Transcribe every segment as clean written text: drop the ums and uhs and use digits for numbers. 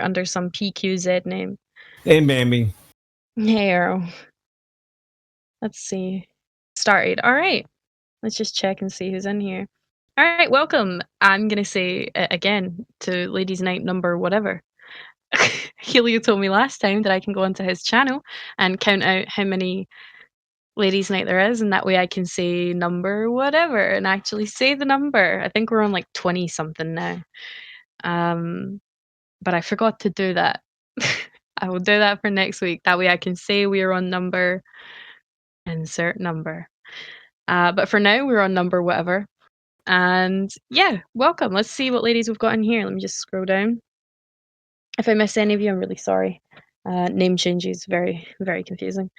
under some PQZ name. Hey, Mammy. Hey, Arrow. Let's see. Started. All right. Let's just check and see who's in here. All right, welcome. I'm going to say again to Ladies Night number whatever. Helio told me last time that I can go onto his channel and count out how many Ladies Night there is, and that way I can say number whatever and actually say the number. I think we're on like 20 something now. But I forgot to do that. I will do that for next week. That way I can say we are on number insert number. But for now we're on number whatever. And yeah, welcome. Let's see what ladies we've got in here. Let me just scroll down. If I miss any of you, I'm really sorry. Name changes, very, very confusing.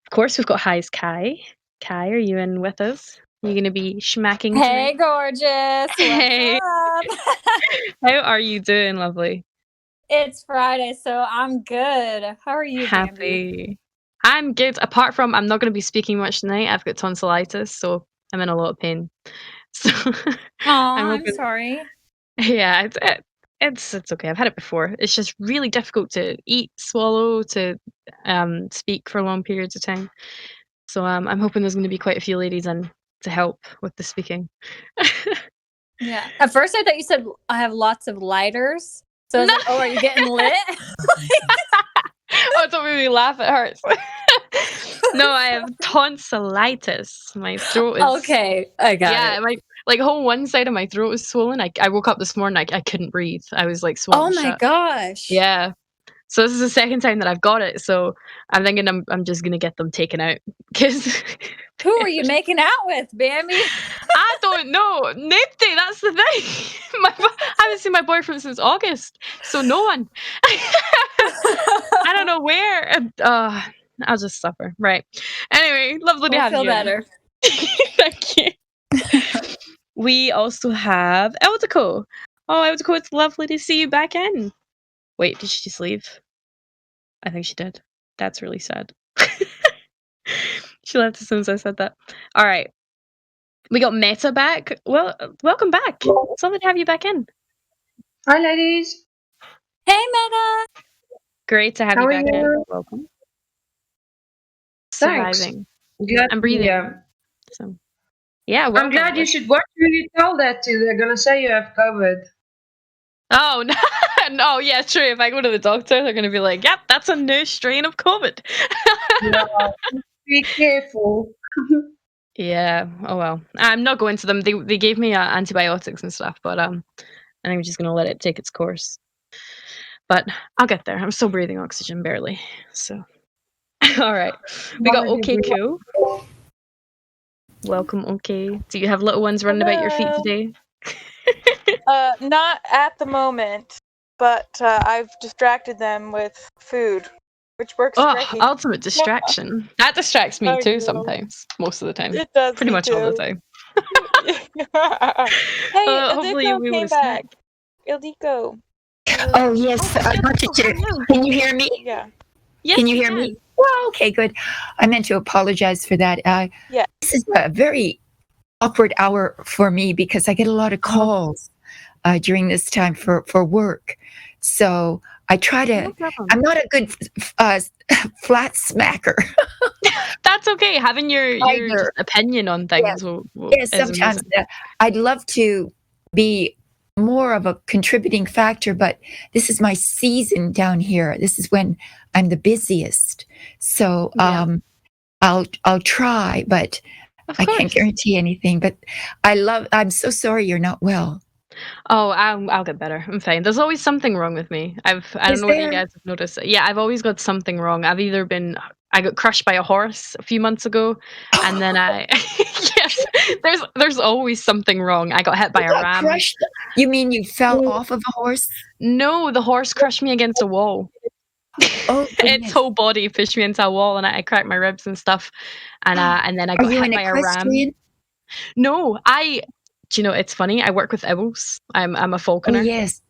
Of course, we've got Hi's Kai. Kai, are you in with us? You're going to be schmacking Hey, tonight? gorgeous. Hey. What's up? How are you doing, lovely? It's Friday, so I'm good. How are you, Bambi? Happy. I'm good, apart from I'm not going to be speaking much tonight. I've got tonsillitis, so I'm in a lot of pain. So I'm sorry. Yeah, it's okay. I've had it before. It's just really difficult to eat, swallow, to speak for long periods of time. So I'm hoping there's going to be quite a few ladies in to help with the speaking. Yeah. At first, I thought you said I have lots of lighters. So I was like, oh, are you getting lit? Oh, don't make me laugh. It hurts. No, I have tonsillitis. My throat is okay. I got it. Yeah, like whole one side of my throat was swollen. I woke up this morning. I couldn't breathe. I was like swollen. Oh my gosh. Yeah. So this is the second time that I've got it. So I'm thinking I'm just gonna get them taken out. Cause who are you making out with, Bambi? I don't know. Nobody. That's the thing. I haven't seen my boyfriend since August, so no one. I don't know where. I'll just suffer. Right. Anyway, lovely to have feel you. Better. Thank you. We also have Eldico. Oh, Eldico, it's lovely to see you back in. Wait, did she just leave? I think she did. That's really sad. She left as soon as I said that. All right. We got Meta back. Well, welcome back. It's lovely to have you back in. Hi, ladies. Hey, Meta. Great to have How you are back in. you? Welcome. Thanks. Surviving. Glad I'm breathing. Yeah. So, yeah, I'm welcome. glad you should watch who you tell that to. They're gonna say you have COVID. Oh, no. No, yeah, true. If I go to the doctor, they're going to be like, yep, that's a new strain of COVID. Yeah, be careful. Yeah. Oh, well. I'm not going to them. They gave me antibiotics and stuff, but I think I'm just going to let it take its course. But I'll get there. I'm still breathing oxygen, barely. So, all right. We got OK Cool. Welcome, OK. Do you have little ones running about your feet today? Not at the moment, but I've distracted them with food, which works great. Ultimate distraction. That distracts me too know. sometimes. Most of the time. It does. Pretty me much too. all the time. Hey, hopefully Ildiko we came will back. Ildiko. Oh yes, I wanted to. Can you hear me? Yeah. Yes, can you hear me? Well, okay, good. I meant to apologize for that. Yeah. This is a very awkward hour for me because I get a lot of calls during this time for work. So I try to. No problem. I'm not a good flat smacker. That's okay. Having your just opinion on things. Yes, sometimes I'd love to be more of a contributing factor, but this is my season down here. This is when I'm the busiest. So I'll try, but I can't guarantee anything. But I'm so sorry you're not well. Oh, I'll get better. I'm fine. There's always something wrong with me. I don't know what you guys have noticed. Yeah, I've always got something wrong. I got crushed by a horse a few months ago, and then yes, there's always something wrong. I got hit by a ram. Crushed? You mean you fell off of a horse? No, the horse crushed me against a wall. Oh, its whole body pushed me into a wall, and I cracked my ribs and stuff. And then I got hit by a ram. No, do you know, it's funny. I work with owls. I'm a falconer. Oh, yes.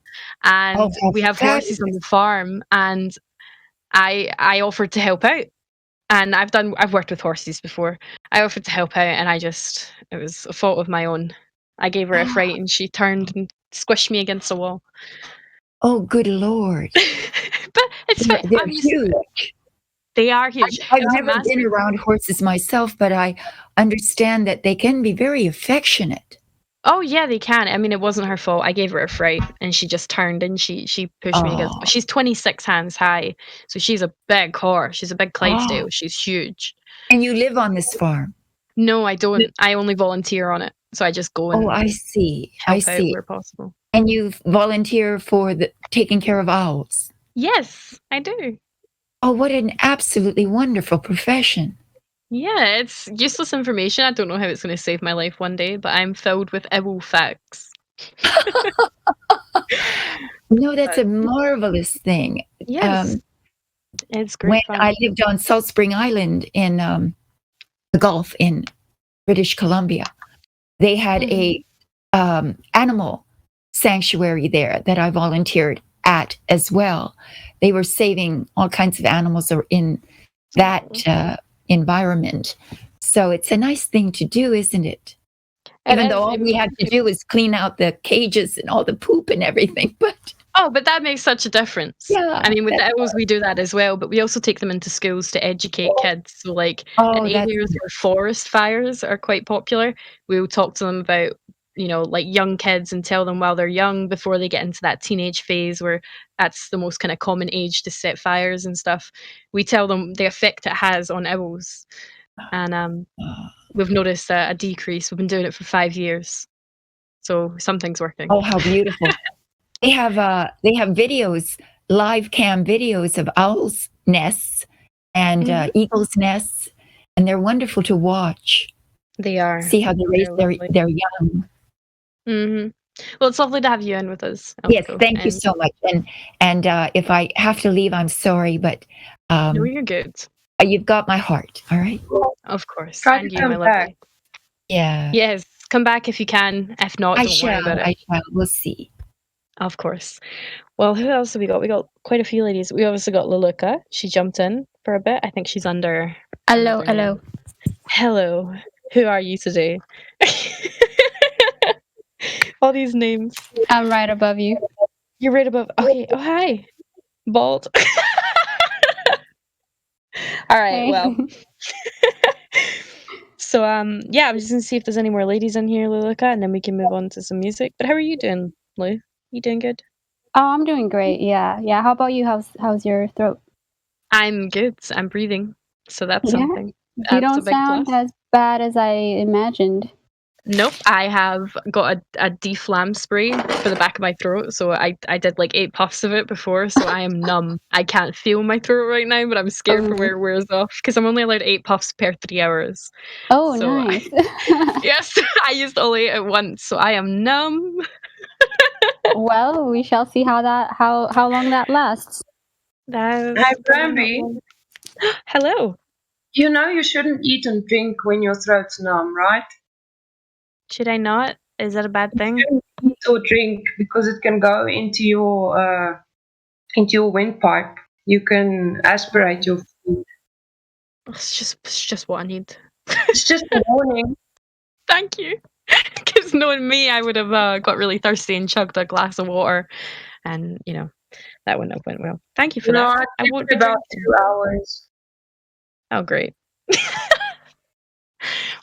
And we have horses on the farm, and I offered to help out. And I've worked with horses before. I offered to help out, and it was a fault of my own. I gave her a fright, and she turned and squished me against the wall. Oh, good Lord. But it's fine. They're I'm used to it. huge. They are huge. I've It was a never been massive. around horses myself, but I understand that they can be very affectionate. Oh yeah, they can. I mean, it wasn't her fault. I gave her a fright, and she just turned and she pushed me against. Oh, She's 26 hands high, so she's a big horse. She's a big Clydesdale. oh. She's huge. And you live on this farm. No, I don't. I only volunteer on it, so I just go Oh, and I see. I help out see. where possible. And you volunteer for the taking care of owls. Yes, I do. Oh, what an absolutely wonderful profession. Yeah, it's useless information. I don't know how it's going to save my life one day, but I'm filled with owl facts. No, that's a marvelous thing. Yes, it's great When fun. I lived on Salt Spring Island in the Gulf in British Columbia, they had a animal sanctuary there that I volunteered at as well. They were saving all kinds of animals in that environment. So it's a nice thing to do, isn't it? Even though all we had to do was clean out the cages and all the poop and everything. But that makes such a difference. Yeah, I mean, with the owls, we do that as well, but we also take them into schools to educate kids. So, like, in areas where forest fires are quite popular, we will talk to them about, like young kids and tell them while they're young, before they get into that teenage phase where that's the most kind of common age to set fires and stuff. We tell them the effect it has on owls. And we've noticed a decrease. We've been doing it for 5 years. So something's working. Oh, how beautiful. They have videos, live cam videos of owls' nests and eagles' nests, and they're wonderful to watch. They are. See how they raise their young. Mm-hmm. Well, it's lovely to have you in with us. Yes, thank you so much. And if I have to leave, I'm sorry, but no, you're good. You've got my heart. All right. Of course. Try And to you, come my back. lovely. Yeah. Yes, come back if you can. If not, don't worry about it. I shall. We'll see. Of course. Well, who else have we got? We got quite a few ladies. We obviously got Leluca. She jumped in for a bit. I think she's under. Hello. Hello. Who are you today? All these names. I'm right above you. You're right above. Okay. Oh, hi. Bald. All right. Hey. Well. So yeah, I'm just gonna see if there's any more ladies in here, Leluca, and then we can move on to some music. But how are you doing, Lou? You doing good? Oh, I'm doing great. Yeah. How about you? How's your throat? I'm good. I'm breathing, so that's Yeah. something. You That's a don't big sound plus. as bad as I imagined. Nope, I have got a deflam spray for the back of my throat, so I did like 8 puffs of it before, so I am numb. I can't feel my throat right now, but I'm scared for where it wears off because I'm only allowed 8 puffs per 3 hours. Oh, So nice. yes, I used all 8 at once, so I am numb. Well, we shall see how long that lasts. That's Hey, probably Bambi, not- Hello. you know you shouldn't eat and drink when your throat's numb, right? Should I not? Is that a bad thing? You shouldn't eat or drink because it can go into your windpipe. You can aspirate your food. It's just what I need. It's just a warning. Thank you. Because knowing me, I would have got really thirsty and chugged a glass of water, and that wouldn't have went well. Thank you for No, that. I I won't keep be it about drinking. 2 hours. Oh, great.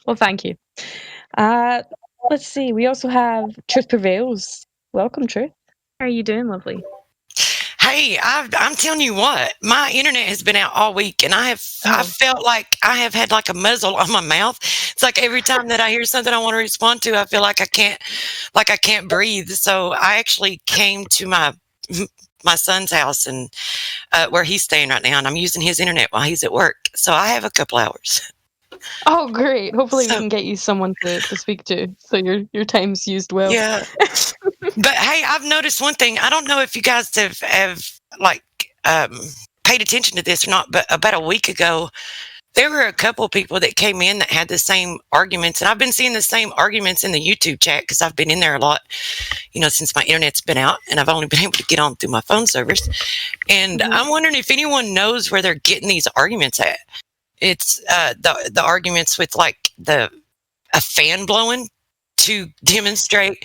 Well, thank you. Let's see. We also have Truth Prevails. Welcome, Truth. How are you doing, lovely? Hey, I'm telling you what, my internet has been out all week, and I felt like I have had like a muzzle on my mouth. It's like every time that I hear something I want to respond to, I feel like I can't breathe. So I actually came to my son's house and where he's staying right now, and I'm using his internet while he's at work. So I have a couple hours. Oh, great. Hopefully we can get you someone to speak to, so your time's used well. Yeah. But hey, I've noticed one thing. I don't know if you guys have like paid attention to this or not, but about a week ago, there were a couple of people that came in that had the same arguments, and I've been seeing the same arguments in the YouTube chat because I've been in there a lot, since my internet's been out, and I've only been able to get on through my phone service. And I'm wondering if anyone knows where they're getting these arguments at. It's the arguments with like a fan blowing. to demonstrate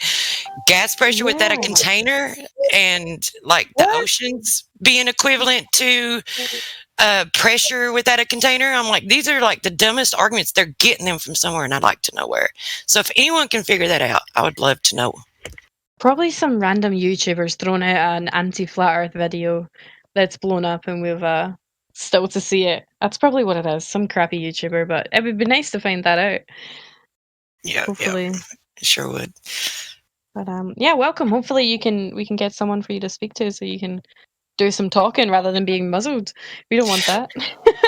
gas pressure without a container, and like the oceans being equivalent to pressure without a container. I'm like, these are like the dumbest arguments. They're getting them from somewhere, and I'd like to know where. So if anyone can figure that out, I would love to know. Probably some random YouTubers throwing out an anti-flat Earth video that's blown up, and we've still to see it. That's probably what it is. Some crappy YouTuber, but it would be nice to find that out. Yeah, Hopefully. yeah, it sure would. But yeah, welcome. Hopefully we can get someone for you to speak to, so you can do some talking rather than being muzzled. We don't want that.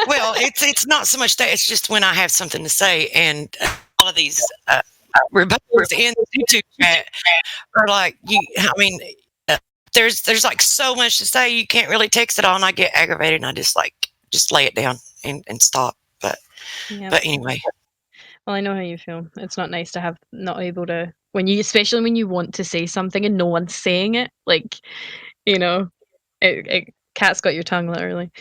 Well, it's not so much that, it's just when I have something to say, and all of these rebuttals in the YouTube chat are like, there's like so much to say, you can't really text it all, and I get aggravated, and I just lay it down and stop. But anyway. Well, I know how you feel. It's not nice to have not able to, especially when you want to say something and no one's saying it. Like, cat's got your tongue literally.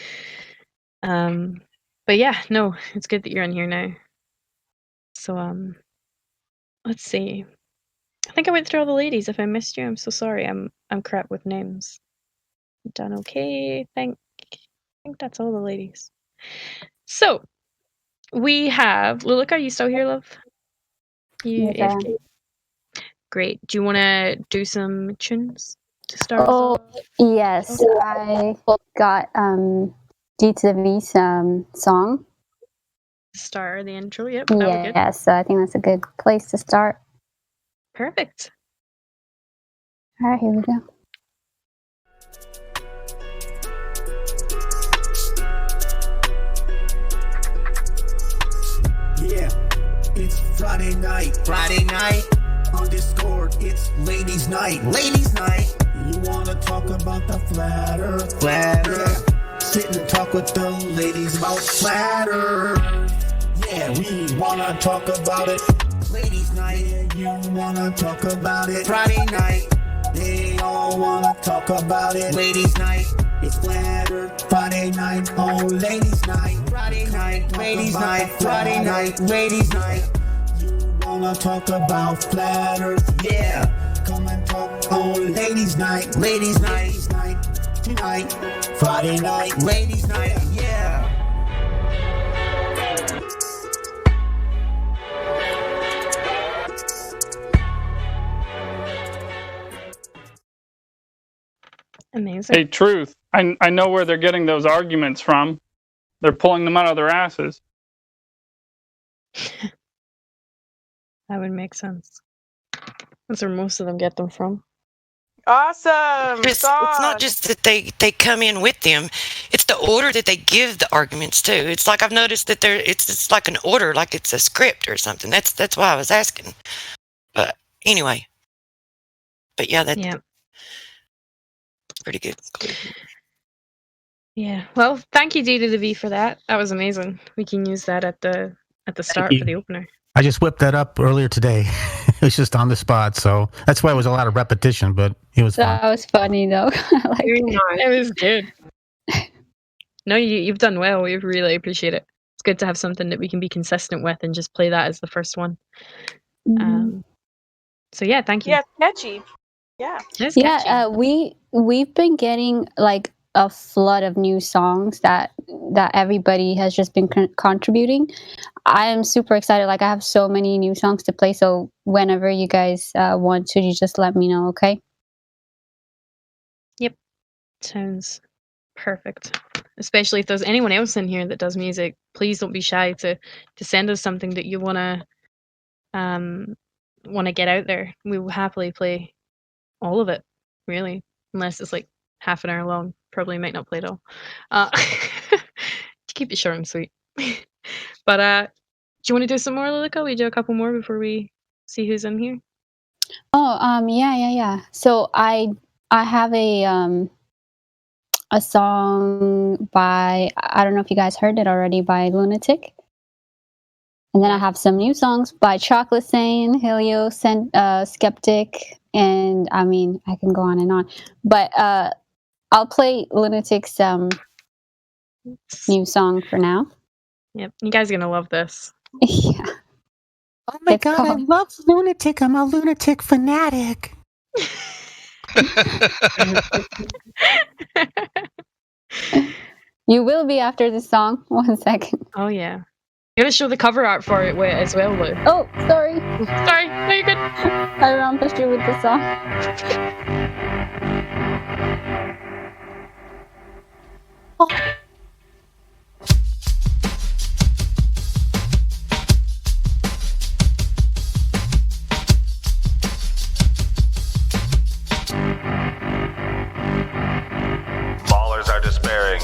But yeah, no, it's good that you're in here now. So let's see. I think I went through all the ladies. If I missed you, I'm so sorry. I'm crap with names. Done okay. I think that's all the ladies. So we have Lilica. Are you still here, love? Yes, I am. Great. Do you want to do some tunes to start? Oh, yes. I got G to the V's song. Start the intro. Yep. That would be good. Yes, so I think that's a good place to start. Perfect. All right, here we go. Yeah, it's Friday night. On Discord, it's ladies' night. You wanna talk about the flat earth? Yeah. Sit and talk with the ladies about flat earth. Yeah, we wanna talk about it. Ladies' night. Yeah, you wanna talk about it. Friday night. They all wanna talk about it. Ladies' night. It's flat earth. Friday night. Oh, ladies' night. Friday night. Ladies' night. Friday night. Ladies' night. Wanna talk about flat earth, yeah. Come and talk on ladies' night, tonight, Friday night, ladies' night, yeah. Amazing. Hey, Truth, I know where they're getting those arguments from. They're pulling them out of their asses. That would make sense. That's where most of them get them from. Awesome. It's not just that they come in with them; it's the order that they give the arguments too. It's like I've noticed that it's like an order, like it's a script or something. That's why I was asking. But anyway, that's pretty good. Yeah. Well, thank you, D to the V, for that. That was amazing. We can use that at the start for the opener. I just whipped that up earlier today. It was just on the spot, so that's why it was a lot of repetition, but it was fun. That was funny, though. It was good. No, you've done well. We really appreciate it. It's good to have something that we can be consistent with and just play that as the first one. Mm-hmm. So yeah, thank you. Yeah, catchy. Yeah. It's Yeah, catchy. we've been getting like a flood of new songs that everybody has just been contributing. I am super excited. Like I have so many new songs to play. So whenever you guys want to, you just let me know, okay? Yep. Sounds perfect. Especially if there's anyone else in here that does music, please don't be shy to send us something that you wanna get out there. We will happily play all of it, really, unless it's like half an hour long. Probably might not play it all. To keep it short and sweet. But do you want to do some more, Lilica? We do a couple more before we see who's in here. Oh, yeah. So I have a song by, I don't know if you guys heard it already, by Lunatic. And then I have some new songs by Chocolate Sane, Helio, Skeptic, and I mean, I can go on and on. But I'll play Lunatic's new song for now. Yep, you guys are going to love this. Yeah. Oh my It's god, I called- love Lunatic. I'm a lunatic fanatic. You will be after this song. 1 second. Oh yeah. You gotta show the cover art for it as well, Lou. Oh, sorry. Sorry, no, you're good. I rampaged you with the song. Ballers are despairing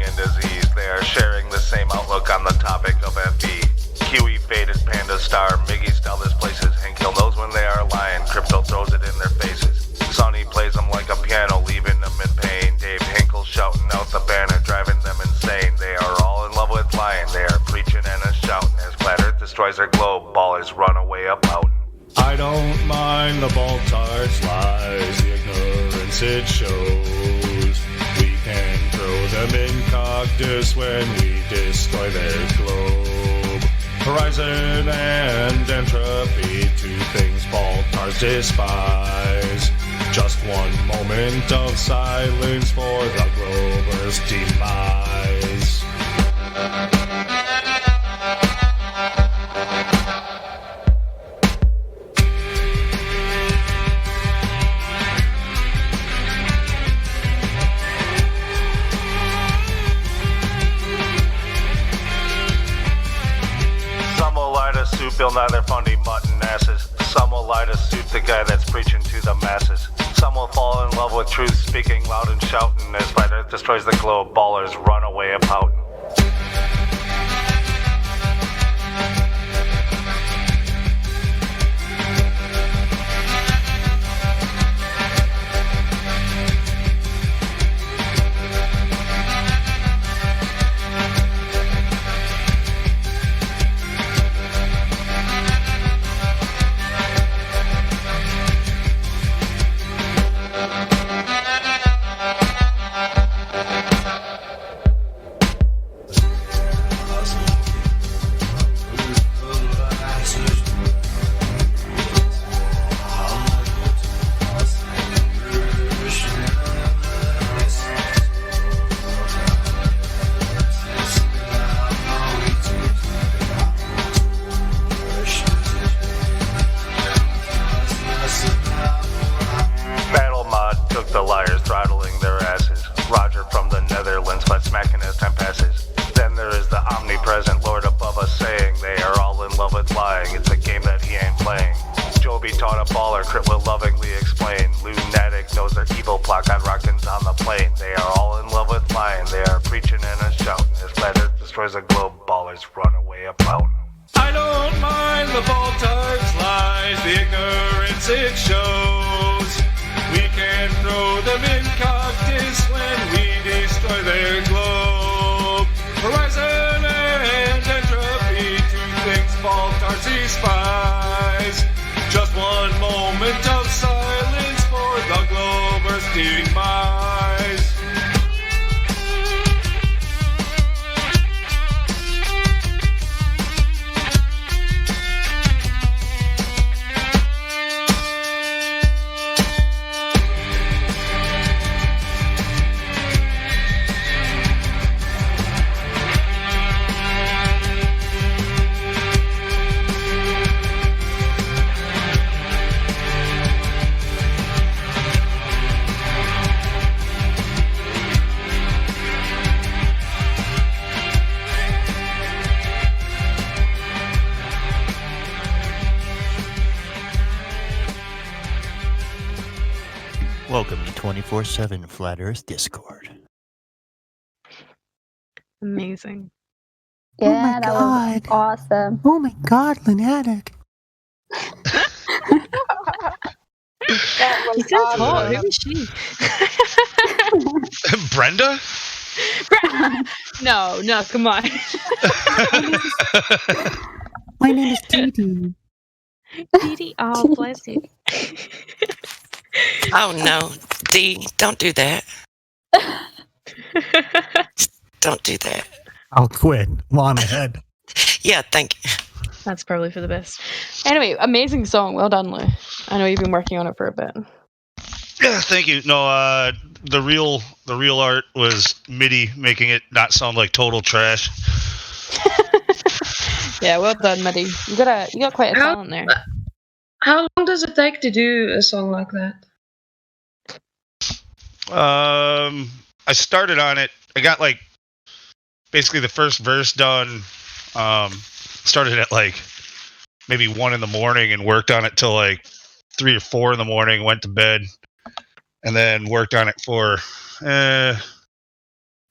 in disease. They are sharing the same outlook on the topic of FB. Kiwi faded panda star, Miggy's dullest places. Hank Hill knows when they are lying, Crypto throws it in their faces. Sonny plays them like a piano, leaving them in pain. Dave Hinkle shouting out the banner, driving them insane. They are all in love with lying, they are preaching and a shouting. As Flat Earth destroys their globe, ballers run away up out. I don't mind the Baltar's lies, the ignorance it shows. We can throw them in cactus when we destroy their globe. Horizon and entropy, two things Baltars despise. Just one moment of silence for the Grover's demise. Some will lie to soup, they'll neither fundy mutton asses. Some will lie to soup the guy that's preaching to the masses. Some will fall in love with truth, speaking loud and shouting. As Flat Earth destroys the globe, ballers run away a pouting. Battle Mod took the liars, throttling their asses. Roger from the Netherlands, but smacking as time passes. Then there is the omnipresent Lord above us saying they are all in love with lying. It's a game that he ain't playing. Joby taught a baller, Crit will lovingly explain. Lunatic knows their evil plot got rockins on the plane. They are all in love with lying. They are preaching and a shouting. As Flat Earth destroys a globe, ballers run away a pouting. I don't mind the Baltar's lies, the ignorance it shows. We can throw them in cactus when we destroy their globe. Horizon and entropy, two things Baltar's despise. Just one moment of silence for the Glober's demise. Welcome to 24/7 Flat Earth Discord. Amazing. Yeah, that was awesome. Oh my god, Lunatic. That was She sounds hot. awesome. Who is she? Brenda? No, come on. My name is Dee. Dee, oh, bless you. Oh no, Dee, don't do that. Don't do that. I'll quit. Well, I'm ahead. Yeah, thank you. That's probably for the best. Anyway, amazing song. Well done, Lou. I know you've been working on it for a bit. Yeah, thank you. No, the real art was MIDI making it not sound like total trash. Yeah, well done, Muddy. You got quite a talent there. How long does it take to do a song like that? I started on it. I got like basically the first verse done. Started at like maybe 1 a.m. and worked on it till like 3 or 4 a.m. Went to bed, and then worked on it for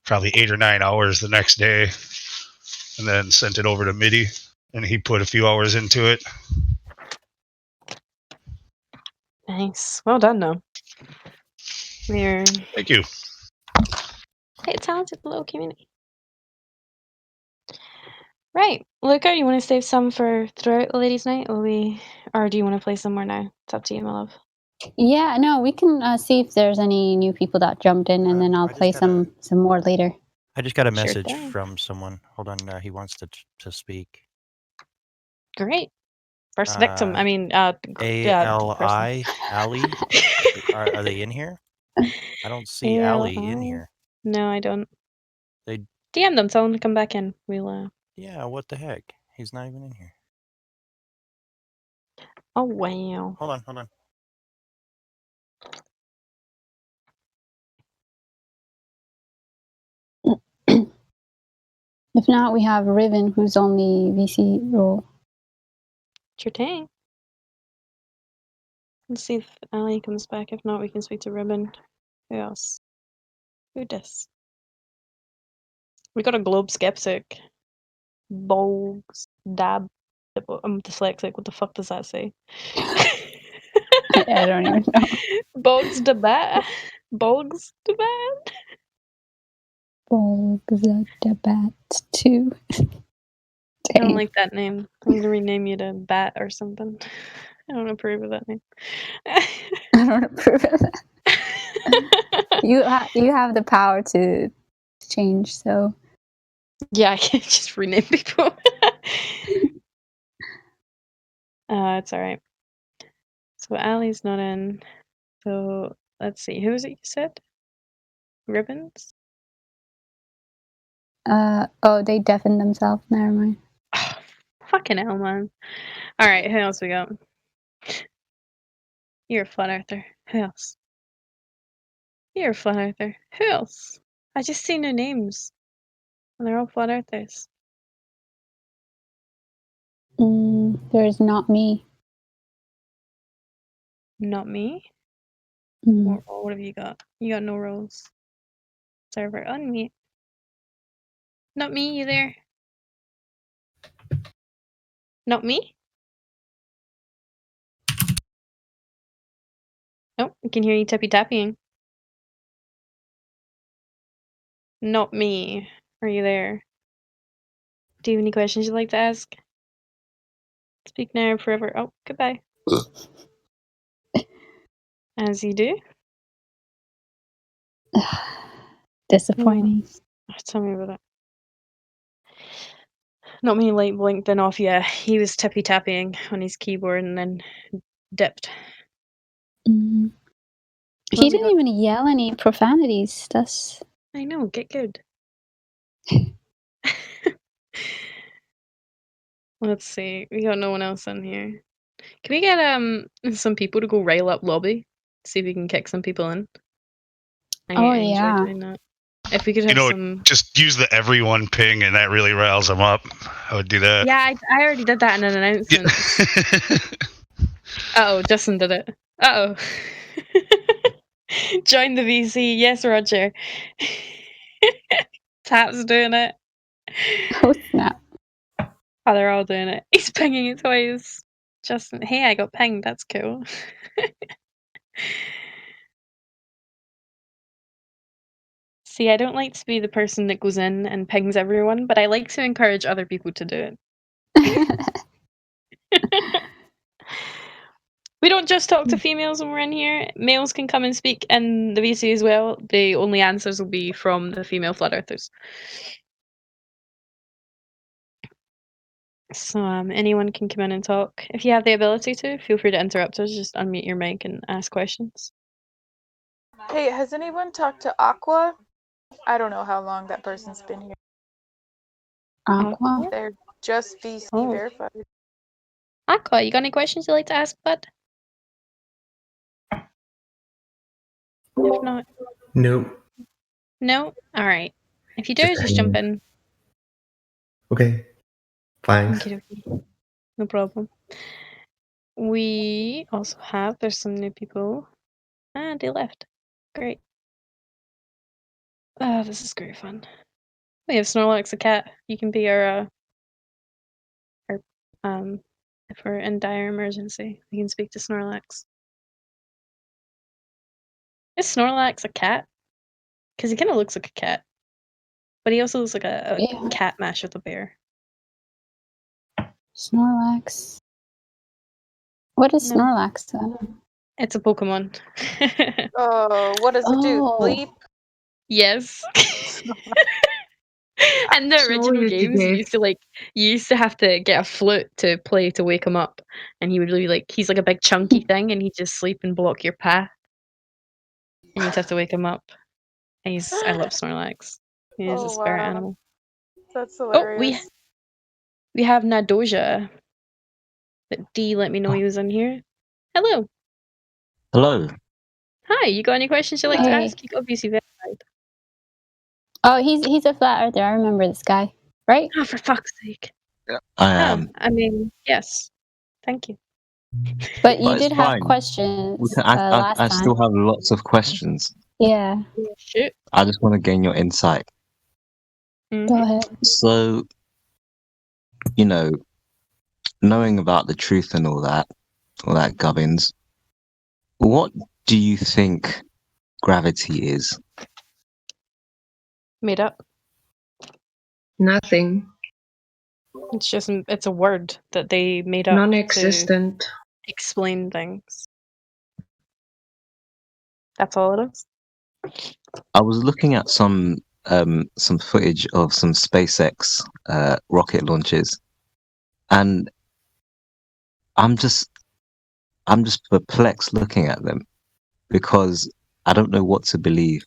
probably 8 or 9 hours the next day, and then sent it over to MIDI, and he put a few hours into it. Nice. Well done, though. We're Thank you. quite a talented little community. Right. Luca, you want to save some for throughout the ladies' night? Or do you want to play some more now? It's up to you, my love. Yeah, no, we can see if there's any new people that jumped in, and then I'll play some more later. I just got a Sure message thing. from someone. Hold on, he wants to speak. Great. First victim. I mean, Ali, Ali. Are they in here? I don't see Ali in here. No, I don't. They. DM them. Tell them to come back in. We'll. Yeah. What the heck? He's not even in here. Oh wow. Hold on. If not, we have Riven, who's on the VC role. Sure thing. Let's see if Ali comes back. If not, we can speak to Ribbon. Who else? Who dis? We got a Globe Skeptic. Bogs. Dab. I'm dyslexic. What the fuck does that say? I don't even know. Bogs the Bat. Bogs the Bat. Bogs the Bat 2. I don't like that name. I'm gonna rename you to Bat or something. I don't approve of that name. I don't approve of that. You have the power to change, so. Yeah, I can't just rename people. It's alright. So Ali's not in. So let's see. Who was it you said? Ribbons? Oh, they deafened themselves. Never mind. Fucking hell, man. Alright, who else we got? You're a flat earther. Who else? You're a flat earther. Who else? I just seen their names. And they're all flat earthers. There's not me. Not me? Mm. What have you got? You got no roles. Server unmute. Not me, you there? Not me? Nope, I can hear you tapping. Not me. Are you there? Do you have any questions you'd like to ask? Speak now or forever. Oh, goodbye. As you do. Disappointing. Tell me about it. Not me light blinked then off, yeah. He was tapping on his keyboard and then dipped. Mm. He didn't even yell any profanities. That's. I know, get good. Let's see. We got no one else in here. Can we get some people to go rail up lobby? See if we can kick some people in. I enjoy doing that. If we could have some. Just use the everyone ping, and that really riles them up. I would do that. Yeah, I already did that in an announcement. Uh-oh, Justin did it. Uh-oh. Join the VC. Yes, Roger. Tap's doing it. Oh, snap. Oh, they're all doing it. He's pinging it twice. Justin, hey, I got pinged. That's cool. See, I don't like to be the person that goes in and pings everyone, but I like to encourage other people to do it. We don't just talk to females when we're in here. Males can come and speak in the VC as well. The only answers will be from the female flat earthers. So anyone can come in and talk. If you have the ability to, feel free to interrupt us. Just unmute your mic and ask questions. Hey, has anyone talked to Aqua? I don't know how long that person's been here. Aqua? They're just VC Oh. verified. Aqua, you got any questions you'd like to ask, bud? If not, Nope. no? Alright. If you do, just jump in. Okay. Fine. Okay. No problem. We also have, there's some new people. And they left. Great. This is great fun. We have Snorlax the cat. You can be our if we're in dire emergency, we can speak to Snorlax. Is Snorlax a cat? Because he kind of looks like a cat. But he also looks like a cat mashed with a bear. Snorlax. What is No. Snorlax then? It's a Pokemon. Oh, what does it do? Oh. Sleep? Yes. And the Show original you games, today. you used to have to get a flute to play to wake him up, and he would be he's like a big chunky thing, and he'd just sleep and block your path, and you'd have to wake him up. And I love Snorlax. He is a Oh, spirit wow. animal. That's Oh, hilarious. we have Nadoja. But D let me know he was in here. Hello. Hello. Hi. You got any questions you'd like to Hey. ask? You got VC verified. Oh, he's a flat earther. I remember this guy, right? Oh, for fuck's sake. I am. I mean, yes. Thank you. But you But it's did have fine. questions I last still time. have lots of questions. Yeah. Shoot. I just want to gain your insight. Go ahead. So, you know, knowing about the truth and all that gubbins, what do you think gravity is? Made up. Nothing. It's a word that they made up Non-existent. to explain things. That's all it is. I was looking at some footage of some SpaceX rocket launches, and I'm just perplexed looking at them because I don't know what to believe.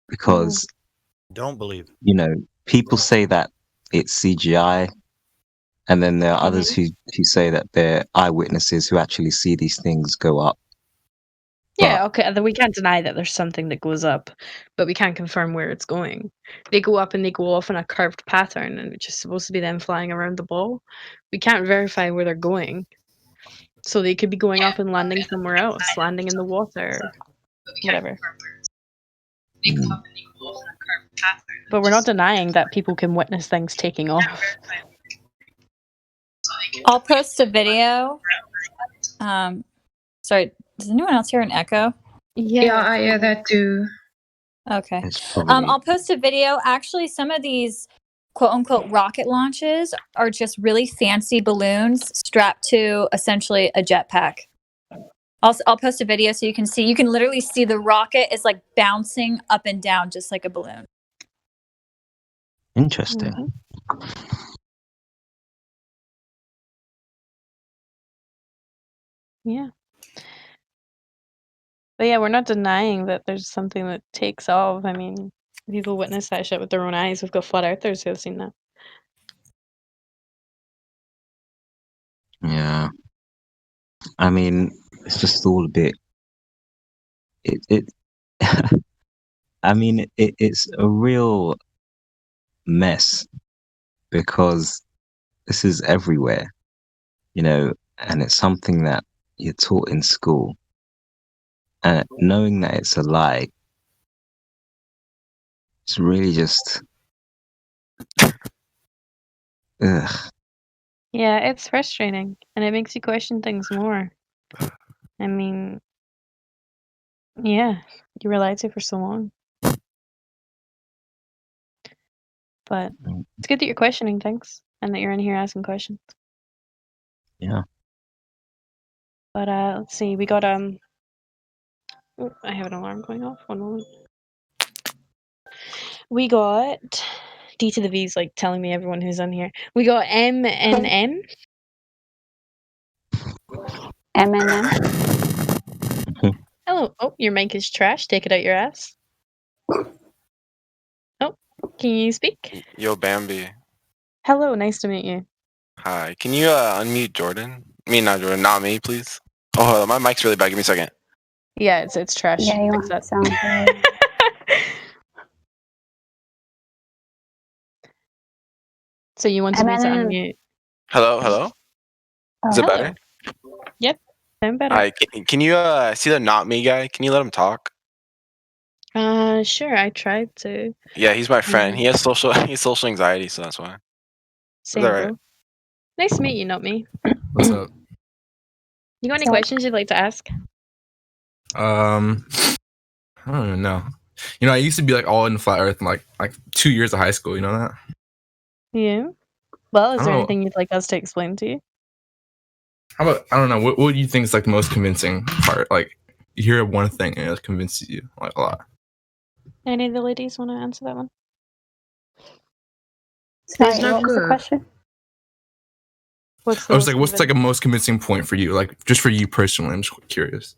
Because Don't believe. you know, people say that it's CGI, and then there are others who say that they're eyewitnesses who actually see these things go up. Yeah, okay. We can't deny that there's something that goes up, but we can't confirm where it's going. They go up and they go off in a curved pattern, and which is supposed to be them flying around the ball. We can't verify where they're going. So they could be going up and landing somewhere else, landing in the water, whatever. But we're not denying that people can witness things taking off. I'll post a video. Sorry, does anyone else hear an echo? Yeah, I hear that too. Okay. probably- I'll post a video. Actually, some of these quote unquote rocket launches are just really fancy balloons strapped to essentially a jetpack. I'll post a video so you can see. You can literally see the rocket is like bouncing up and down just like a balloon. Interesting. Yeah. But yeah, we're not denying that there's something that takes off. I mean, people witness that shit with their own eyes. We've got flat earthers who have seen that. Yeah. I mean, it's just all a bit. I mean, it's a real mess because this is everywhere, you know, and it's something that you're taught in school. And knowing that it's a lie, it's really just. Ugh. Yeah, it's frustrating, and it makes you question things more. I mean, yeah, you were lied to for so long. But it's good that you're questioning things, and that you're in here asking questions. Yeah. But let's see, we got oh, I have an alarm going off. 1 moment. We got D to the V is like telling me everyone who's on here. We got M and M. M&M. Hello. Oh, your mic is trash. Take it out your ass. Oh, can you speak? Yo, Bambi. Hello, nice to meet you. Hi. Can you unmute Jordan? Not Jordan. Not me, please. Oh, hold on. My mic's really bad. Give me a second. Yeah, it's trash. Yeah, you Fix want that. sound good. So you wanted me to M&M. Hello. unmute? Oh. Is it Hello. better? Yep, I'm better. Hi. Can you see the not me guy? Can you let him talk? Sure. I tried to. Yeah, he's my friend. Mm. He has social anxiety, so that's why. Is Same, that right? bro. Nice to meet you, not me. What's up? You got any questions you'd like to ask? I don't even know. You know, I used to be like all in flat Earth in like 2 years of high school. You know that? Yeah. Well, is I there don't know. anything you'd like us to explain to you? How about I don't know. What do you think is like the most convincing part? Like you hear one thing and it convinces you like a lot. Any of the ladies want to answer that one? Sorry, There's no what was the curve. question? What's I was like, what's like a most convincing point for you? Like just for you personally, I'm just curious.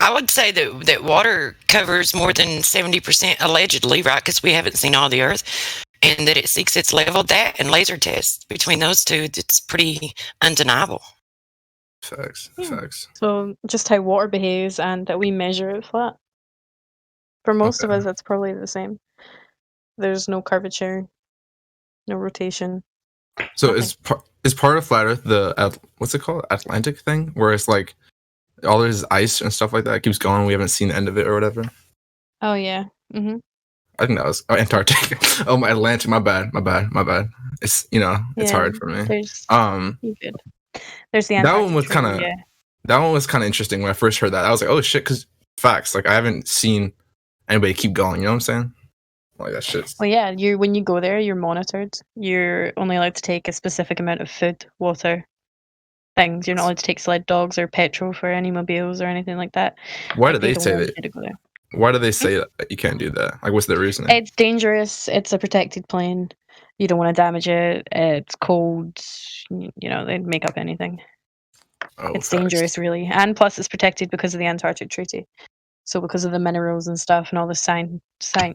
I would say that water covers more than 70% allegedly, right? Because we haven't seen all the Earth, and that it seeks its level. That and laser tests, between those two, it's pretty undeniable. Facts. So just how water behaves and that we measure it flat. For most of us, that's probably the same. There's no curvature, no rotation. So is part of flat Earth the what's it called, Atlantic thing, where it's like all there's ice and stuff like that keeps going. We haven't seen the end of it or whatever. Oh yeah. Mm-hmm. I think that was Antarctic. Oh, my Atlantic. My bad. It's it's hard for me. You good. There's the that Antarctic one was Treaty, kind of yeah. that one was kind of interesting when I first heard that. I was like, oh shit, because facts. Like I haven't seen anybody keep going. You know what I'm saying? Like that shit. Well, yeah. When you go there, you're monitored. You're only allowed to take a specific amount of food, water, things. You're not allowed to take sled dogs or petrol for any mobiles or anything like that. Why Like, do they don't say want that? you to go there. Why do they say that you can't do that? Like, what's the reasoning? It's dangerous. It's a protected plane. You don't want to damage it. It's cold. They'd make up anything. Oh, It's facts. dangerous, really. And plus, it's protected because of the Antarctic Treaty. So because of the minerals and stuff and all the science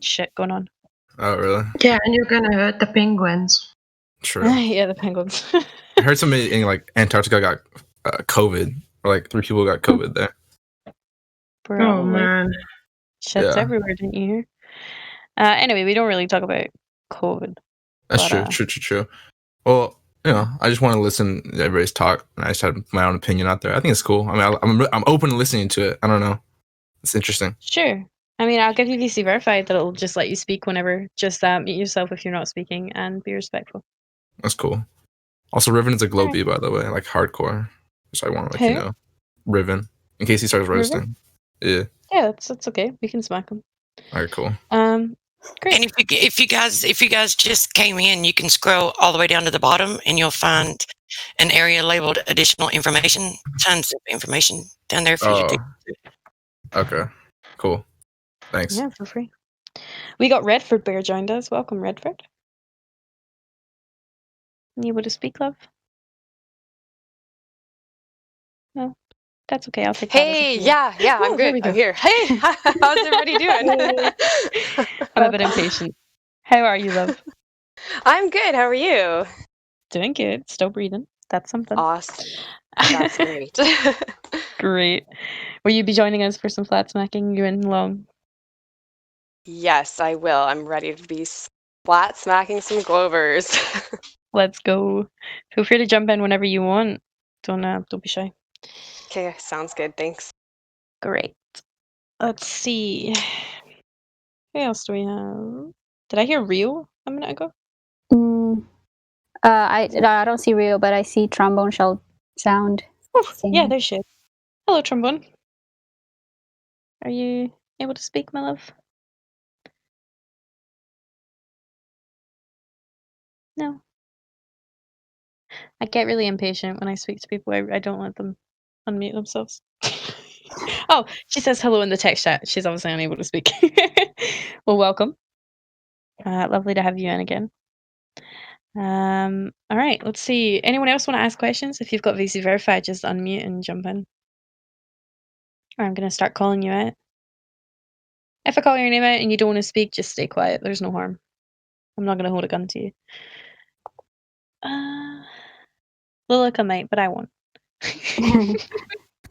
shit going on. Oh, really? Yeah, and you're gonna hurt the penguins. True. Yeah, the penguins. I heard somebody in like Antarctica got COVID, or like 3 people got COVID there. Oh man. Shit's Yeah. everywhere, didn't you hear? Anyway, we don't really talk about COVID. That's but, true. Well, I just want to listen to everybody's talk, and I just had my own opinion out there. I think it's cool. I mean, I'm open to listening to it. I don't know. It's interesting. Sure. I mean, I'll give you VC verified that it'll just let you speak whenever. Just mute yourself if you're not speaking and be respectful. That's cool. Also, Riven is a Globee, by the way, like hardcore. So I want to let you Who? know. Riven, in case he starts roasting. Yeah. Yeah, that's okay. We can smack him. All right, cool. Great. And if you guys just came in, you can scroll all the way down to the bottom, and you'll find an area labeled "Additional Information." Tons of information down there for you to. Okay. Cool. Thanks. Yeah, for free. We got Redford Bear joined us. Welcome, Redford. You able to speak, love? No, that's okay. I'll take that. Hey, yeah, I'm good. I'm here. Hey, how's everybody doing? I'm a bit impatient. How are you, love? I'm good. How are you? Doing good. Still breathing. That's something. Awesome. That's great. Great. Will you be joining us for some flat smacking? You and Long? Yes, I will. I'm ready to be flat smacking some Glovers. Let's go. Feel free to jump in whenever you want. Don't be shy. Okay, sounds good. Thanks. Great. Let's see. Who else do we have? Did I hear Rio a minute ago? I don't see Rio, but I see Trombone Shell Sound. Yeah, there's shit. Hello, Trombone. Are you able to speak, my love? No. I get really impatient when I speak to people. I don't let them unmute themselves. Oh, she says hello in the text chat. She's obviously unable to speak. Well, welcome. Lovely to have you in again. All right, let's see. Anyone else want to ask questions? If you've got VC verified, just unmute and jump in. Or I'm going to start calling you out. If I call your name out and you don't want to speak, just stay quiet. There's no harm. I'm not going to hold a gun to you. Lilica might, but I won't.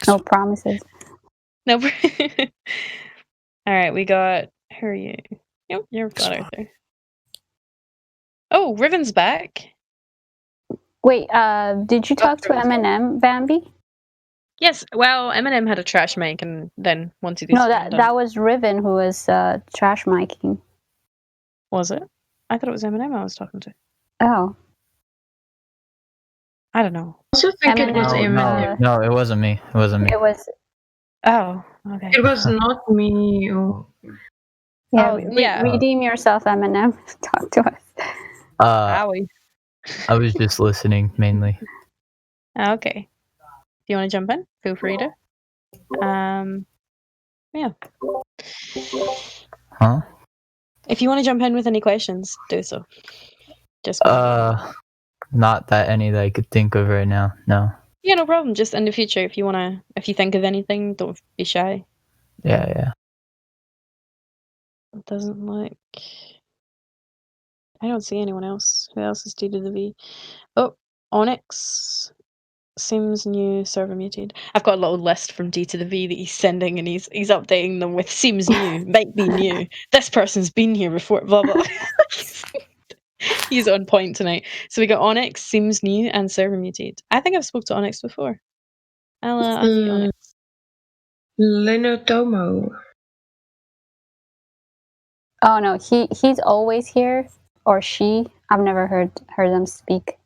No promises. No. All right, we got. Who are you? Yep, you're flat Earther. Oh, Riven's back. Wait, did you talk to Eminem, Bambi? Yes. Well, Eminem had a trash mic, and then once he No, that was Riven who was trash miking. Was it? I thought it was Eminem I was talking to. Oh. I don't know. I also think it was Eminem. No, it wasn't me. It wasn't me. It was. Oh, okay. It was not me. Or... Yeah, redeem yourself, Eminem. Talk to us. Owie. I was just listening mainly. Okay. Do you want to jump in? Feel free to. Yeah. Huh? If you want to jump in with any questions, do so. Just. Not that any that I could think of right now. No. Yeah, no problem. Just in the future, if you think of anything, don't be shy. Yeah. It doesn't look. I don't see anyone else. Who else is D to the V? Oh, Onyx. Seems new, server muted. I've got a little list from D to the V that he's sending, and he's updating them with seems new, might be new. This person's been here before, blah blah. He's on point tonight. So we got Onyx, seems new, and server muted. I think I've spoke to Onyx before. I'll unmute Onyx. Lenotomo. Oh no, he's always here, or she. I've never heard them speak.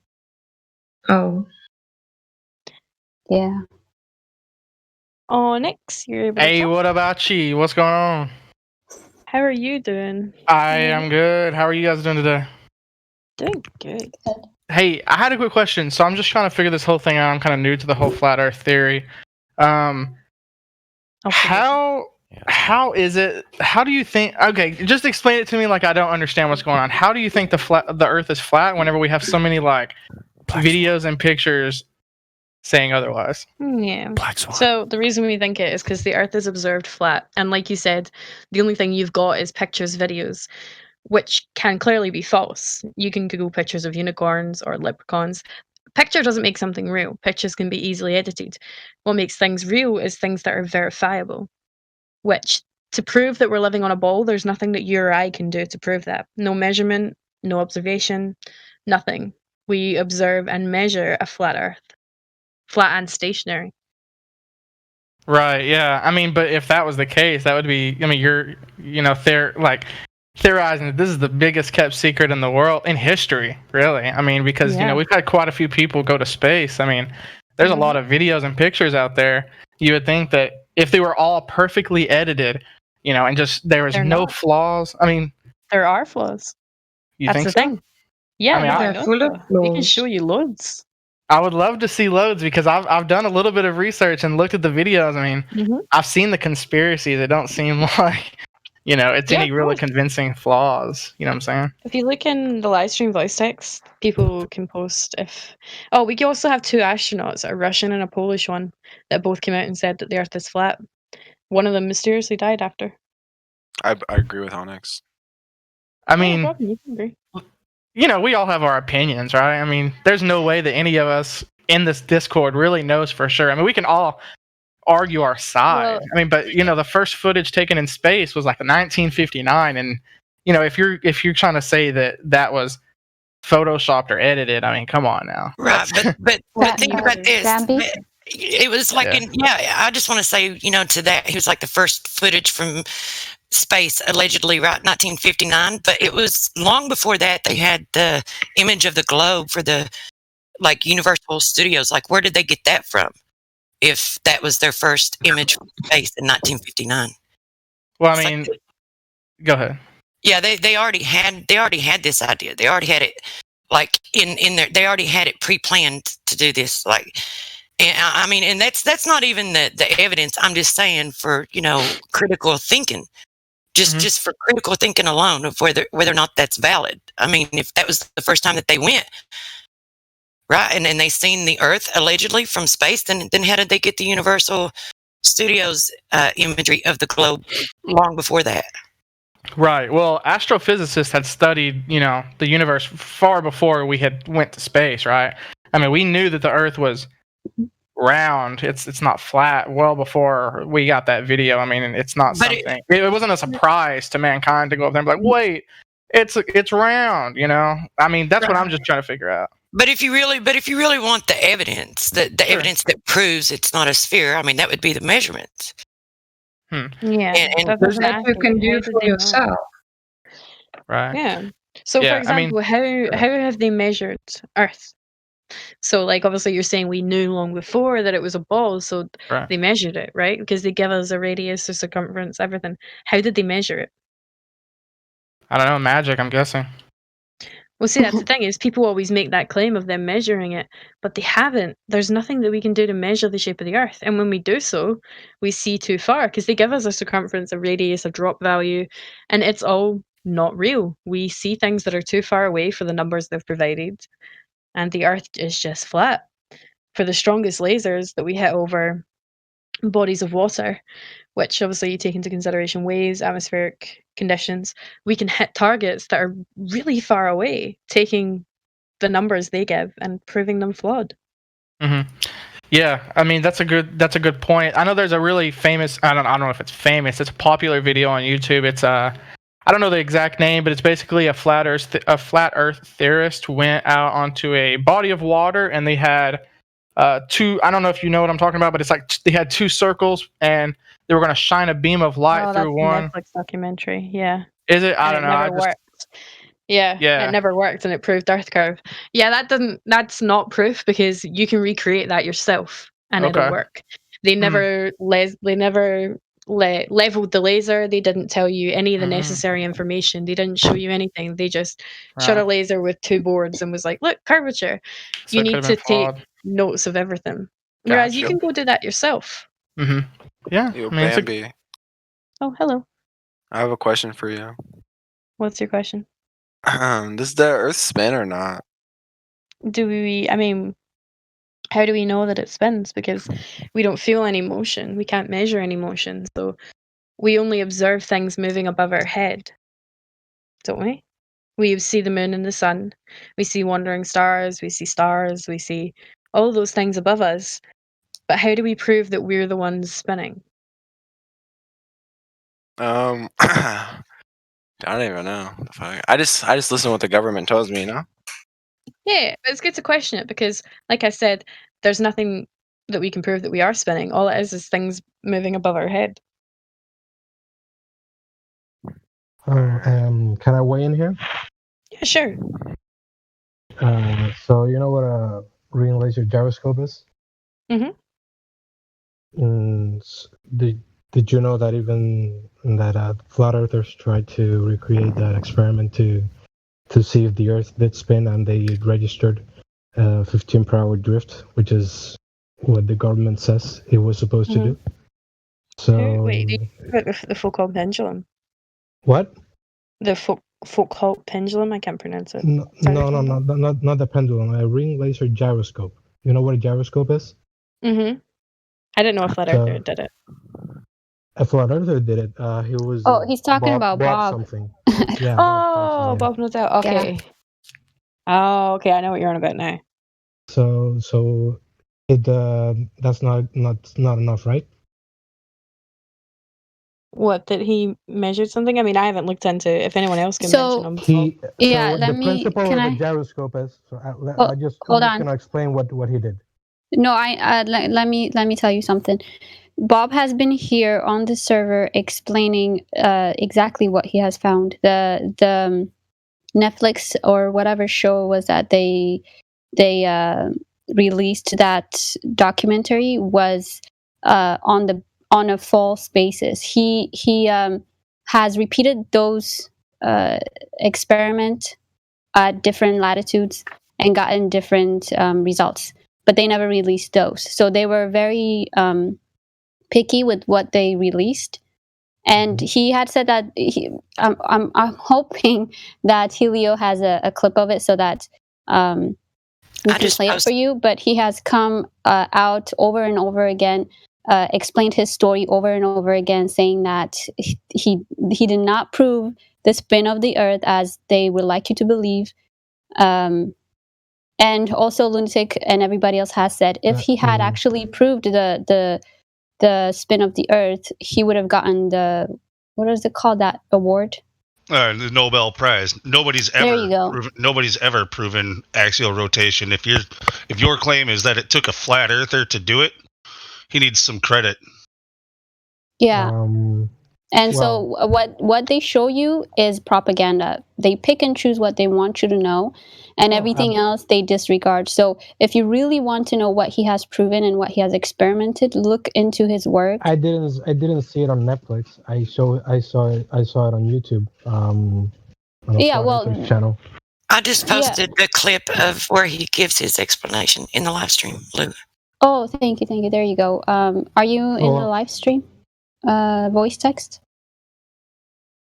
Oh. Yeah. Onyx, you're able to Hey, talk? what about you? What's going on? How are you doing? I am good. How are you guys doing today? Doing good. Hey, I had a quick question. So I'm just trying to figure this whole thing out. I'm kind of new to the whole flat Earth theory. How is it? How do you think? Okay, just explain it to me like I don't understand what's going on. How do you think the Earth is flat whenever we have so many like videos and pictures saying otherwise? Yeah. So the reason we think it is because the Earth is observed flat, and like you said, the only thing you've got is pictures, videos, which can clearly be false. You can Google pictures of unicorns or leprechauns. Picture doesn't make something real. Pictures can be easily edited. What makes things real is things that are verifiable, which to prove that we're living on a ball, there's nothing that you or I can do to prove that. No measurement, no observation, nothing. We observe and measure a flat Earth. Flat and stationary. Right. Yeah. I mean, but if that was the case, that would be. I mean, you're, theorizing that this is the biggest kept secret in the world in history. Really. I mean, because we've had quite a few people go to space. I mean, there's a lot of videos and pictures out there. You would think that if they were all perfectly edited, and just there was no flaws. I mean, there are flaws. You That's think the so? thing. Yeah, I mean, they're full of flaws. We can show you loads. I would love to see loads because I've done a little bit of research and looked at the videos. I mean, I've seen the conspiracies. It don't seem like, it's any really convincing flaws. You know what I'm saying? If you look in the live stream voice text, people can post if... Oh, we also have two astronauts, a Russian and a Polish one, that both came out and said that the Earth is flat. One of them mysteriously died after. I agree with Onyx. I mean, no problem, you can agree. We all have our opinions, right? I mean, there's no way that any of us in this Discord really knows for sure. I mean, we can all argue our side. Well, I mean, but the first footage taken in space was like 1959, and if you're trying to say that was photoshopped or edited, I mean, come on now. Right, but think about this. It was like, I just want to say, to that, he was like the first footage from space, allegedly, right, 1959. But it was long before that they had the image of the globe for the, Universal Studios. Like, where did they get that from? If that was their first image from space in 1959. Well, I mean, go ahead. Yeah, they already had this idea. They already had it in there. They already had it pre-planned to do this. And I mean, and that's not even the evidence. I'm just saying for critical thinking. just for critical thinking alone of whether or not that's valid. I mean, if that was the first time that they went, right, and they seen the Earth allegedly from space, then how did they get the Universal Studios imagery of the globe long before that? Right. Well, astrophysicists had studied, the universe far before we had went to space, right? I mean, we knew that the Earth was round. It's not flat. Well before we got that video. I mean, it's not something. It wasn't a surprise to mankind to go up there and be like, wait, it's round. I mean, that's what I'm just trying to figure out. But if you really want the evidence, the evidence that proves it's not a sphere, I mean, that would be the measurements. Yeah, and There's that you can do for yourself. Right. Yeah. So, for example, how have they measured Earth? So, like, obviously, you're saying we knew long before that it was a ball, so they measured it, right? Because they give us a radius, a circumference, everything. How did they measure it? I don't know, magic, I'm guessing. Well, see, that's the thing is people always make that claim of them measuring it, but they haven't. There's nothing that we can do to measure the shape of the Earth. And when we do so, we see too far because they give us a circumference, a radius, a drop value, and it's all not real. We see things that are too far away for the numbers they've provided, and the Earth is just flat. For the strongest lasers that we hit over bodies of water, which obviously you take into consideration waves, atmospheric conditions, we can hit targets that are really far away, taking the numbers they give and proving them flawed. Mm-hmm. Yeah, I mean that's a good point. I know there's a really famous. I don't know if it's famous. It's a popular video on YouTube. It's I don't know the exact name, but it's basically a flat Earth theorist went out onto a body of water and they had two. I don't know if you know what I'm talking about, but it's like they had two circles and they were going to shine a beam of light through one. Netflix documentary, yeah. Is it? I don't know. Never worked. Yeah, it never worked, and it proved Earth curve. Yeah, that's not proof because you can recreate that yourself, and it'll work. They never leveled the laser. They didn't tell you any of the necessary information. They didn't show you anything. They just shot a laser with two boards and was like, "Look, curvature." So you need to take notes of everything. Whereas you can go do that yourself. Mm-hmm. Yeah. Yo, Bambi. Oh, hello. I have a question for you. What's your question? Does the Earth spin or not? How do we know that it spins? Because we don't feel any motion. We can't measure any motion. So we only observe things moving above our head. Don't we? We see the moon and the sun. We see wandering stars. We see stars. We see all those things above us. But how do we prove that we're the ones spinning? I don't even know. I just listen to what the government tells me, Yeah, but it's good to question it because, like I said, there's nothing that we can prove that we are spinning. All it is things moving above our head. Can I weigh in here? Yeah, sure. So you know what a green laser gyroscope is? Mm-hmm. Did you know that even that flat earthers tried to recreate that experiment to see if the Earth did spin, and they registered 15 per hour drift, which is what the government says it was supposed to do. So wait, the Foucault pendulum. What? The Foucault pendulum? I can't pronounce it. No, not the pendulum. A ring laser gyroscope. You know what a gyroscope is? Mm-hmm. I didn't know if Flat Earther did it. A Flat Earther did it. He was. Oh, he's talking about Bob. Something. Yeah. Bob knows out. Okay. Yeah. Oh, okay. I know what you're on about now. So it that's not enough, right? What, that he measured something? I mean, I haven't looked into if anyone else can mention them. The principle of the gyroscope is. So I'm just going to explain what he did. No, let me tell you something. Bob has been here on the server explaining exactly what he has found. The Netflix or whatever show was that they released that documentary was on a false basis. He has repeated those experiment at different latitudes and gotten different results, but they never released those. So they were very picky with what they released, And he had said that I'm hoping that Helio has a clip of it so that we can play it for you. But he has come out over and over again, explained his story over and over again, saying that he did not prove the spin of the Earth as they would like you to believe. And also Lunatic and everybody else has said if he had actually proved the spin of the Earth, he would have gotten the, what is it called, that award? The Nobel Prize. Nobody's ever proven axial rotation. If your claim is that it took a flat earther to do it, he needs some credit. Yeah. So what they show you is propaganda. They pick and choose what they want you to know, and everything else they disregard. So if you really want to know what he has proven and what he has experimented, look into his work. I didn't see it on Netflix. I saw it on YouTube. On a channel. I just posted the clip of where he gives his explanation in the live stream, Lou. Oh, thank you. There you go. Are you in the live stream? Voice text?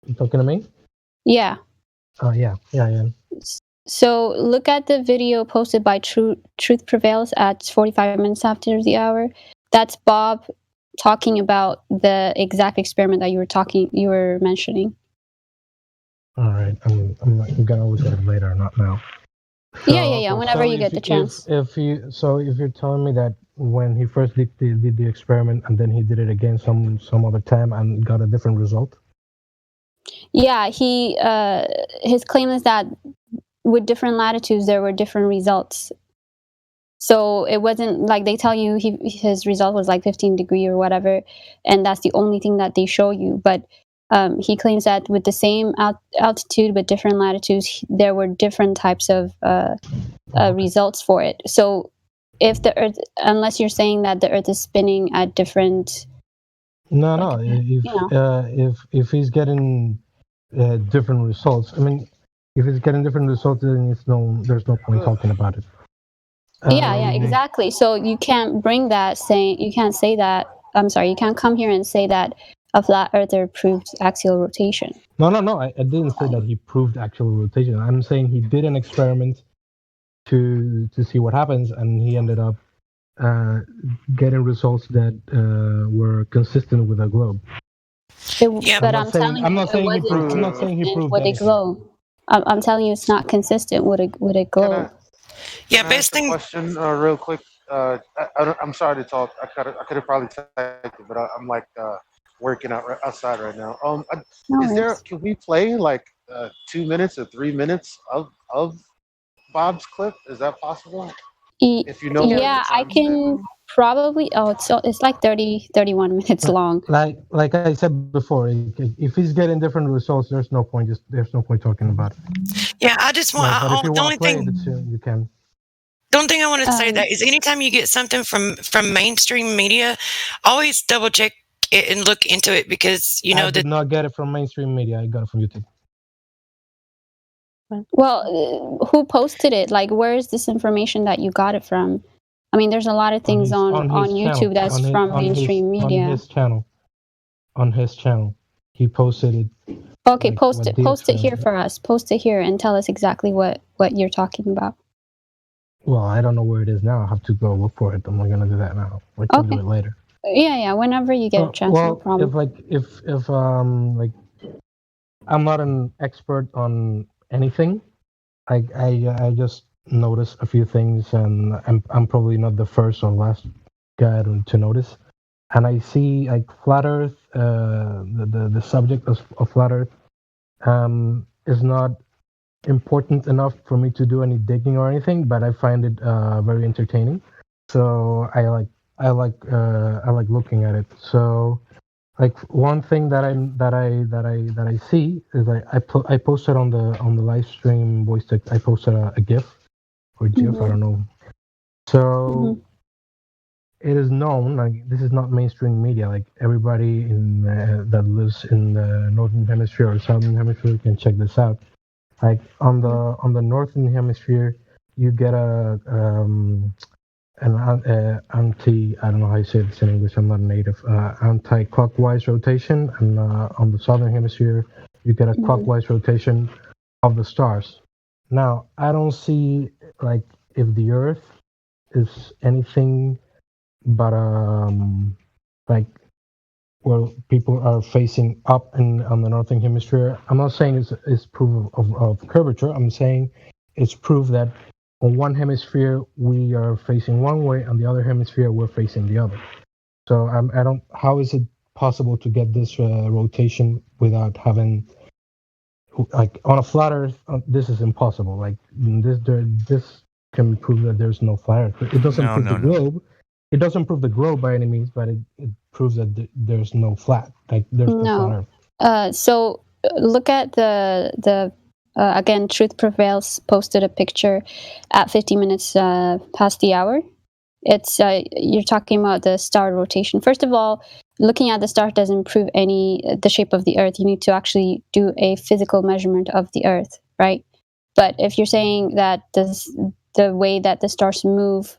You talking to me? Yeah. Yeah. So look at the video posted by Truth Prevails at 45 minutes after the hour. That's Bob talking about the exact experiment that you were mentioning. All right. I'm gonna look at it later, not now. So, yeah. Whenever you get the chance. If you're telling me that when he first did the experiment and then he did it again some other time and got a different result. Yeah, his claim is that with different latitudes there were different results. So it wasn't like they tell you his result was like 15 degrees or whatever, and that's the only thing that they show you. But he claims that with the same altitude but different latitudes, there were different types of results for it. So if the Earth, unless you're saying that the Earth is spinning at different. No. If he's getting different results, I mean, if he's getting different results, then there's no point talking about it. Yeah, exactly. So you can't bring that saying, you can't say that. I'm sorry, you can't come here and say that a flat earther proved axial rotation. No. I didn't say that he proved axial rotation. I'm saying he did an experiment to see what happens, and he ended up getting results that were consistent with a globe. But I'm telling you, I'm not saying he proved with a globe. I'm telling you, it's not consistent with a globe. Best thing. Question, real quick. I'm sorry to talk. I could have probably typed it, but I'm like working outside right now. Can we play like 2 minutes or 3 minutes of Bob's clip? Is that possible? If you know. Yeah, I can probably. It's like 31 minutes long. Like I said before, if he's getting different results, there's no point talking about it. Yeah, I just want. The only thing you can. The only thing I want to say that is anytime you get something from mainstream media, always double check it and look into it, because I did not get it from mainstream media. I got it from YouTube. Well, who posted it? Like, where is this information that you got it from? I mean, there's a lot of things on YouTube that's from mainstream media. On his channel, he posted it. Okay, post it here for us. Post it here and tell us exactly what you're talking about. Well, I don't know where it is now. I have to go look for it. I'm not gonna do that now. We can do it later. Yeah. Whenever you get a chance, no problem. If I'm not an expert on anything, I just notice a few things, and I'm probably not the first or last guy to notice. And I see like flat Earth, the subject of flat Earth, is not important enough for me to do any digging or anything, but I find it very entertaining. So I like looking at it. So like one thing that I see is I posted on the live stream voice text. I posted a GIF or GIF, I don't know. So it is known, like this is not mainstream media. Like everybody that lives in the northern hemisphere or southern hemisphere can check this out. Like on the northern hemisphere, you get a I don't know how you say this in English, I'm not native, anti-clockwise rotation, and on the southern hemisphere, you get a clockwise rotation of the stars. Now, I don't see, like, if the Earth is anything but, like, where people are facing up on the northern hemisphere. I'm not saying it's proof of curvature. I'm saying it's proof that on one hemisphere we are facing one way, on the other hemisphere we're facing the other. So I don't. How is it possible to get this rotation without having, like, on a flat Earth? This is impossible. Like this can prove that there's no flat Earth. It doesn't prove the globe. It doesn't prove the globe by any means, but it proves that there's no flat. Like there's no flat Earth. So look at the again, Truth Prevails posted a picture at 50 minutes past the hour. It's you're talking about the star rotation. First of all, looking at the star doesn't prove the shape of the Earth. You need to actually do a physical measurement of the Earth, right? But if you're saying that the way that the stars move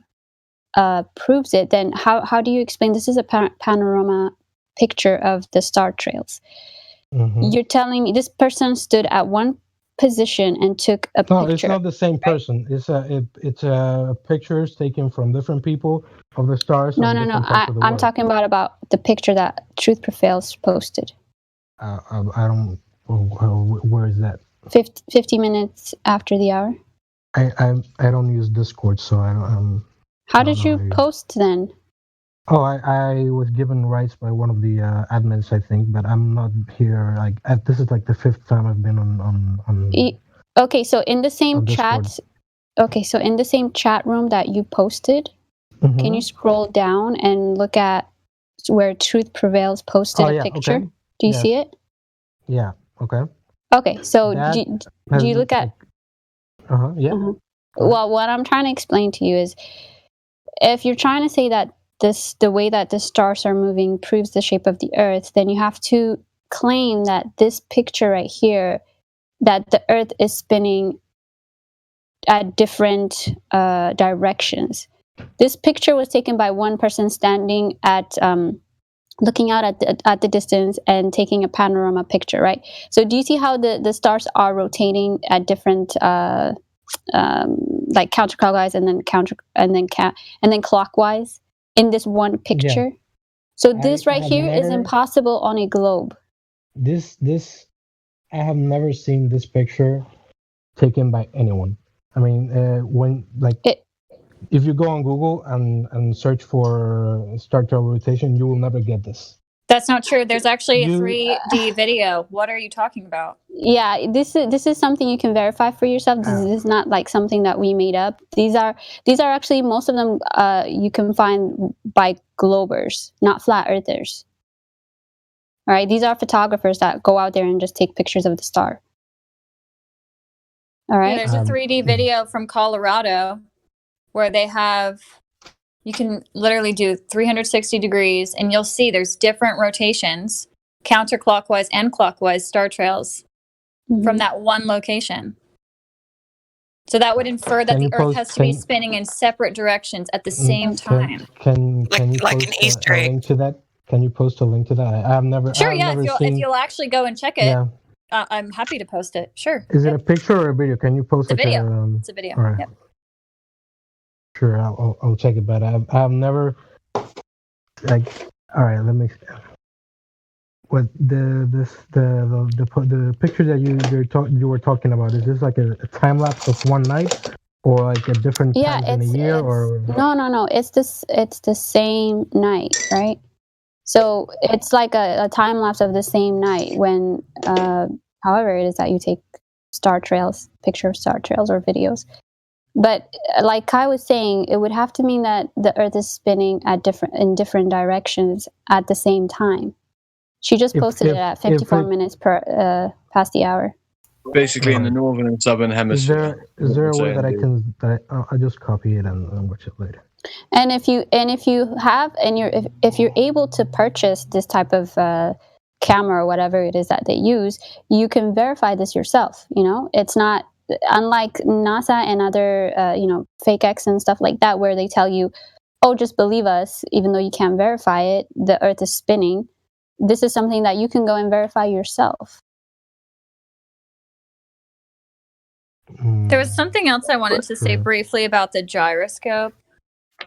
proves it, then how do you explain this is a panorama picture of the star trails? You're telling me this person stood at one position and took a picture. No, it's not the same person. It's pictures taken from different people of the stars. No. I'm talking about the picture that Truth Prevails posted. I don't. Where is that? 50 minutes after the hour. I don't use Discord, so I don't. How did you post then? Oh, I was given rights by one of the admins, I think, but I'm not here. Like this is like the 5th time I've been on. Okay, so in the same chat. Okay, so in the same chat room that you posted, can you scroll down and look at where Truth Prevails posted a picture? Okay. Do you see it? Yeah. Okay. Okay, so do you look at? Yeah. Well, what I'm trying to explain to you is, if you're trying to say that the way that the stars are moving proves the shape of the Earth, then you have to claim that this picture right here, that the Earth is spinning at different directions. This picture was taken by one person standing at looking out at the distance and taking a panorama picture, right? So do you see how the stars are rotating at different like counterclockwise and then clockwise in this one picture? So this right here is impossible on a globe. This I have never seen this picture taken by anyone. I mean, when if you go on Google and search for star trail rotation, you will never get this. That's not true. There's actually a 3D video. What are you talking about? Yeah, this is something you can verify for yourself. This is not like something that we made up. These are actually, most of them you can find by globers, not flat earthers. All right, these are photographers that go out there and just take pictures of the star. All right. Yeah, there's a 3D video from Colorado where you can literally do 360 degrees and you'll see there's different rotations, counterclockwise and clockwise star trails from that one location. So that would infer that the Earth has to be spinning in separate directions at the same time. Can you post a link to that? Can you post a link to that? I've never. Sure, I've yeah. never If you'll actually go and check it, Yeah. I'm happy to post it. Sure. Is it a picture or a video? Can you post It's a like video. It's a video. All right. Yep. Sure, I'll check it. But I've never like. All right, let me. What the picture that you were talking about, is this like a time lapse of one night, or like a different times in a year, or no, it's the same night, right? So it's like a time lapse of the same night when however it is that you take picture of star trails or videos. But like Kai was saying, it would have to mean that the Earth is spinning in different directions at the same time. She just posted it at 54 minutes past the hour. Basically, in the northern and southern hemisphere. Is there a way that I just copy it and watch it later? And if you're able to purchase this type of camera or whatever it is that they use, you can verify this yourself. You know, it's not unlike NASA and other, fake X and stuff like that, where they tell you, "Oh, just believe us," even though you can't verify it. The Earth is spinning. This is something that you can go and verify yourself. There was something else I wanted to say briefly about the gyroscope,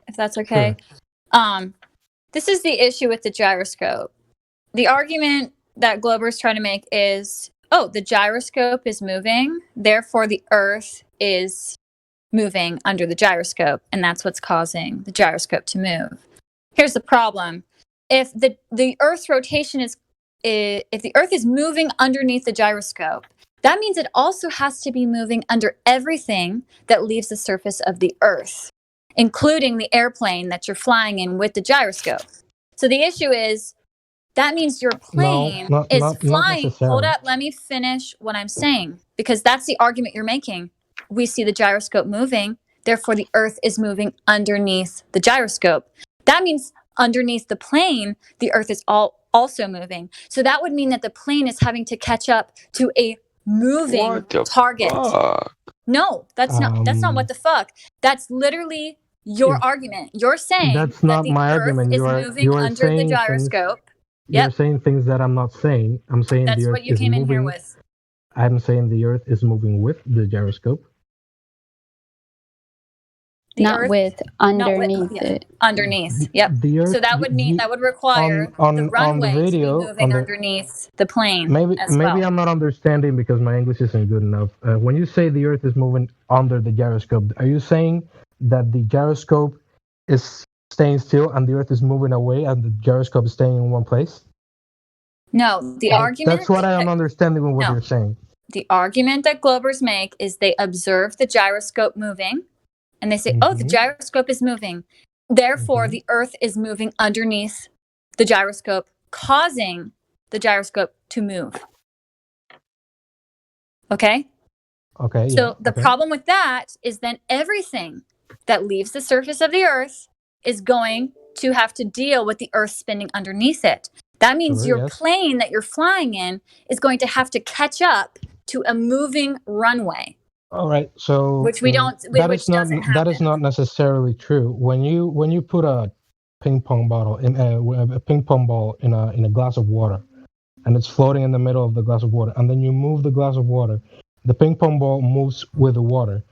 if that's okay. This is the issue with the gyroscope. The argument that Glober's trying to make is, oh, the gyroscope is moving, therefore the Earth is moving under the gyroscope, and that's what's causing the gyroscope to move. Here's the problem. If the Earth's rotation if the Earth is moving underneath the gyroscope, that means it also has to be moving under everything that leaves the surface of the Earth, including the airplane that you're flying in with the gyroscope. So the issue is, that means your plane is flying. Hold up, let me finish what I'm saying, because that's the argument you're making. We see the gyroscope moving, therefore the Earth is moving underneath the gyroscope. That means underneath the plane, the Earth is also moving. So that would mean that the plane is having to catch up to a moving target. No, that's not what the fuck. That's literally your argument. You're saying that's not that my the Earth argument. is moving under the gyroscope. You're saying things that I'm not saying. I'm saying That's the Earth what you is came moving. in here with. I'm saying the Earth is moving with the gyroscope. Not with, underneath it. Underneath, yep. The Earth, So that would mean that would require the runway to be moving underneath the plane. Maybe as well. I'm not understanding because my English isn't good enough. When you say the Earth is moving under the gyroscope, are you saying that the gyroscope is staying still and the Earth is moving away and the gyroscope is staying in one place? No, the argument. That's what I am understanding with what you're saying. The argument that Globers make is they observe the gyroscope moving, and they say, "Oh, the gyroscope is moving. Therefore, the Earth is moving underneath the gyroscope, causing the gyroscope to move." Okay? Okay. So the problem with that is then everything that leaves the surface of the Earth is going to have to deal with the Earth spinning underneath it. That means your plane that you're flying in is going to have to catch up to a moving runway. All right. So which we don't. That is not necessarily true. When you put a ping pong bottle in a ping pong ball in a glass of water, and it's floating in the middle of the glass of water, and then you move the glass of water, the ping pong ball moves with the water.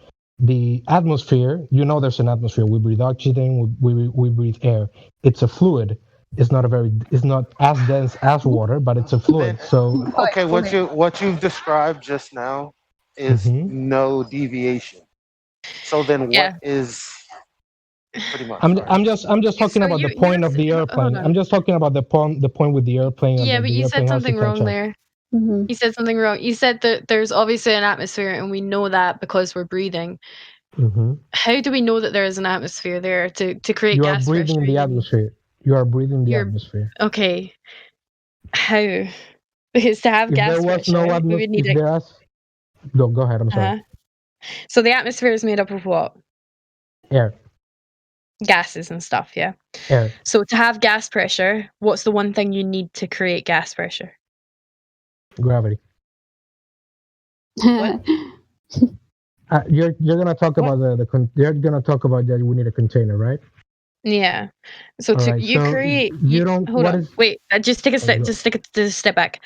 The atmosphere, there's an atmosphere. We breathe oxygen. We breathe air. It's a fluid. It's not as dense as water, but it's a fluid. So okay, what you've described just now is no deviation. So then what is pretty much? I'm just talking about the point of the airplane. I'm just talking about the point with the airplane. Yeah, but you said something wrong there. You said something wrong. You said that there's obviously an atmosphere, and we know that because we're breathing. How do we know that there is an atmosphere there to create gas pressure? You are breathing the atmosphere. You are breathing the atmosphere. Okay. How? Because to have gas pressure, we would need Go ahead. I'm sorry. So the atmosphere is made up of what? Air. Gases and stuff, yeah. Air. So to have gas pressure, what's the one thing you need to create gas pressure? Gravity. What? You're gonna talk about you're gonna talk about that we need a container, right? Yeah. So create. You don't. Wait. Just take a step. Just take a step back.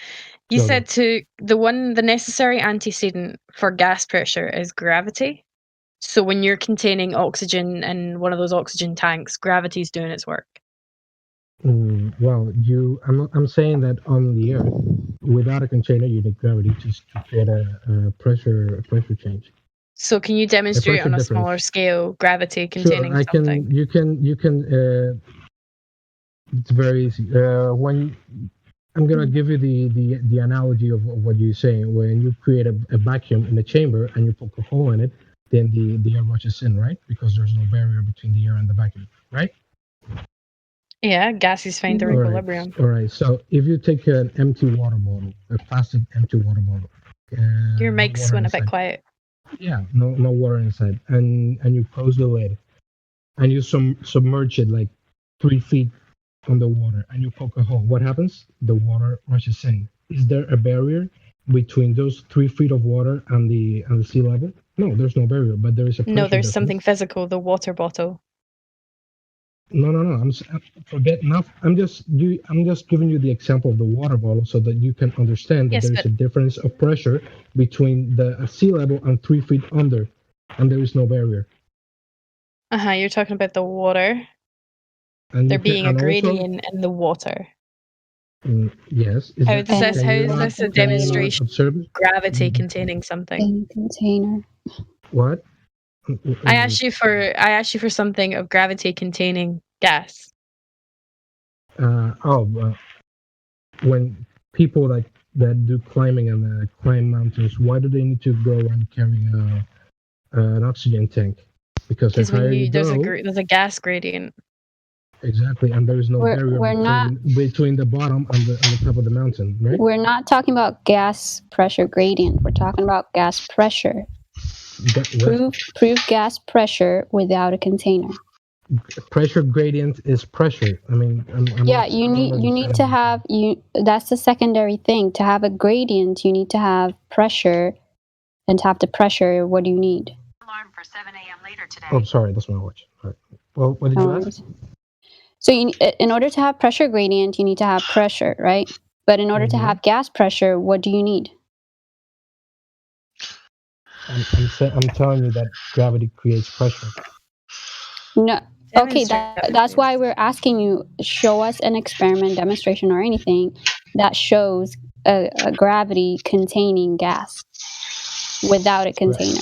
You said the necessary antecedent for gas pressure is gravity. So when you're containing oxygen in one of those oxygen tanks, gravity's doing its work. Well, I'm saying that on the Earth, without a container, you need gravity just to create a pressure change. So can you demonstrate on a smaller scale gravity containing something? You can. It's very easy. When I'm gonna give you the analogy of what you're saying. When you create a vacuum in a chamber and you poke a hole in it, then the air rushes in, right? Because there's no barrier between the air and the vacuum, right? Yeah, gases find their equilibrium. All right. So if you take an empty water bottle, a plastic empty water bottle, your mic's went a bit quiet. Yeah, no water inside, and you close the lid, and you submerge it like 3 feet on the water, and you poke a hole. What happens? The water rushes in. Is there a barrier between those 3 feet of water and the sea level? No, there's no barrier, but there is a pressure No, there's difference. something physical, the water bottle. No. Forget enough. I'm just giving you the example of the water bottle so that you can understand that Yes, there is a difference of pressure between the sea level and 3 feet under, and there is no barrier. You're talking about the water. And There you can- being a and also- gradient in the water. Yes. How is this a demonstration observe it? of gravity containing something? In container. What? I asked you for something of gravity containing gas. When people that do climbing and climb mountains, why do they need to go and carry an oxygen tank? Because the higher you go, there's a gas gradient. exactly, and there is no barrier between the bottom and the top of the mountain, right? We're not talking about gas pressure gradient. We're talking about gas pressure. Prove gas pressure without a container. Pressure gradient is pressure. I mean, you need to have that's the secondary thing. To have a gradient, you need to have pressure, and to have the pressure, what do you need? Alarm for 7 a.m. later today. Oh, sorry, that's my watch. All right. Well, what did you ask? So in order to have pressure gradient, you need to have pressure, right? But in order to have gas pressure, what do you need? I'm telling you that gravity creates pressure. No. Okay, that's why we're asking you, show us an experiment, demonstration, or anything that shows a gravity containing gas without a container.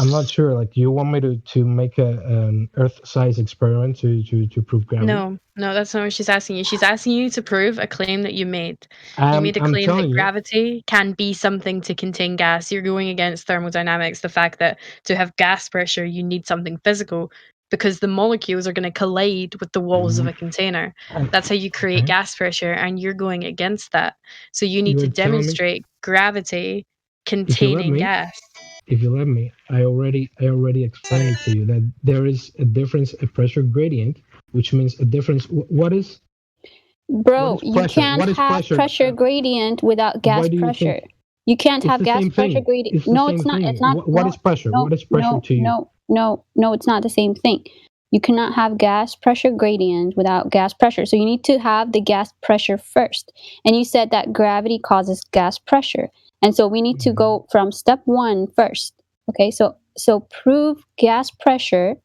I'm not sure. Like, do you want me to make an Earth-size experiment to prove gravity? No, that's not what she's asking you. She's asking you to prove a claim that you made. You made a claim that gravity can be something to contain gas. You're going against thermodynamics, the fact that to have gas pressure, you need something physical because the molecules are going to collide with the walls of a container. That's how you create gas pressure, and you're going against that. So you need to demonstrate gravity containing gas. If you let me, I already explained to you that there is a difference, a pressure gradient, which means a difference. What is? Bro, you can't have pressure gradient without gas pressure. You can't have gas pressure gradient. No, it's not. It's not. What is pressure? What is pressure to you? No, it's not the same thing. You cannot have gas pressure gradient without gas pressure. So you need to have the gas pressure first. And you said that gravity causes gas pressure. And so we need to go from step 1 first. Okay, so prove gas pressure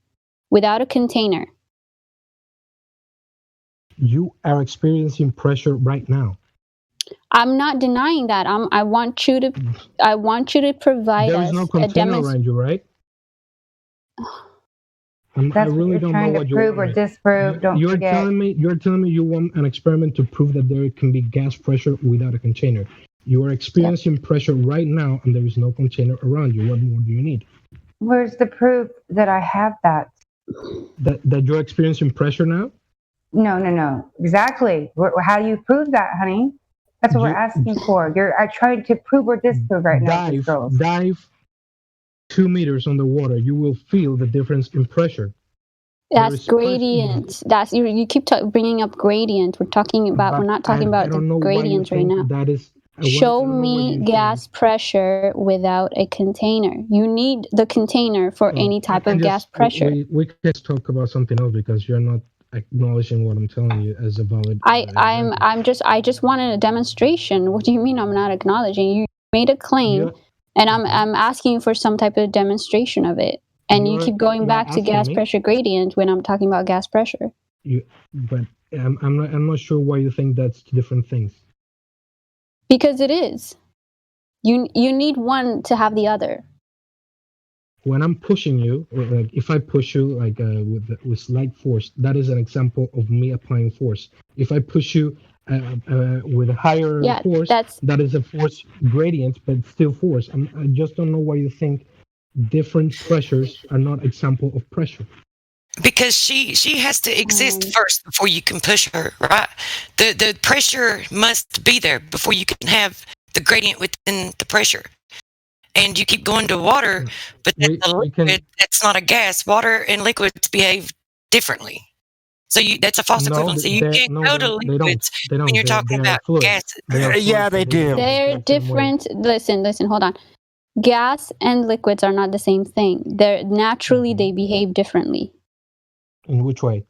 without a container. You are experiencing pressure right now. I'm not denying that. I want you to provide us. There is no container around you, right? I really don't know what prove or disprove. You're telling me you want an experiment to prove that there can be gas pressure without a container. You are experiencing pressure right now, and there is no container around you. What more do you need? Where's the proof that I have that? That you're experiencing pressure now? No. Exactly. How do you prove that, honey? That's what we're asking for. I tried to prove or disprove right now. Dive 2 meters underwater. You will feel the difference in pressure. That's gradient. That's you keep bringing up gradient. We're not talking about the gradient right now. That is. Show me gas pressure without a container. You need the container for any type of gas pressure. We can talk about something else because you're not acknowledging what I'm telling you as a valid. I just wanted a demonstration. What do you mean I'm not acknowledging? You made a claim, and I'm asking for some type of demonstration of it. And you keep going back to gas pressure gradient when I'm talking about gas pressure. But I'm not sure why you think that's two different things. Because it is. You need one to have the other. When I'm pushing you, like if I push you like with slight force, that is an example of me applying force. If I push you with a higher force, that is a force gradient, but still force. I just don't know why you think different pressures are not example of pressure. Because she has to exist first before you can push her, right? The pressure must be there before you can have the gradient within the pressure. And you keep going to water, but that's a liquid, that's not a gas. Water and liquids behave differently. So that's a false equivalent. So you can't go to liquids when you're talking about gases. Yeah, they do. They're different. Listen, hold on. Gas and liquids are not the same thing. They're naturally they behave differently. In which way?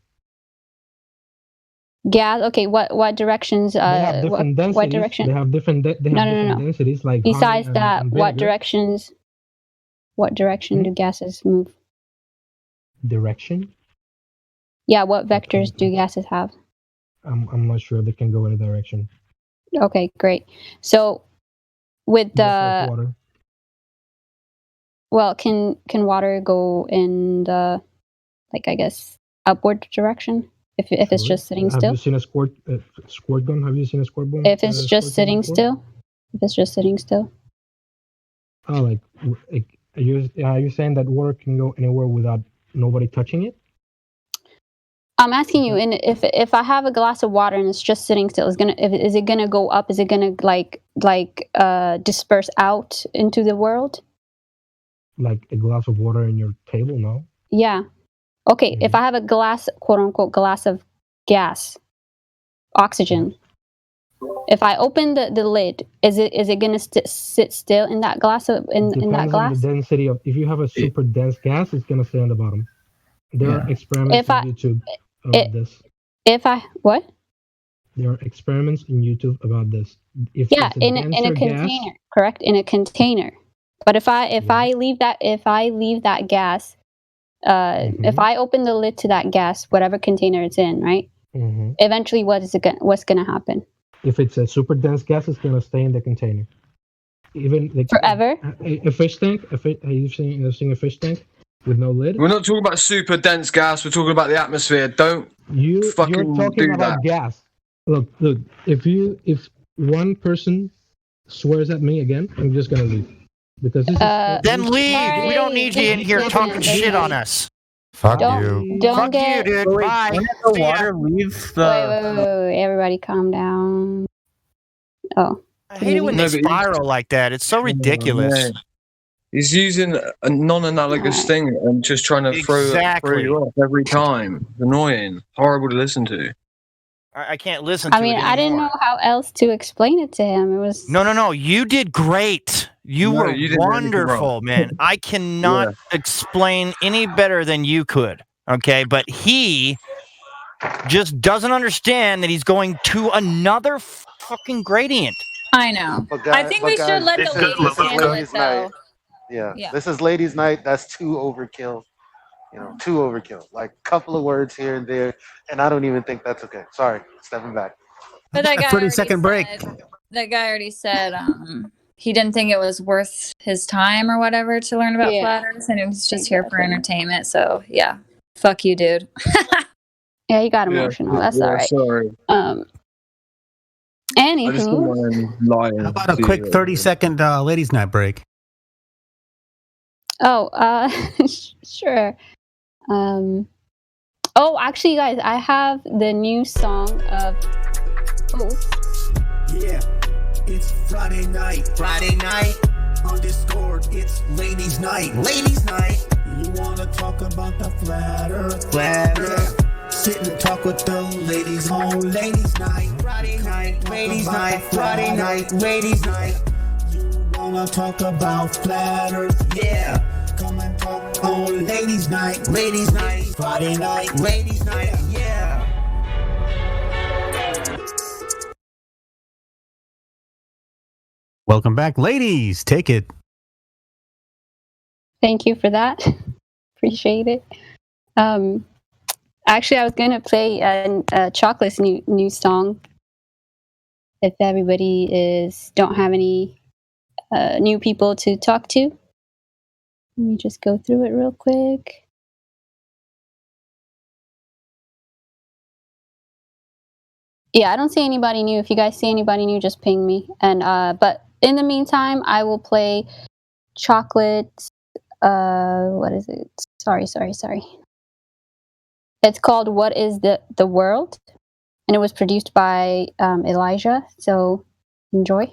Gas. Okay, what directions? They have different densities. What direction? They have different. No. Densities. Like besides honey that, and what vinegar. directions? What direction do gases move? Direction? Yeah, what vectors do gases have? I'm not sure they can go in a direction. Okay, great. So with Just like the water. well, can water go in the like I guess upward direction if it's just sitting Have still? you seen a squirt gun? Have you seen a squirt gun? If it's just sitting still? If it's just sitting still? Oh, like are you saying that water can go anywhere without nobody touching it? I'm asking you, and if I have a glass of water and it's just sitting still, is it gonna go up? Is it gonna like disperse out into the world? Like a glass of water in your table? No. Yeah. Okay. If I have a glass, quote unquote, glass of gas, oxygen. If I open the lid, is it gonna sit still in that glass in that glass? On the density of. If you have a super dense gas, it's gonna stay on the bottom. There are experiments on YouTube about this. If I what? There are experiments in YouTube about this. If Yeah, it's in a container, correct? In a container. But if I leave that gas, if I open the lid to that gas, whatever container it's in, right? Eventually, what's gonna happen? If it's a super dense gas, it's gonna stay in the container. Even like forever. A fish tank. Have you seen a fish tank with no lid? We're not talking about super dense gas. We're talking about the atmosphere. Don't you're fucking talking do about that. gas. Look. If one person swears at me again, I'm just gonna leave because this is. Then leave. We don't need you in here talking shit on us. Fuck you. Don't Fuck get. you, dude. Bye. When the water leaves the. Wait. Everybody, calm down. Oh. I hate it when they spiral like that. It's so ridiculous. Man. He's using a non-analogous thing and just trying to throw you off every time. It's annoying. Horrible to listen to. I can't listen to it anymore. I didn't know how else to explain it to him. It was No. You did great. You were wonderful, man. I cannot explain any better than you could. Okay, but he just doesn't understand that he's going to another fucking gradient. I know. I think we should let the ladies handle it, though. Yeah, this is ladies' night. That's too overkill. Too overkill. Like a couple of words here and there, and I don't even think that's okay. Sorry, stepping back. But that guy 30-second break. That guy already said he didn't think it was worth his time or whatever to learn about flat Earth, and it was just here for entertainment. So yeah, fuck you, dude. Yeah, he got emotional. That's all right. Sorry. Anywho, How about a quick 30-second ladies' night break? Sure. Actually, guys, I have the new song of Yeah, it's Friday night on Discord. It's ladies' night. You wanna talk about the flat Earth? Yeah. Sit and talk with the ladies on ladies' night. Friday night, ladies' night. Friday night, ladies' night. You wanna talk about flat Earth? Yeah. Come and talk on ladies' night. Friday night, ladies' night. Yeah. Welcome back, ladies. Take it. Thank you for that. Appreciate it. Actually, I was gonna play a Chocolate's new song. If everybody don't have any new people to talk to, let me just go through it real quick. Yeah, I don't see anybody new. If you guys see anybody new, just ping me. And but in the meantime, I will play Chocolate's. What is it? Sorry. It's called "What Is the World," and it was produced by Elijah. So enjoy.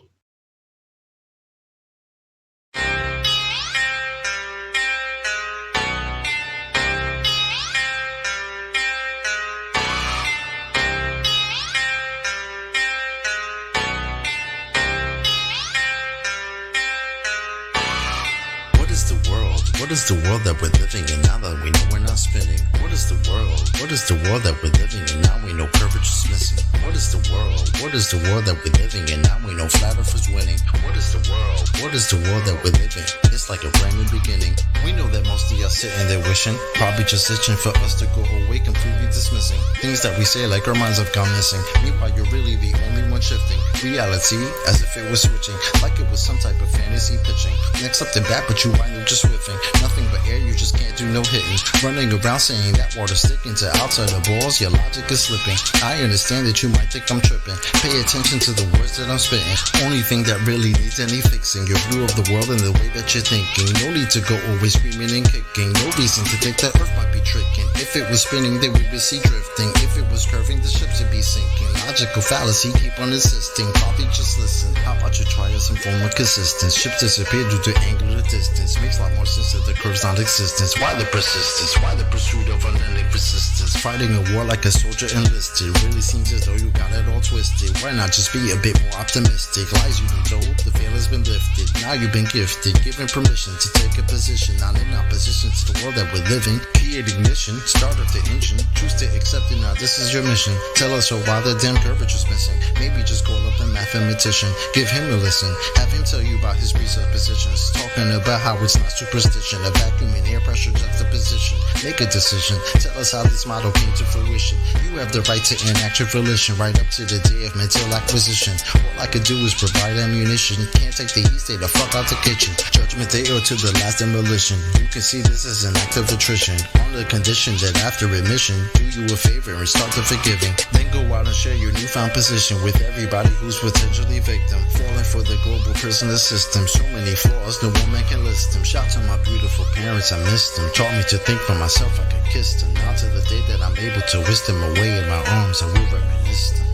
What is the world? What is the world that we're living in now that we know we're not spinning? What is the world? What is the world that we're living in now we know curvature is missing? What is the world? What is the world that we're living in now we know flat earth is winning? What is the world? What is the world that we're living? It's like a brand new beginning. We know that most of y'all sitting there wishing, probably just itching for us to go away, completely dismissing things that we say like our minds have gone missing. Meanwhile, you're really the only one shifting reality as if it was switching, like it was some type of fantasy pitching. Next up to bat, but you wind up just whiffing. Nothing but air, you just can't do no hitting. Running around saying that water sticking to outside the balls, your logic is slipping. I understand that you might think I'm tripping. Pay attention to the words that I'm spitting. Only thing that really needs any fixing, your view of the world and the way that you're thinking. No need to go always screaming and kicking. No reason to think that Earth might be tricking. If it was spinning, then we would see drifting. If it was curving, the ships would be sinking. Logical fallacy, keep on insisting. Probably just listen. How about you try some form of consistence? Ships disappear due to angular distance. Makes a lot more sense that the curve's non-existence. Why the persistence? Why the pursuit of unending persistence? Fighting a war like a soldier enlisted. Really seems as though you got it all twisted. Why not just be a bit more optimistic? Lies you've been told, the veil has been lifted. Now you've been gifted, given permission to take a position. Not in opposition to the world that we're living. Key ignition, start up the engine. Choose to accept it, now this is your mission. Tell us why the damn curvature's missing. Maybe just call up a mathematician. Give him a listen. Have him tell you about his presuppositions. Talking about how it's not superstition. A vacuum and air pressure juxtaposition. Make a decision. Tell us how this model came to fruition. You have the right to enact your volition right up to the day of mental acquisition. All I could do is provide ammunition. Can't take the heat, stay the fuck out the kitchen. Judgment day or to the last demolition. You can see this as an act of attrition. On the condition that after admission, do you a favor and start the forgiving. Then go out and share your newfound position with everybody who's potentially victim. Falling for the global prisoner system. So many flaws, no woman can list them. Shout to my beautiful parents, I missed them. Taught me to think for myself, I could kiss them. Now to the day that I'm able to whisk them away in my arms, I will reminisce them.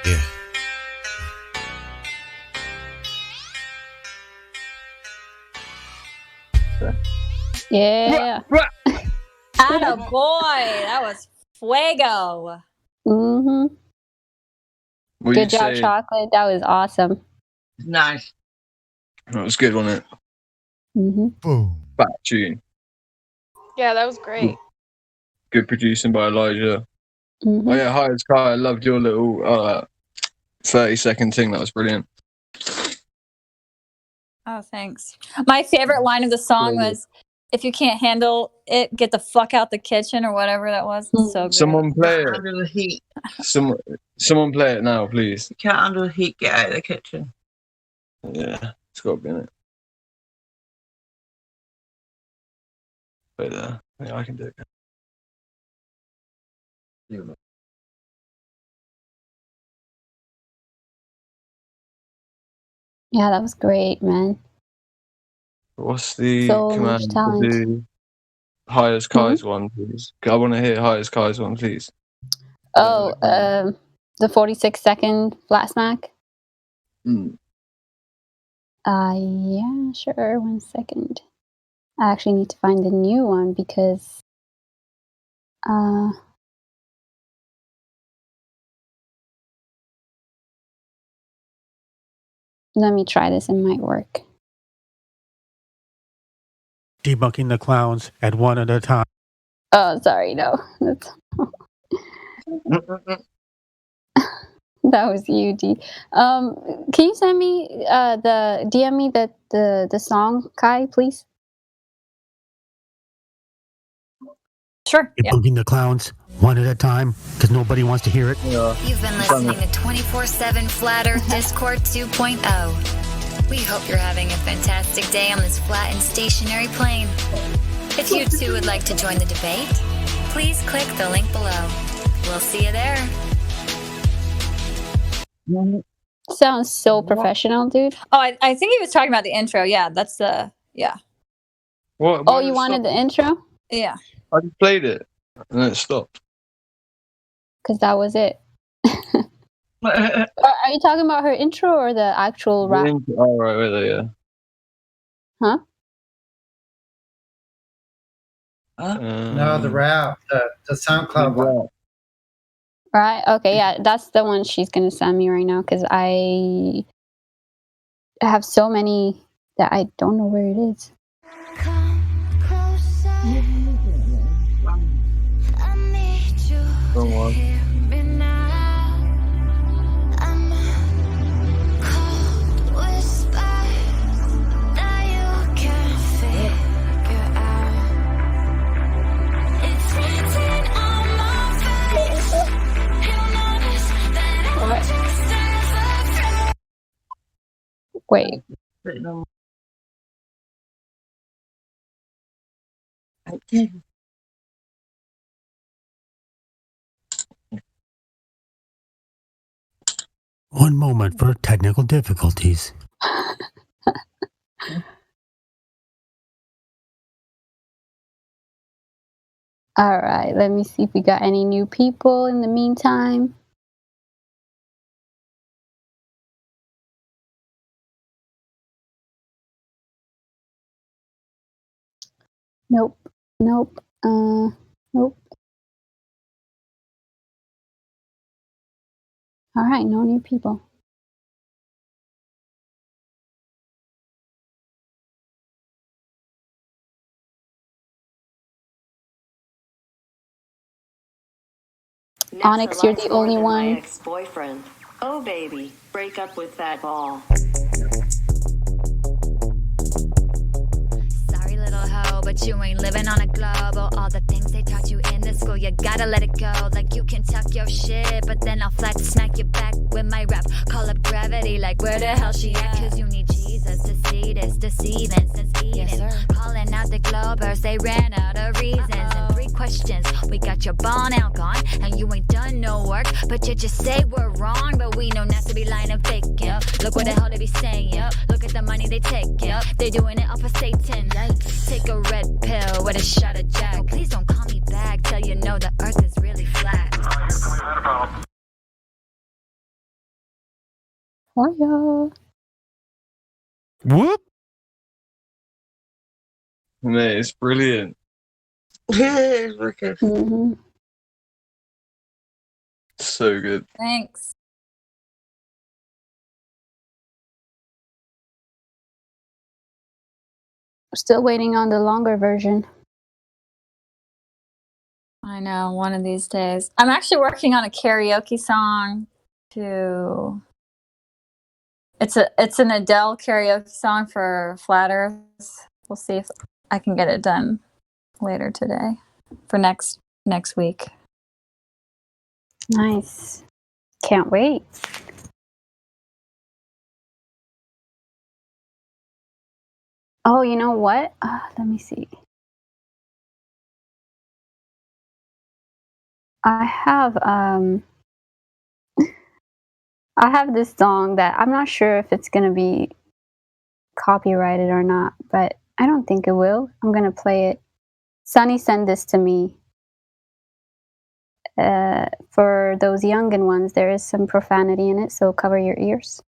Yeah, yeah. Yeah. Atta boy, that was fuego. Mm-hmm. Good job, Chocolate. That was awesome. Nice. That was good, wasn't it? Mm-hmm. Boom. Back tune. Yeah, that was great. Good producing by Elijah. Mm-hmm. Oh yeah, hi, it's Kai. I loved your little 30-second thing. That was brilliant. Oh, thanks. My favorite line of the song was, "If you can't handle it, get the fuck out the kitchen," or whatever that was. So good. Someone play it. Under the heat. Someone play it now, please. You can't handle the heat, get out of the kitchen. Yeah, it's got to be in it. Wait there. Yeah, I can do it. Yeah, that was great, man. What's the So command much to talent. do high as Kai's one, please? I want to hear high as Kai's one, please. Oh, the 46-second flat smack. Mm. Yeah, sure. 1 second. I actually need to find the new one because let me try this. It might work. Debunking the clowns at one at a time. Oh, sorry, no. That's that was you, D. Can you send me DM me the song, Kai, please? Sure. Debunking the clowns one at a time because nobody wants to hear it. You've been listening to 24/7 Flat Earth Discord 2.0. We hope you're having a fantastic day on this flat and stationary plane. If you too would like to join the debate, please click the link below. We'll see you there. Sounds so professional, dude. Oh, I think he was talking about the intro. Yeah, that's the What? Oh, you wanted the intro? Yeah. I just played it and then it stopped. Because that was it. Are you talking about her intro or the actual rap? Oh, right, wait there, yeah. Huh? No, the rap, the SoundCloud one. Right. Okay. Yeah, that's the one she's gonna send me right now because I have so many that I don't know where it is. Go on. Wait. Okay. One moment for technical difficulties. All right, let me see if we got any new people in the meantime. Nope. Nope. Nope. All right, no new people. Onyx, you're the only one. My ex-boyfriend. Oh, baby, break up with that ball. Sorry, little hoe, but you ain't living on a globe. Oh, all the things they taught you in the school, you gotta let it go. Like you can talk your shit, but then I'll flat smack you back with my rap. Call up gravity, like where the hell she at? Cause you need Jesus to see this deceiving since Eden. Yes, calling out the Globers, they ran out of reasons. And 3 questions, we got your ball now gone, and you ain't done no work, but you just say we're wrong. But we know not to be lying and faking. Look what the hell they be saying. Look at the money they taking. They doing it off of Satan. Take a red pill with a shot of Jack. Oh, please don't call me back till you know the earth is really flat. Oh, yeah. Whoop. Man, it's brilliant. Mm-hmm. So good. Thanks. Still waiting on the longer version. I know, one of these days. I'm actually working on a karaoke song to... It's an Adele karaoke song for Flat Earth. We'll see if I can get it done later today for next week. Nice. Can't wait. Oh, you know what? Let me see. I have this song that I'm not sure if it's gonna be copyrighted or not, but I don't think it will. I'm gonna play it. Sunny sent this to me. For those youngin' ones, there is some profanity in it, so cover your ears.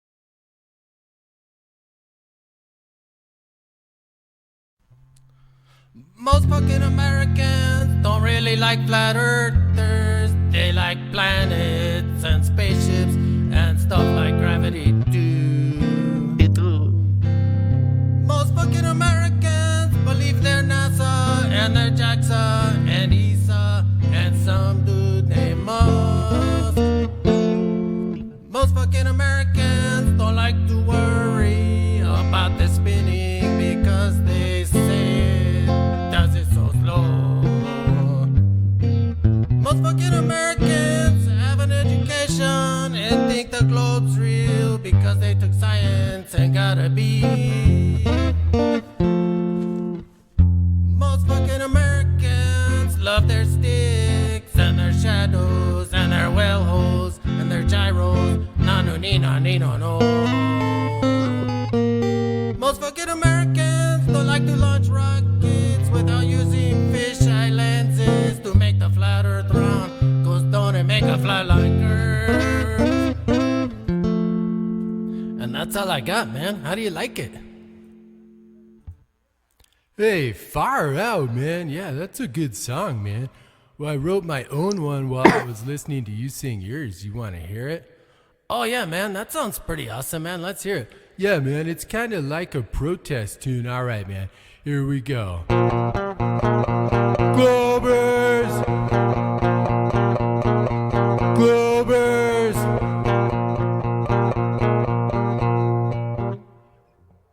Most fucking Americans don't really like flat earthers. They like planets and spaceships and stuff like gravity do. Most fucking Americans believe they're NASA and they're JAXA and ESA and some dude named Musk. Most fucking Americans don't like to worry about the spinning because they say does it so slow. Most fucking Americans have an education and think the globe's real because they took science and got a B. Most fucking Americans love their sticks and their shadows and their well holes and their gyros. No. Most fucking Americans don't like to launch rockets without using fisheye lenses to make the flat earth round. Cause don't it make a fly like Earth? And that's all I got, man. How do you like it? Hey, far out, man. Yeah, that's a good song, man. Well, I wrote my own one while I was listening to you sing yours. You want to hear it? Oh, yeah, man. That sounds pretty awesome, man. Let's hear it. Yeah, man, it's kind of like a protest tune. All right, man. Here we go. Globers! Globers!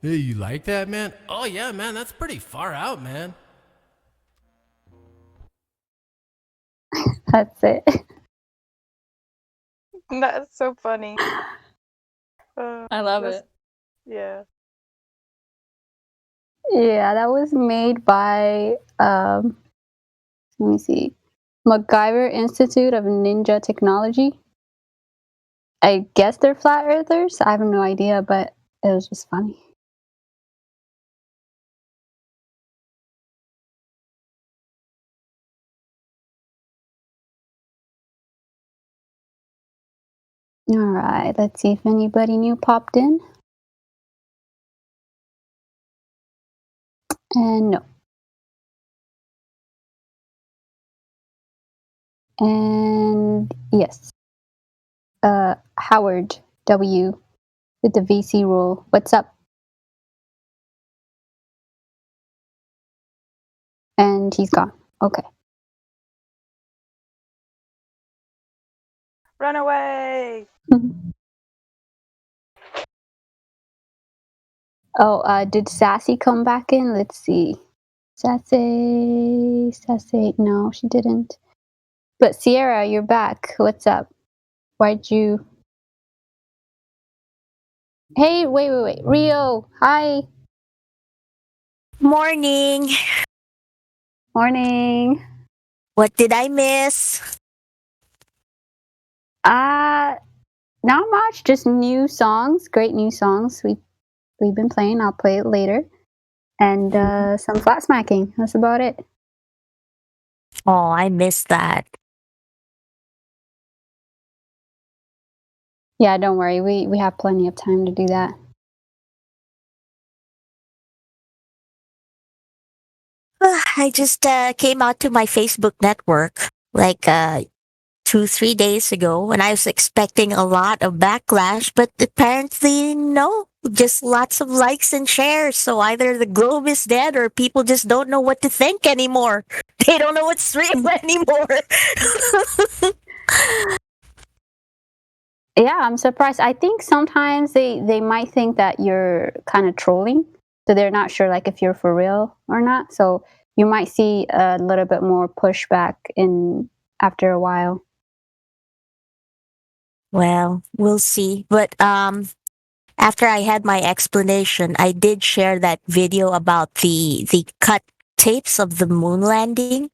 Hey, you like that, man? Oh, yeah, man, that's pretty far out, man. That's it. That's so funny. I love it. Yeah. Yeah, that was made by let me see, MacGyver Institute of Ninja Technology. I guess they're flat earthers. I have no idea, but it was just funny. All right, let's see if anybody new popped in. And no. And yes. Howard W with the VC rule. What's up? And he's gone. Okay. Run away! Oh, did Sassy come back in? Let's see. Sassy. No, she didn't. But Sierra, you're back. What's up? Why'd you... Hey, wait. Rio, hi. Morning. Morning. What did I miss? Not much. Just new songs. Great new songs we've been playing. I'll play it later. And some flat smacking. That's about it. Oh, I missed that. Yeah, don't worry. We have plenty of time to do that. I just came out to my Facebook network like 2-3 days ago, and I was expecting a lot of backlash, but apparently no. Just lots of likes and shares. So either the globe is dead or people just don't know what to think anymore. They don't know what's real anymore. Yeah, I'm surprised. I think sometimes they might think that you're kind of trolling, so they're not sure like if you're for real or not. So you might see a little bit more pushback in after a while. Well, we'll see. But after I had my explanation, I did share that video about the cut tapes of the moon landing.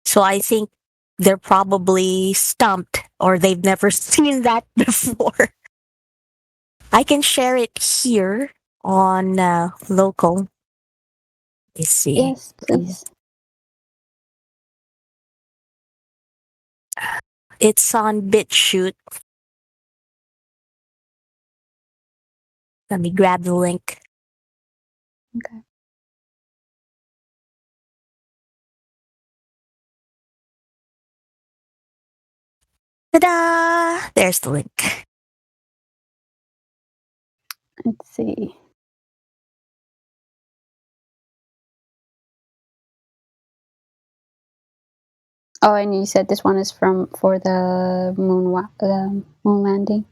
So I think they're probably stumped or they've never seen that before. I can share it here on local. Let's see. Yes, please. It's on BitChute. Let me grab the link. Okay. Ta-da! There's the link. Let's see. Oh, and you said this one is for the moon landing.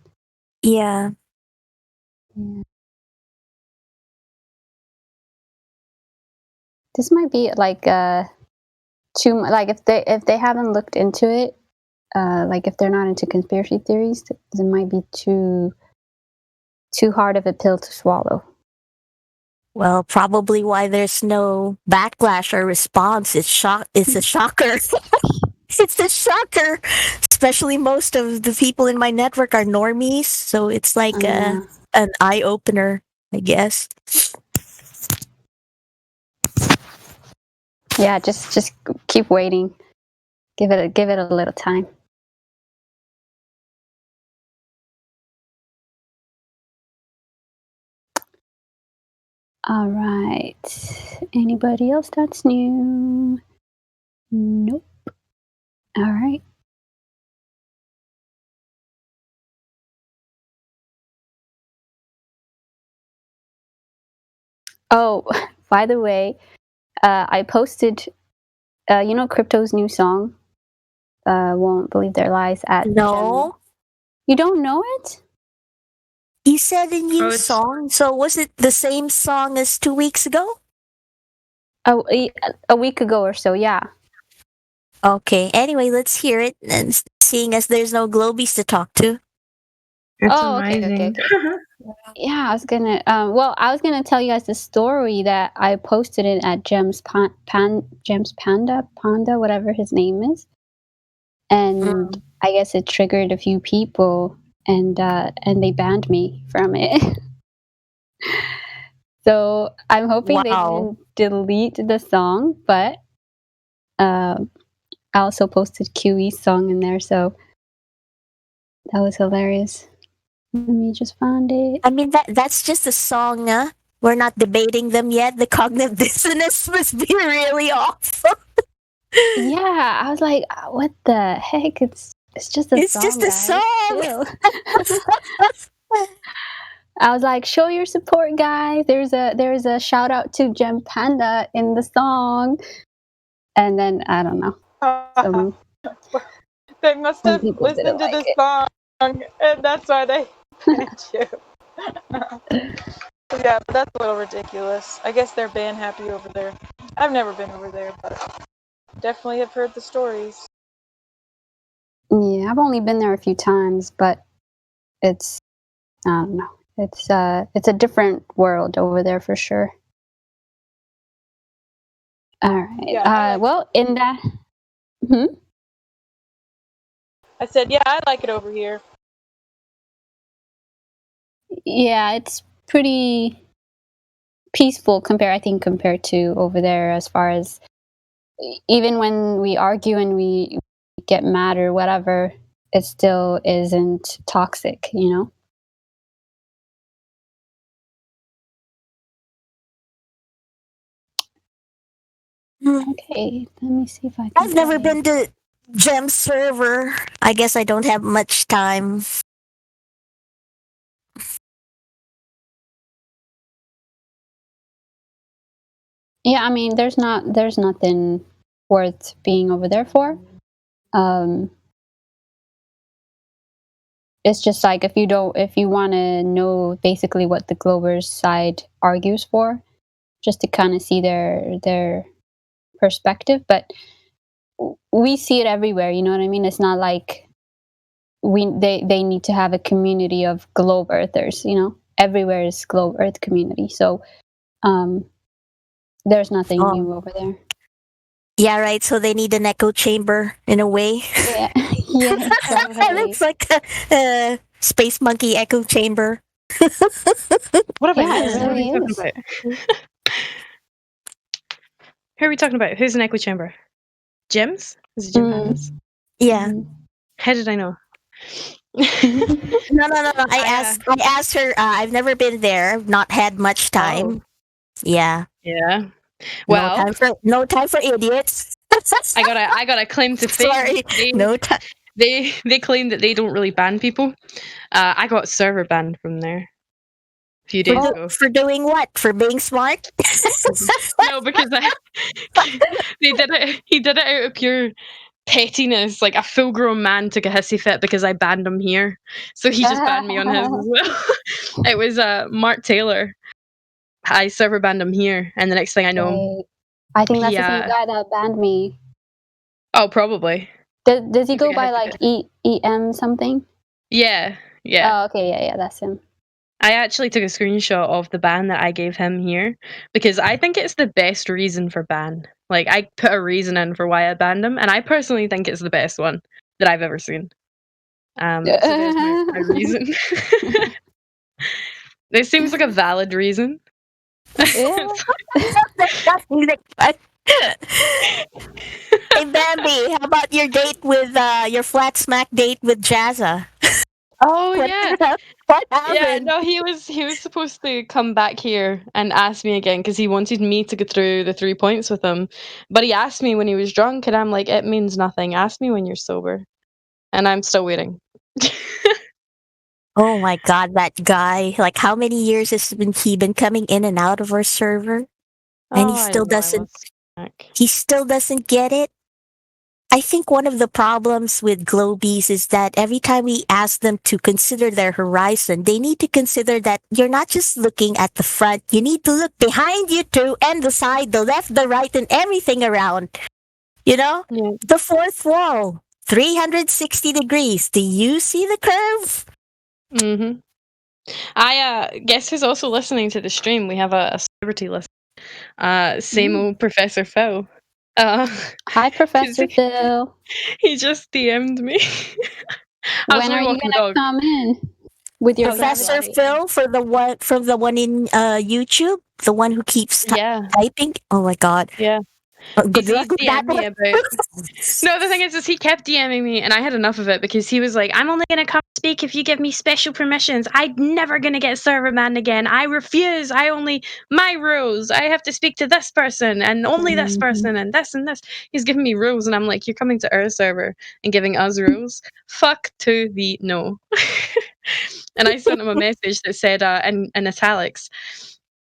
Yeah. This might be like too like if they haven't looked into it, like if they're not into conspiracy theories, it might be too hard of a pill to swallow. Well, probably why there's no backlash or response. It's a shocker. It's a shocker. Especially most of the people in my network are normies, so it's like an eye opener, I guess. Yeah, just keep waiting. Give it a little time. All right. Anybody else that's new? Nope. All right. Oh, by the way, I posted, Crypto's new song, Won't Believe Their Lies at No. You don't know it? You said a new song, so was it the same song as 2 weeks ago? Oh, a week ago or so, yeah. Okay, anyway, let's hear it, and seeing as there's no Globies to talk to. Okay. Yeah, I was gonna. I was gonna tell you guys the story that I posted it at Gems Panda, whatever his name is, and I guess it triggered a few people, and they banned me from it. So I'm hoping they didn't delete the song, but I also posted QE's song in there, so that was hilarious. Let me just find it. I mean, that's just a song, We're not debating them yet. The cognitive dissonance must be really off. Yeah, I was like, what the heck? It's just a song. It's just a song. I was like, show your support, guys. There's a shout out to Gem Panda in the song. And then I don't know. They must have listened to the song, and that's why they banned you. Yeah, but that's a little ridiculous. I guess they're band happy over there. I've never been over there, but definitely have heard the stories. Yeah, I've only been there a few times, but I don't know. It's a different world over there for sure. All right. Yeah, in that. I said, yeah, I like it over here. Yeah, it's pretty peaceful compared to over there, as far as even when we argue and we get mad or whatever, it still isn't toxic, Okay, let me see if I can. I've never been to Gem server. I guess I don't have much time. Yeah, I mean, there's nothing worth being over there for. It's just like if you want to know basically what the Glovers side argues for, just to kind of see their perspective. But we see it everywhere. You know what I mean? It's not like they need to have a community of Globe Earthers. Everywhere is Globe Earth community. So there's nothing new over there. Yeah, right. So they need an echo chamber in a way. Yeah, yeah. Totally. It's like a Space Monkey echo chamber. What about really who are we talking about? Who are we talking about? Who's an echo chamber? Gems? Is it Gem Pandas? Yeah. How did I know? No. I asked her. I've never been there. Not had much time. Yeah. Yeah. Well, no time for idiots. I got a claim to fame. Sorry. No time. They claim that they don't really ban people. I got server banned from there a few days ago. For doing what? For being smart? No, because he did it out of pure pettiness. Like a full-grown man took a hissy fit because I banned him here, so he just banned me on his as well. It was Mark Taylor. I server banned him here, and the next thing I know, I think that's the same guy that banned me. Oh, probably. Does he go by like EM something? Yeah. Oh, okay, yeah, that's him. I actually took a screenshot of the ban that I gave him here because I think it's the best reason for ban. Like, I put a reason in for why I banned him, and I personally think it's the best one that I've ever seen. So there's my reason. This seems like a valid reason. Hey Bambi, how about your date with your flat smack date with Jazza? Oh yeah. What happened? Yeah, no, he was supposed to come back here and ask me again because he wanted me to go through the 3 points with him. But he asked me when he was drunk, and I'm like, it means nothing. Ask me when you're sober. And I'm still waiting. Oh my god, that guy! Like, how many years has he been coming in and out of our server, and he I still know, I doesn't. was back. He still doesn't get it. I think one of the problems with Globies is that every time we ask them to consider their horizon, they need to consider that you're not just looking at the front, you need to look behind you too, and the side, the left, the right, and everything around. You know? Yeah. The fourth wall, 360 degrees. Do you see the curve? Mm-hmm. I guess who's also listening to the stream? We have a celebrity list. Same old Professor Phil. Hi, Professor Phil. He just DM'd me. I was When are you walking gonna dog. come in with your Professor gravity? Phil for the one from the one in YouTube, the one who keeps typing. Oh my god. Yeah. Good luck with that DM'd me one. about. No, the thing is he kept DMing me, and I had enough of it because he was like, "I'm only gonna come speak if you give me special permissions. I'm never gonna get server banned again. I refuse. My rules. I have to speak to this person and only this person and this and this." He's giving me rules, and I'm like, "You're coming to our server and giving us rules? Fuck to the no." And I sent him a message that said, in italics,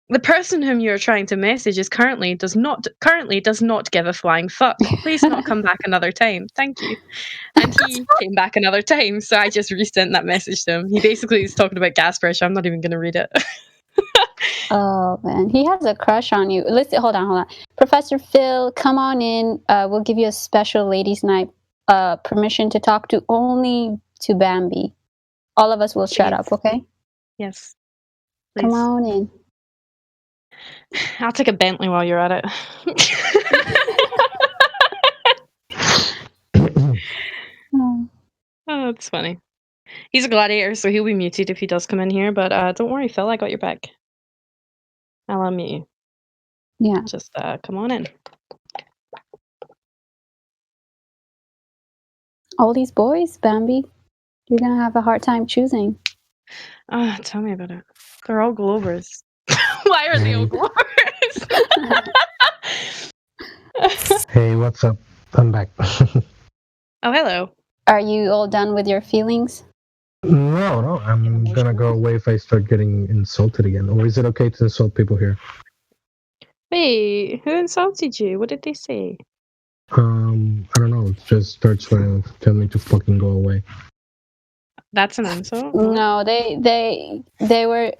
"The person whom you are trying to message is currently does not give a flying fuck. Please not come back another time. Thank you." And he came back another time, so I just resent that message to him. He basically is talking about gas pressure. I'm not even going to read it. Oh man, he has a crush on you. Listen, hold on. Professor Phil, come on in. We'll give you a special ladies' night. Permission to talk to only to Bambi. All of us will shut up, okay? Yes. Come on in. I'll take a Bentley while you're at it. Oh, that's funny. He's a gladiator, so he'll be muted if he does come in here, but don't worry, Phil, I got your back. I'll unmute you. Yeah. Just come on in. All these boys, Bambi, you're gonna have a hard time choosing. Tell me about it. They're all Glovers. Why are they all Glovers? Hey, what's up? I'm back. Oh, hello. Are you all done with your feelings? No, I'm gonna go away if I start getting insulted again. Or is it okay to insult people here? Wait, who insulted you? What did they say? I don't know. Just start trying to tell me to fucking go away. That's an insult? No, they were.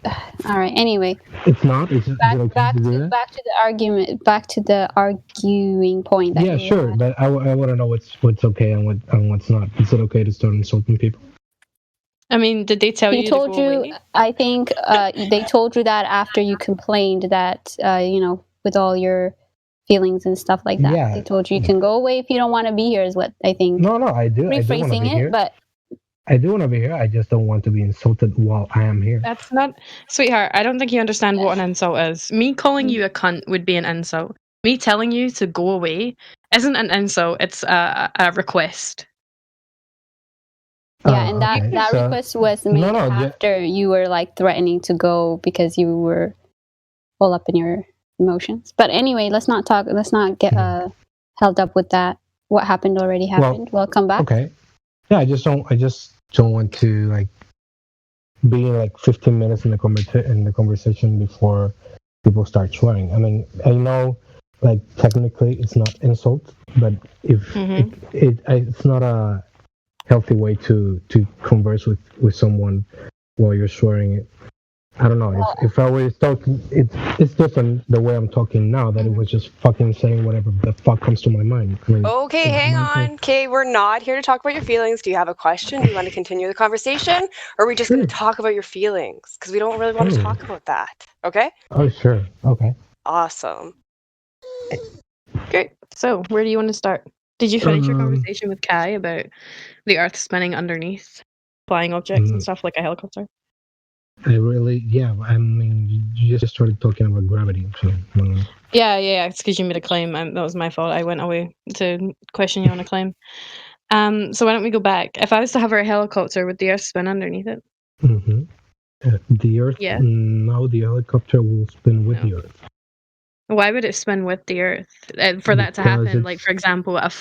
All right. Anyway, It's not. Is it okay to do that? back to the argument. Back to the arguing point. That Yeah, you sure. had. But I want to know what's okay and what's not. Is it okay to start insulting people? I mean, did they tell He you told to go you. away? I think they told you that after you complained that with all your feelings and stuff like that. Yeah. They told you can go away if you don't want to be here. Is what I think. No, I do. I do want to Rephrasing be it, here. but I do want to be here. I just don't want to be insulted while I am here. That's not, sweetheart. I don't think you understand what an insult is. Me calling you a cunt would be an insult. Me telling you to go away isn't an insult. It's a request. yeah, and okay. that So- request was made after you were like threatening to go because you were all up in your emotions. But anyway, let's not get held up with that. What happened already happened. Welcome back. Okay. Yeah, I just don't want to like be like 15 minutes in the conversation before people start swearing. I mean, I know like technically it's not insult, but if it's not a healthy way to converse with someone while you're swearing. I don't know. If I was talking, it's different the way I'm talking now. That it was just fucking saying whatever the fuck comes to my mind. I mean, Okay, hang on. Okay, we're not here to talk about your feelings. Do you have a question? Do you want to continue the conversation? Or are we just going to talk about your feelings? Because we don't really want to talk about that. Okay? Oh, sure. Okay. Awesome. Great. So, where do you want to start? Did you finish your conversation with Kai about the Earth spinning underneath flying objects and stuff like a helicopter? I mean, you just started talking about gravity. So, Yeah. It's because you made a claim. That was my fault. I went away to question you on a claim. So why don't we go back? If I was to hover a helicopter, would the Earth spin underneath it? The Earth. Yeah. No, the helicopter will spin with the Earth. Why would it spin with the Earth? For that to happen, like for example, a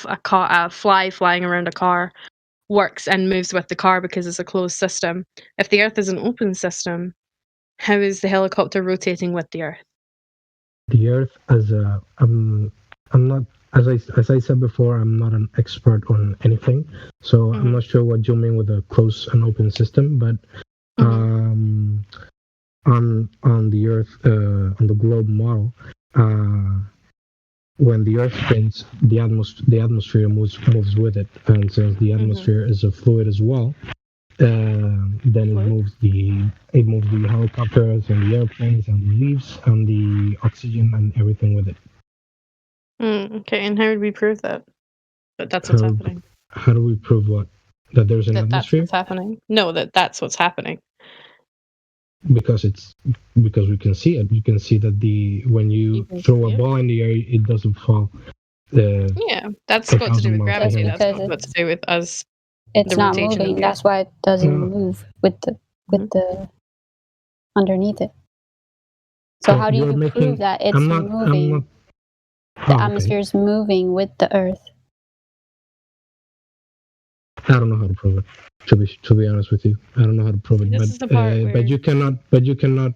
fly flying around a car works and moves with the car because it's a closed system. If the Earth is an open system, how is the helicopter rotating with the Earth? The Earth, I'm not, as I said before, I'm not an expert on anything, so I'm not sure what you mean with a closed and open system. But on the Earth, on the globe model, when the Earth spins, the atmosphere moves with it, and since the atmosphere is a fluid as well, then it moves the helicopters and the airplanes and the leaves and the oxygen and everything with it. Okay, and how would we prove that? That that's what's happening. How do we prove what? That there's an atmosphere? That's what's happening. No, that's what's happening. Because we can see it. You can see that when you throw a ball in the air, it doesn't fall. Yeah, that's got to do with gravity. That's got to do with us. It's not moving. That's why it doesn't move with the underneath it. So how do you prove that it's moving? The atmosphere is moving with the Earth. I don't know how to prove it. To be honest with you, I don't know how to prove it. But you cannot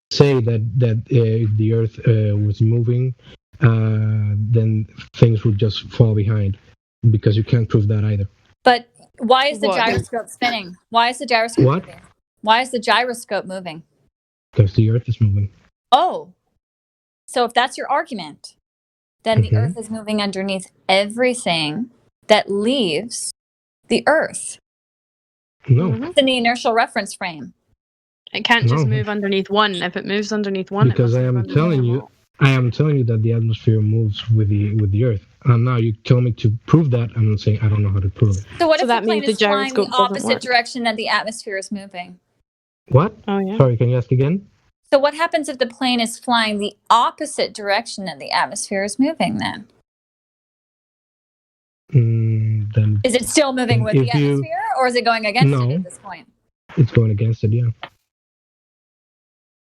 say that if the Earth was moving, then things would just fall behind, because you can't prove that either. But why is the gyroscope spinning? Why is the gyroscope moving? Why is the gyroscope moving? Because the Earth is moving. Oh, so if that's your argument, then the Earth is moving underneath everything that leaves the Earth. No. It's in the inertial reference frame. It can't just move underneath one. If it moves underneath one, because I am telling you that the atmosphere moves with the Earth. And now you tell me to prove that. I'm saying I don't know how to prove it. So what if the plane is flying the opposite direction that the atmosphere is moving? What? Oh yeah. Sorry, can you ask again? So what happens if the plane is flying the opposite direction that the atmosphere is moving then? Then is it still moving with the atmosphere, or is it going against it at this point? It's going against it, yeah.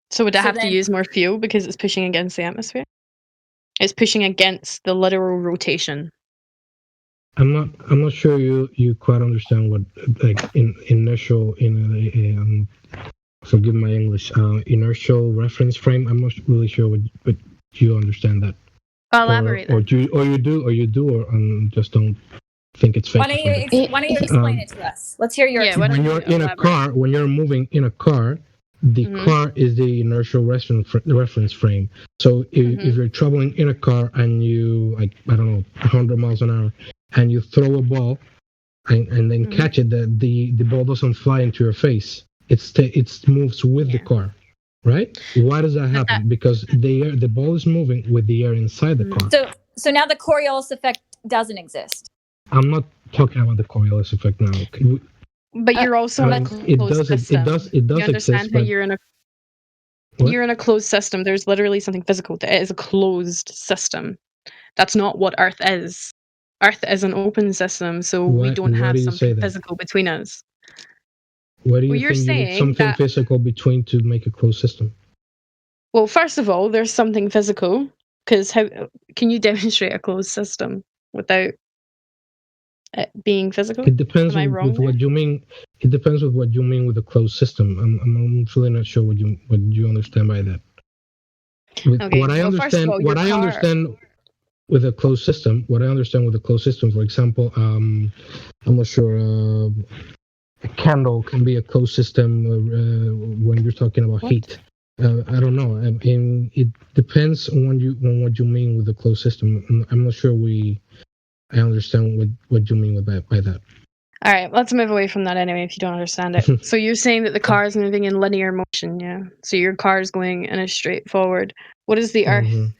So would it have to use more fuel because it's pushing against the atmosphere? It's pushing against the literal rotation. I'm not sure you quite understand what inertial forgive my English, inertial reference frame. I'm not really sure what you understand that. I'll elaborate. Or you do, or just don't think it's fake. Why don't you explain it to us? Let's hear your. When you're in a car, when you're moving in a car, the car is the inertial reference frame. So if you're traveling in a car and you 100 miles an hour, and you throw a ball, and then catch it, the ball doesn't fly into your face. It moves with the car. Right? Why does that happen? Because the ball is moving with the air inside the car. So now the Coriolis effect doesn't exist. I'm not talking about the Coriolis effect now. But you're also in a closed system. It does you understand exist. How you're in a closed system. There's literally something physical to it. It is a closed system. That's not what Earth is. Earth is an open system, so we don't have something physical between us. What do you think you need something physical between to make a closed system? Well, first of all, there's something physical, because how can you demonstrate a closed system without it being physical? It depends with what you mean. It depends with what you mean with a closed system. I'm really not sure what you understand by that. What I understand with a closed system, for example, I'm not sure. A candle can be a closed system when you're talking about heat. I don't know. It depends on what you mean with a closed system. I'm not sure I understand what you mean by that. All right, let's move away from that anyway if you don't understand it. So you're saying that the car is moving in linear motion, yeah? So your car is going in a straight forward. What is the Earth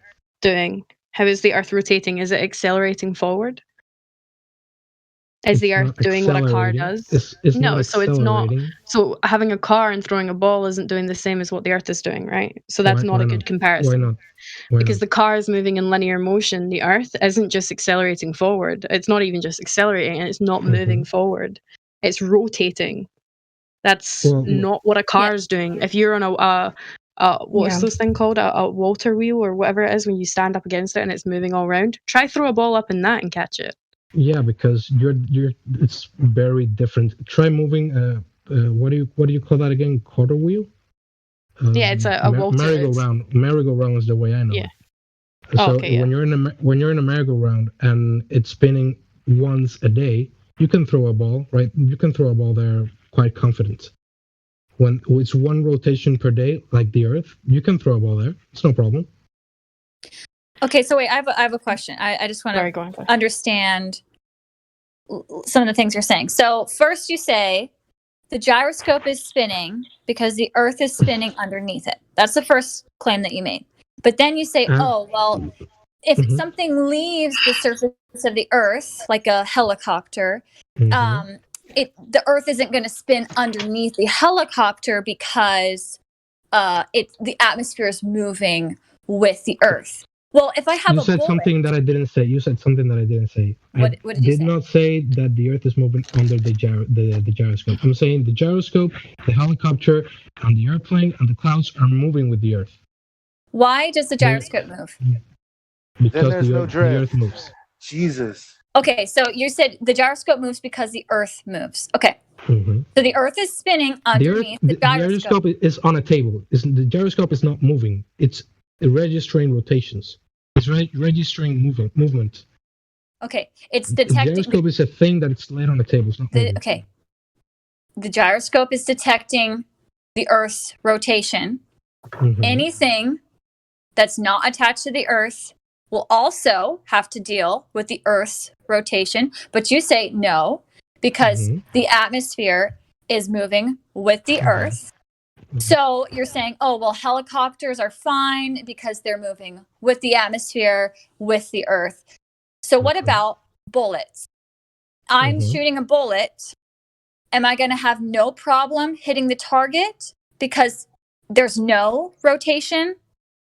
doing? How is the Earth rotating? Is it accelerating forward? Is the Earth doing what a car does? No, so it's not. So having a car and throwing a ball isn't doing the same as what the Earth is doing, right? So that's not a good comparison. Why not? Because the car is moving in linear motion. The Earth isn't just accelerating forward. It's not even just accelerating, and it's not moving forward. It's rotating. That's not what a car is doing. If you're on what's this thing called? A water wheel or whatever it is when you stand up against it and it's moving all around. Try throw a ball up in that and catch it. Yeah, because it's very different. Try moving. What do you call that again? Quarter wheel. Yeah, it's a merry-go-round. Merry-go-round is the way I know Yeah. it. So Okay, when you're in a merry-go-round and it's spinning once a day, you can throw a ball, right? You can throw a ball there quite confident. When it's one rotation per day, like the Earth, you can throw a ball there. It's no problem. Okay, so wait, I have a question. I just want to understand some of the things you're saying. So first you say the gyroscope is spinning because the Earth is spinning underneath it. That's the first claim that you made. But then you say, oh, well, if something leaves the surface of the Earth, like a helicopter, the Earth isn't going to spin underneath the helicopter because the atmosphere is moving with the Earth. Well, if I have you said something that I didn't say. You said something that I didn't say. What did you say? I did not say that the Earth is moving under the gyroscope. I'm saying the gyroscope, the helicopter, and the airplane and the clouds are moving with the Earth. Why does the gyroscope move? Because the Earth moves. Jesus. Okay, so you said the gyroscope moves because the Earth moves. Okay. Mm-hmm. So the Earth is spinning underneath the gyroscope. The gyroscope is on a table. The gyroscope is not moving. It's registering rotations. It's registering movement. Okay, it's detecting. The gyroscope is a thing that's laid on the table. It's not moving. Okay. The gyroscope is detecting the Earth's rotation. Mm-hmm. Anything that's not attached to the Earth will also have to deal with the Earth's rotation. But you say no, because the atmosphere is moving with the Earth. So you're saying, oh, well, helicopters are fine because they're moving with the atmosphere, with the Earth. So what about bullets? I'm shooting a bullet. Am I going to have no problem hitting the target because there's no rotation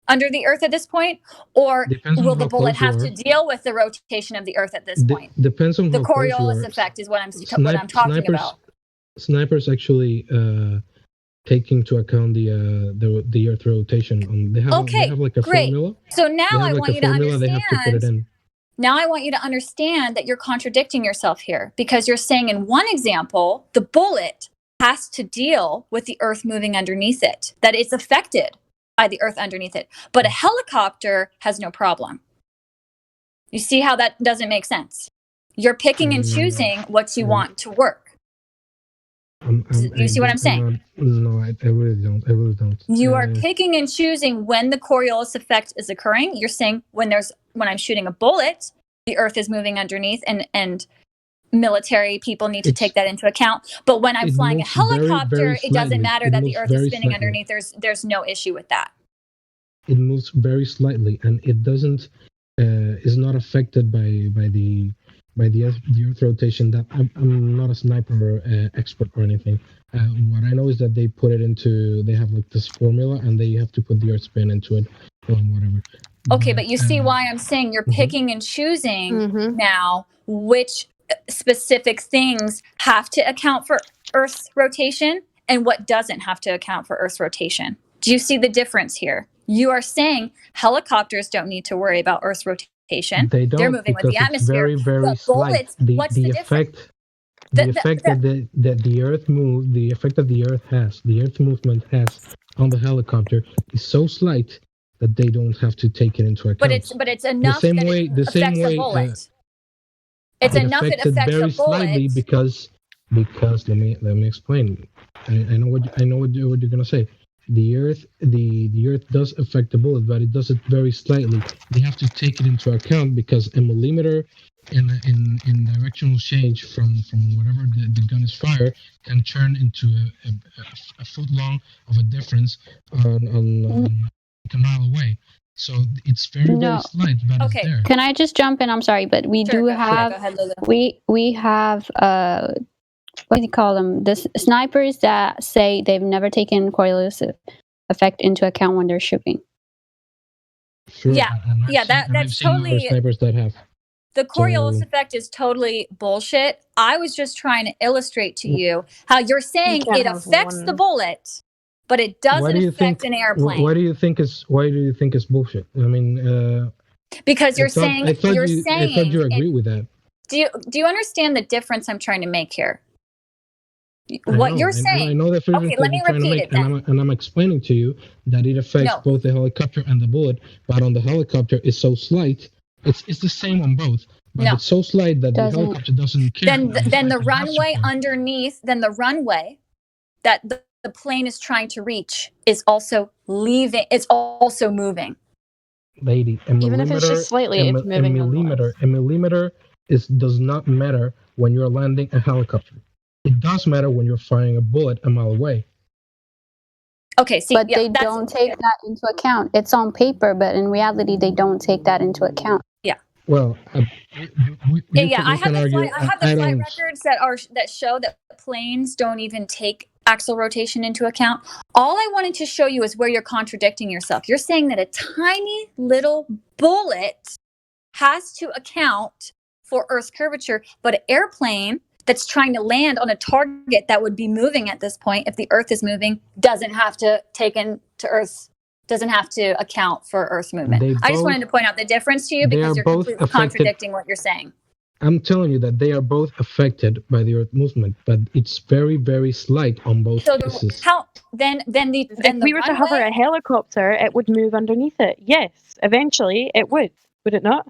under the Earth at this point? Or will the bullet have to deal with the rotation of the Earth at this point? Depends on the how close you Coriolis are. effect is what I'm talking about. Snipers actually take into account the Earth rotation. They have like a great. formula. So now I want you to understand. They have to put it in. Now I want you to understand that you're contradicting yourself here, because you're saying in one example, the bullet has to deal with the Earth moving underneath it, that it's affected by the Earth underneath it. But a helicopter has no problem. You see how that doesn't make sense? You're picking and choosing what you want to work. You see what I'm saying? No, I really don't. I really don't. You are picking and choosing when the Coriolis effect is occurring. You're saying when I'm shooting a bullet, the Earth is moving underneath, and military people need to take that into account. But when I'm flying a helicopter, very it doesn't matter that the Earth is spinning slightly. underneath. There's no issue with that. It moves very slightly, and it doesn't is not affected by the Earth rotation. That I'm not a sniper expert or anything. What I know is that they have like this formula, and they have to put the Earth spin into it or whatever. Okay, but you see why I'm saying you're picking and choosing now which specific things have to account for Earth's rotation and what doesn't have to account for Earth's rotation. Do you see the difference here? You are saying helicopters don't need to worry about Earth's rotation. They don't. They're moving with the atmosphere. It's very, very slight. What's the difference? The effect that the Earth moves, the effect that the Earth movement has on the helicopter is so slight that they don't have to take it into account. But it's enough that it affects a bullet. It's enough it affects very a bullet. Slightly because let me explain. I know what you're gonna say. The Earth does affect the bullet, but it does it very slightly. They have to take it into account because a millimeter in directional change from whatever the gun is fired can turn into a foot long of a difference on a mile away. So it's very slight, but it's there. Can I just jump in? I'm sorry, but we do have go ahead, Lulu. we have what do you call them? The snipers that say they've never taken Coriolis effect into account when they're shooting. Sure. That's totally. Snipers that have. The Coriolis effect is totally bullshit. I was just trying to illustrate to you how you're saying it affects the bullet, but it doesn't affect an airplane. Why do you think it's bullshit? I mean, because you're saying I thought you agree with that. Do you understand the difference I'm trying to make here? What you're saying. I know the difference Okay, that let me you're trying to repeat make, it then. and I'm explaining to you that it affects both the helicopter and the bullet, but on the helicopter it's so slight. It's the same on both, but it's so slight that the helicopter doesn't care. Then the runway underneath, then the runway that the plane is trying to reach is also leaving. It's also moving. Lady, Even if it's just slightly, it's moving. A millimeter does not matter when you're landing a helicopter. It does matter when you're firing a bullet a mile away. Okay, see, but they don't take that into account. It's on paper, but in reality, they don't take that into account. Yeah. Well, I have the flight records that show that planes don't even take axle rotation into account. All I wanted to show you is where you're contradicting yourself. You're saying that a tiny little bullet has to account for Earth's curvature, but an airplane that's trying to land on a target that would be moving at this point, if the Earth is moving, doesn't have to account for Earth's movement. I just wanted to point out the difference to you because you're completely contradicting what you're saying. I'm telling you that they are both affected by the Earth movement, but it's very, very slight on both cases. If we were to hover a helicopter, it would move underneath it. Yes, eventually it would it not?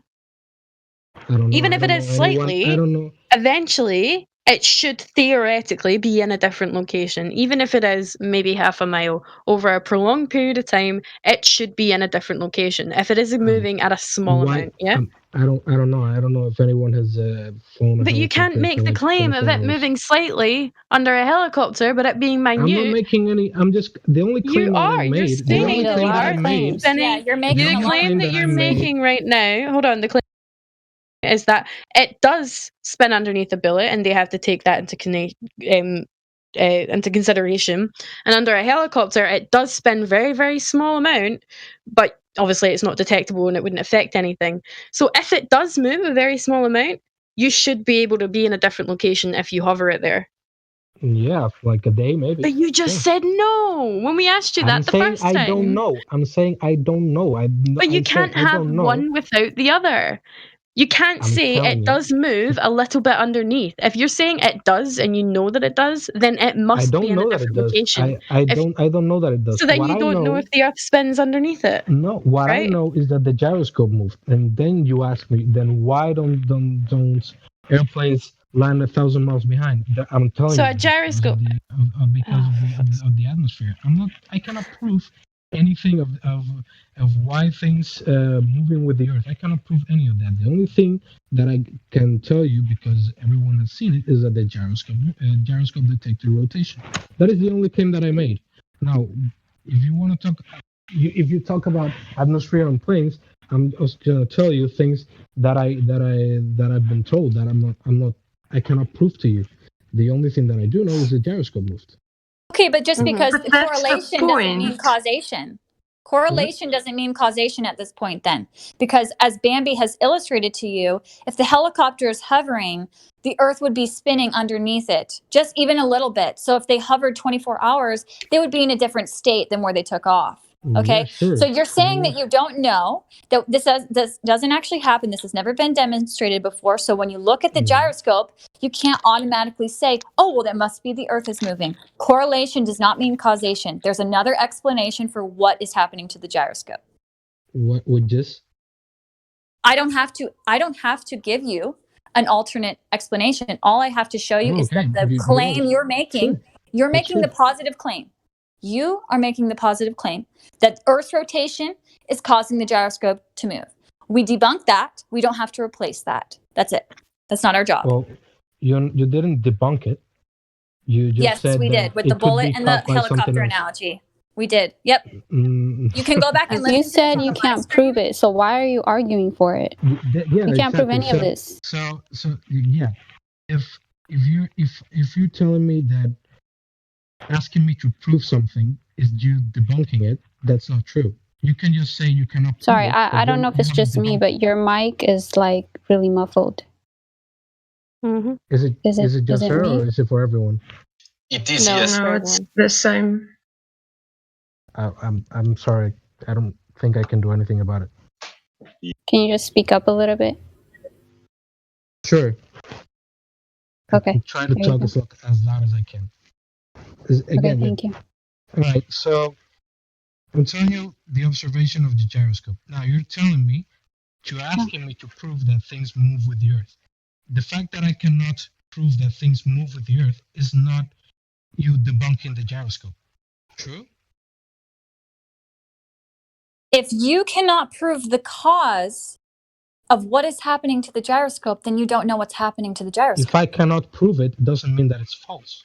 I don't know. Even if it is slightly, I don't know. Eventually it should theoretically be in a different location. Even if it is maybe half a mile over a prolonged period of time, it should be in a different location. If it is moving at a small amount, yeah. I don't know. I don't know if anyone has flown. But you can't make the claim of it moving slightly under a helicopter, but it being minute. I'm not making any. I'm just the only claim that I made. The only claim that you're making right now. Hold on. The claim is that it does spin underneath the bullet, and they have to take that into consideration. And under a helicopter, it does spin very, very small amount, but obviously it's not detectable and it wouldn't affect anything. So if it does move a very small amount, you should be able to be in a different location if you hover it there. Yeah, for like a day maybe. But you just said no when we asked you that the first time. I don't know. I'm saying I don't know. But you can't have one without the other. You can't say it does move a little bit underneath. If you're saying it does and you know that it does, then it must be in a different location. I don't know that it does. So then you don't know if the Earth spins underneath it. No, what I know is that the gyroscope moved. And then you ask me, then why don't airplanes land 1,000 miles behind? I'm telling you. So a gyroscope. Because of the atmosphere. I cannot prove anything of why things moving with the Earth. I cannot prove any of that. The only thing that I can tell you, because everyone has seen it, is that the gyroscope detected rotation. That is the only claim that I made. Now, if you want to talk, if you talk about atmosphere on planes, I'm just gonna tell you things that I've been told that I cannot prove to you. The only thing that I do know is the gyroscope moved. Okay, but just because correlation doesn't mean causation. Correlation doesn't mean causation at this point then. Because as Bambi has illustrated to you, if the helicopter is hovering, the Earth would be spinning underneath it, just even a little bit. So if they hovered 24 hours, they would be in a different state than where they took off. Okay, yeah, sure. So you're saying that you don't know, that this doesn't actually happen. This has never been demonstrated before. So when you look at the gyroscope, you can't automatically say, oh, well, that must be the Earth is moving. Correlation does not mean causation. There's another explanation for what is happening to the gyroscope. What would this? I don't have to give you an alternate explanation. All I have to show you is that the claim you're making, you're making the positive claim. You are making the positive claim that Earth's rotation is causing the gyroscope to move. We debunk that. We don't have to replace that. That's it. That's not our job. Well, you didn't debunk it. You just said we did with the bullet and the helicopter analogy. We did. Yep. You can go back and listen. You said you can't prove it, so why are you arguing for it? You can't prove any of this. So yeah, if you're telling me that asking me to prove something is you debunking it, that's not true. You can just say you cannot prove Sorry, it, I don't know if it's just me, but your mic is like really muffled. Mm-hmm. Is it just her or is it for everyone? It is, no, it's the same. I'm sorry. I don't think I can do anything about it. Can you just speak up a little bit? Sure. Okay. I'm trying to There you talk go. as loud as I can. Again, Okay, thank you. right. So I'm telling you the observation of the gyroscope. Now you're telling me to asking me to prove that things move with the Earth. The fact that I cannot prove that things move with the Earth is not you debunking the gyroscope. True? If you cannot prove the cause of what is happening to the gyroscope, then you don't know what's happening to the gyroscope. If I cannot prove it, doesn't mean that it's false.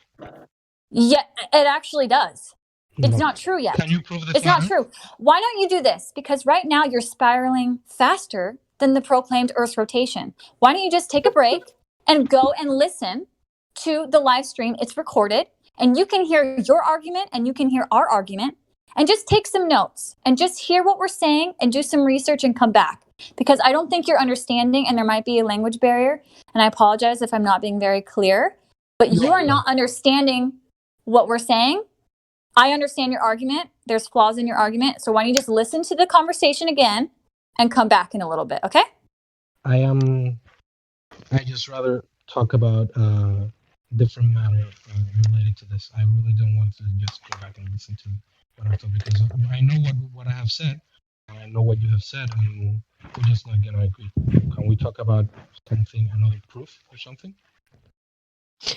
Yeah, it actually does. It's No. not true yet. Can you prove the It's not true. Why don't you do this? Because right now you're spiraling faster than the proclaimed Earth's rotation. Why don't you just take a break and go and listen to the live stream? It's recorded, and you can hear your argument and you can hear our argument, and just take some notes and just hear what we're saying and do some research and come back. Because I don't think you're understanding, and there might be a language barrier, and I apologize if I'm not being very clear, but you are not understanding what we're saying. I understand your argument. There's flaws in your argument. So why don't you just listen to the conversation again and come back in a little bit, okay? I just rather talk about different matter related to this. I really don't want to just go back and listen to what I thought, because I know what I have said, and I know what you have said, and we're just not gonna agree. Can we talk about something, another proof or something?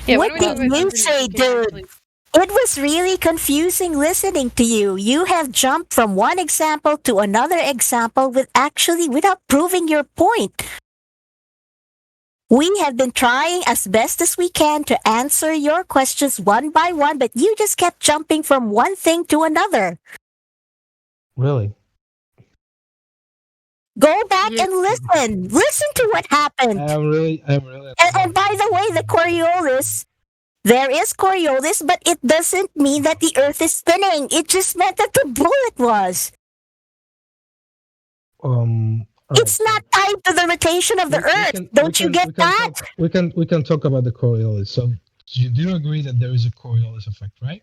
Yeah, What did you say, dude? It was really confusing listening to you. You have jumped from one example to another example without proving your point. We have been trying as best as we can to answer your questions one by one, but you just kept jumping from one thing to another. Really? Go back and listen. Listen to what happened. I'm really. And by the way, the Coriolis, there is Coriolis, but it doesn't mean that the Earth is spinning. It just meant that the bullet was. It's not tied to the rotation of the Earth. Don't you get that? We can talk about the Coriolis. So you do agree that there is a Coriolis effect, right?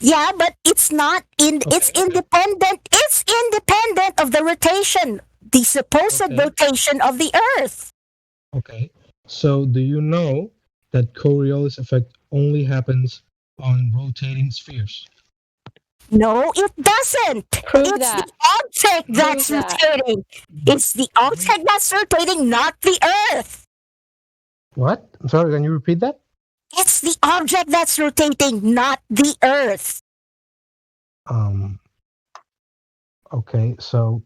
Yeah, but it's not it's independent. It's independent of the rotation, the supposed rotation of the Earth. Okay. So do you know that Coriolis effect only happens on rotating spheres? No, it doesn't. It's the object that's rotating. It's the object that's rotating, not the Earth. What? I'm sorry, can you repeat that? It's the object that's rotating, not the Earth. Okay, so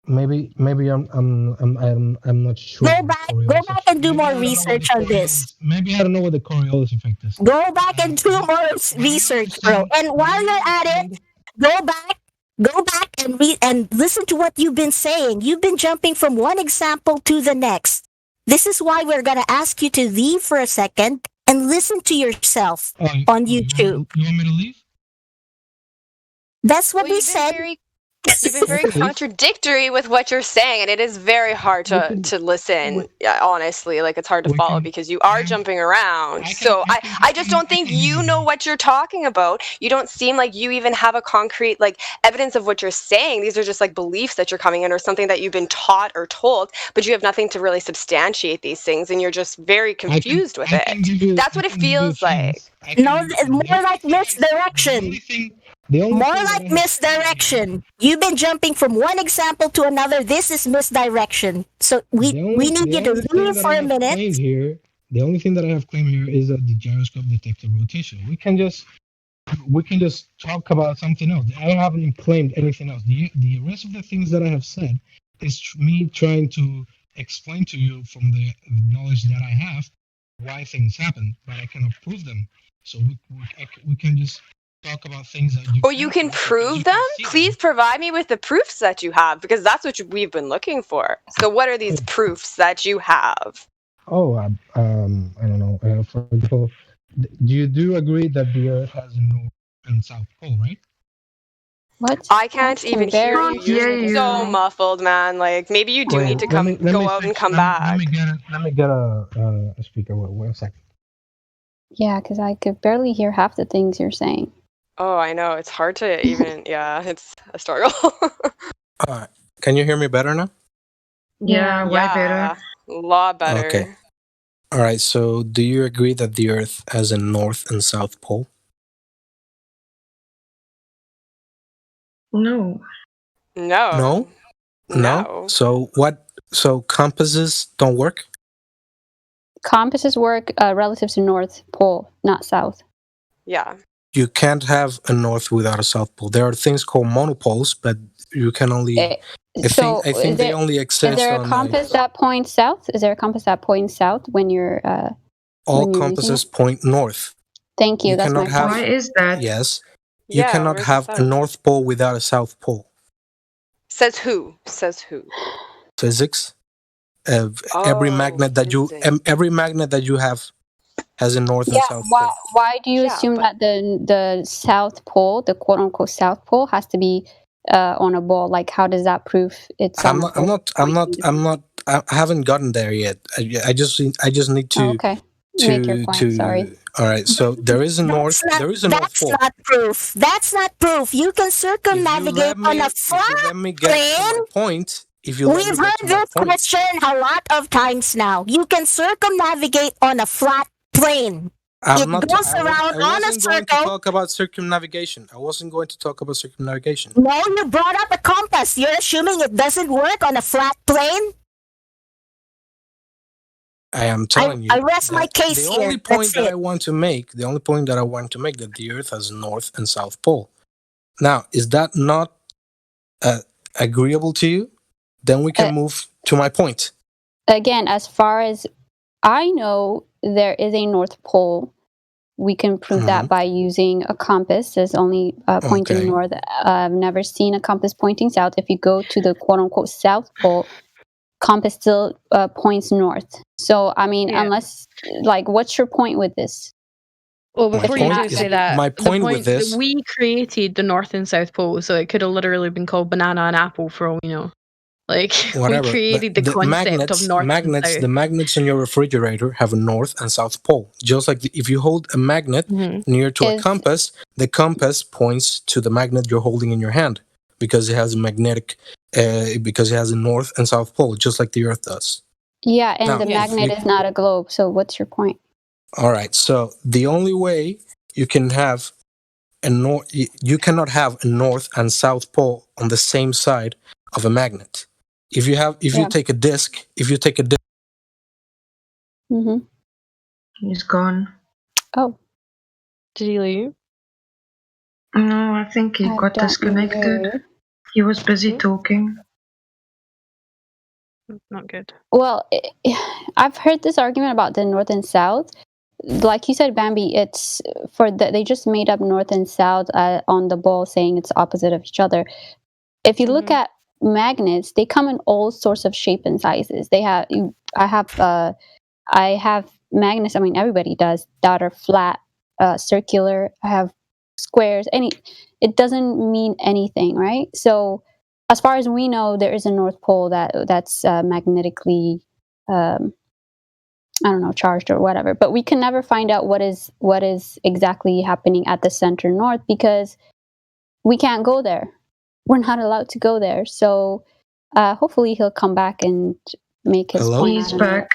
maybe I'm not sure. Go back and do more research on this. Maybe I don't know what the Coriolis effect is. Go back and do more research, bro. And while you're at it, go back and read and listen to what you've been saying. You've been jumping from one example to the next. This is why we're gonna ask you to leave for a second and listen to yourself on YouTube. You want me to leave? That's what we said. You've been very contradictory with what you're saying, and it is very hard to listen, honestly. Like, it's hard to follow because you are jumping around. So I just don't think you know what you're talking about. You don't seem like you even have a concrete, like, evidence of what you're saying. These are just, like, beliefs that you're coming in or something that you've been taught or told, but you have nothing to really substantiate these things, and you're just very confused with it. That's what it feels like. No, more like misdirection. More like misdirection. You've been jumping from one example to another. This is misdirection. So we need you to leave for a minute. The only thing that I have claimed here is that the gyroscope detects rotation. We can just talk about something else. I haven't claimed anything else. The rest of the things that I have said is me trying to explain to you from the knowledge that I have why things happen, but I cannot prove them. So we can just talk about things that you can prove them. Please provide me with the proofs that you have, because that's what we've been looking for. So what are these proofs that you have? I don't know. For example, do you agree that the Earth has a north and south pole, right? What? I can't even hear you. You're so muffled, man. Like, maybe you do need to go out and come back. Let me get a speaker. One second. Yeah, because I could barely hear half the things you're saying. Oh, I know. It's hard to even, it's a struggle. Can you hear me better now? Yeah, way better. lot better. Okay. All right. So, do you agree that the Earth has a North and South pole? No. No. No. So what? So compasses don't work. Compasses work relative to North Pole, not South. Yeah. You can't have a North without a South pole. There are things called monopoles, but you can only. I think they only exist. Is there a compass that points south? Is there a compass that points south when you're? All compasses point north. Thank you. That's my point. Why is that? Yes. You cannot have a North Pole without a South Pole. Says who? Says who? Physics. Every magnet that you have has a North and South Pole. Why do you assume that the South Pole, the quote unquote South Pole, has to be on a ball? Like, how does that prove it's? I haven't gotten there yet. I just need to. Okay. Make your point. Sorry. All right. So there is a North. There is a North Pole. That's not proof. That's not proof. You can circumnavigate on a flat plane. Point. We've heard this question a lot of times now. You can circumnavigate on a flat plane. It goes around on a circle. I wasn't going to talk about circumnavigation. I wasn't going to talk about circumnavigation. No, you brought up a compass. You're assuming it doesn't work on a flat plane? I am telling you. I rest my case here. The only point that I want to make that the Earth has a North and South Pole. Now, is that not agreeable to you? Then we can move to my point. Again, as far as I know, there is a North Pole. We can prove that by using a compass. There's only pointing north. I've never seen a compass pointing south. If you go to the quote-unquote South Pole, compass still points north. So, I mean, unless, like, what's your point with this? Well, before you do say that, my point with this, we created the North and South Pole, so it could have literally been called banana and apple for all we know. Like, whatever. We created the concept of North and South. The magnets in your refrigerator have a North and South Pole. Just like if you hold a magnet near to a compass, the compass points to the magnet you're holding in your hand because it has a magnetic, because it has a North and South Pole, just like the Earth does. Yeah, and the magnet is not a globe. So what's your point? All right. So the only way you can have you cannot have a North and South Pole on the same side of a magnet. If you take a disc, He's gone. Oh, did he leave? No, I think he got disconnected. He was busy talking. Not good. Well, I've heard this argument about the North and South. Like you said, Bambi, it's they just made up North and South on the ball, saying it's opposite of each other. If you look at magnets, they come in all sorts of shape and sizes. I have magnets. I mean, everybody does that are flat, circular. I have squares. It doesn't mean anything, right? So, as far as we know, there is a North Pole that's magnetically, charged or whatever. But we can never find out what is exactly happening at the center north because we can't go there. We're not allowed to go there. So hopefully he'll come back and make his point. He's back.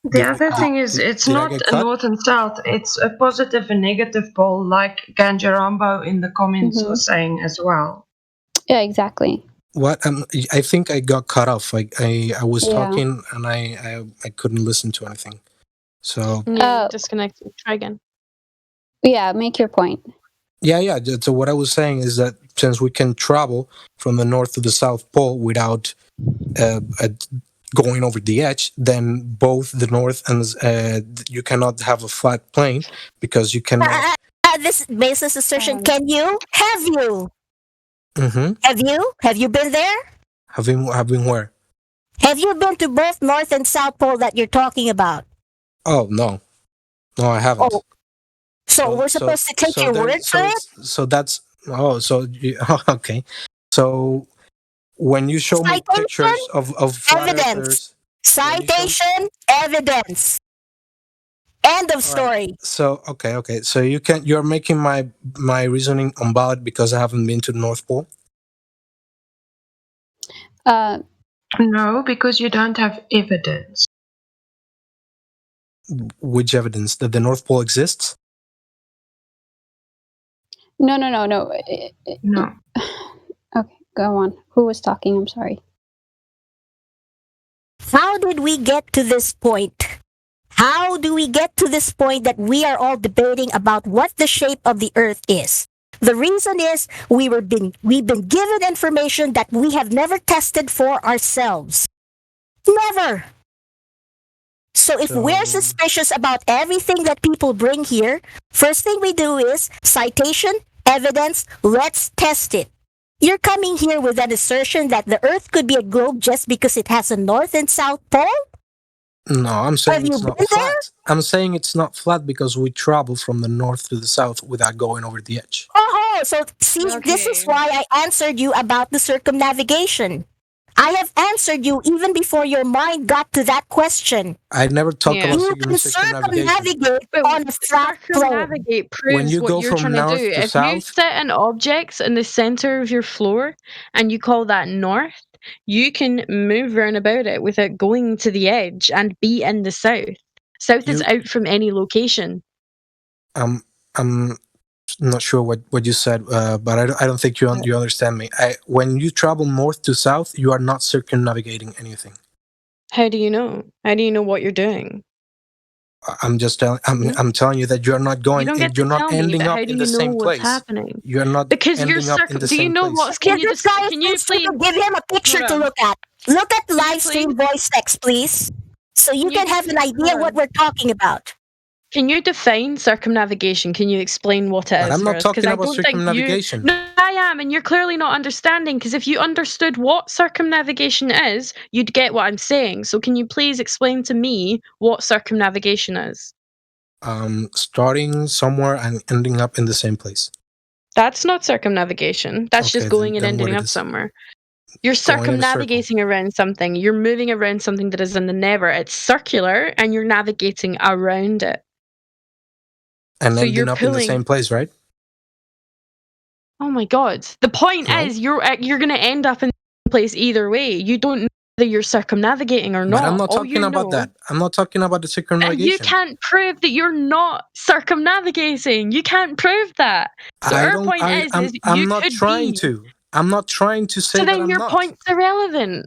The other thing is, it's not a north and south. It's a positive and negative pole, like Ganjarambo in the comments was saying as well. Yeah, exactly. What? I think I got cut off. I was talking and I couldn't listen to anything. So disconnected. Try again. Yeah, make your point. Yeah. So what I was saying is that since we can travel from the North to the South Pole without going over the edge, then both the North and you cannot have a flat plane because you cannot. This baseless assertion. Have you? Mm-hmm. Have you been there? Have been where? Have you been to both North and South Pole that you're talking about? Oh no, I haven't. Oh. So we're supposed to take your word for it? So that's okay. So when you show me pictures of evidence, citation, evidence. End of story. Right. So okay. So you're making my reasoning unvalid because I haven't been to the North Pole? No, because you don't have evidence. Which evidence that the North Pole exists? No. No. Okay, go on. Who was talking? I'm sorry. How did we get to this point? How do we get to this point that we are all debating about what the shape of the Earth is? The reason is we've been given information that we have never tested for ourselves. Never. So if we're suspicious about everything that people bring here, first thing we do is citation, evidence, let's test it. You're coming here with an assertion that the Earth could be a globe just because it has a North and South Pole? No, I'm saying it's not flat. I'm saying it's not flat because we travel from the north to the south without going over the edge. Oh, so see, this is why I answered you about the circumnavigation. I have answered you even before your mind got to that question. I never talked about you can circumnavigate on a flat plane. Circumnavigate proves When you what go you're from trying to north do. to If you south- set an object in the center of your floor and you call that north, you can move round about it without going to the edge and be in the south. South is out from any location. I'm not sure what you said, but I don't think you understand me. When you travel north to south, you are not circumnavigating anything. How do you know? How do you know what you're doing? I'm just telling. I'm telling you that you are not going. You don't get You're to not tell me, ending but up how do in you the know same what's place. happening? You're not Because ending you're up in the do you same know place. what's? Can you this guy can you please give him a picture Hold to on. look at? Look at Can you live stream voice text, please, so you can have an idea what we're talking about. Can you define circumnavigation? Can you explain what it is? But I'm not for us? 'Cause talking I about don't think circumnavigation. No, I am, and you're clearly not understanding. Because if you understood what circumnavigation is, you'd get what I'm saying. So can you please explain to me what circumnavigation is? Starting somewhere and ending up in the same place. That's not circumnavigation. That's Okay, just going and then what ending it up is? somewhere. You're Going in a circle. circumnavigating around something. You're moving around something that is in the never. It's circular, and you're navigating around it. And So ending you're up in the pulling- same place, right? Oh my god! The point is, you're going to end up in the place either way. You don't know whether you're circumnavigating or not. But I'm not All talking you about know- that. I'm not talking about the You circumnavigation. can't prove that you're not circumnavigating. You can't prove that. So our point is I'm you not could trying be. to. I'm not trying to say So that then I'm your not. point's irrelevant.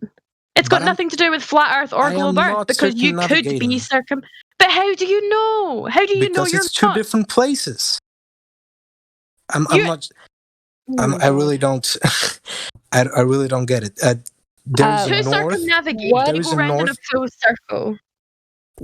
It's got nothing to do with flat Earth or I am globe Earth not because you could be circumnavigating. But how do you know? How do you know Because you're it's two not? different places. I'm not. Oh I really don't. I really don't get it. There's To a north. circumnavigate, you There is go a around in a north. full circle.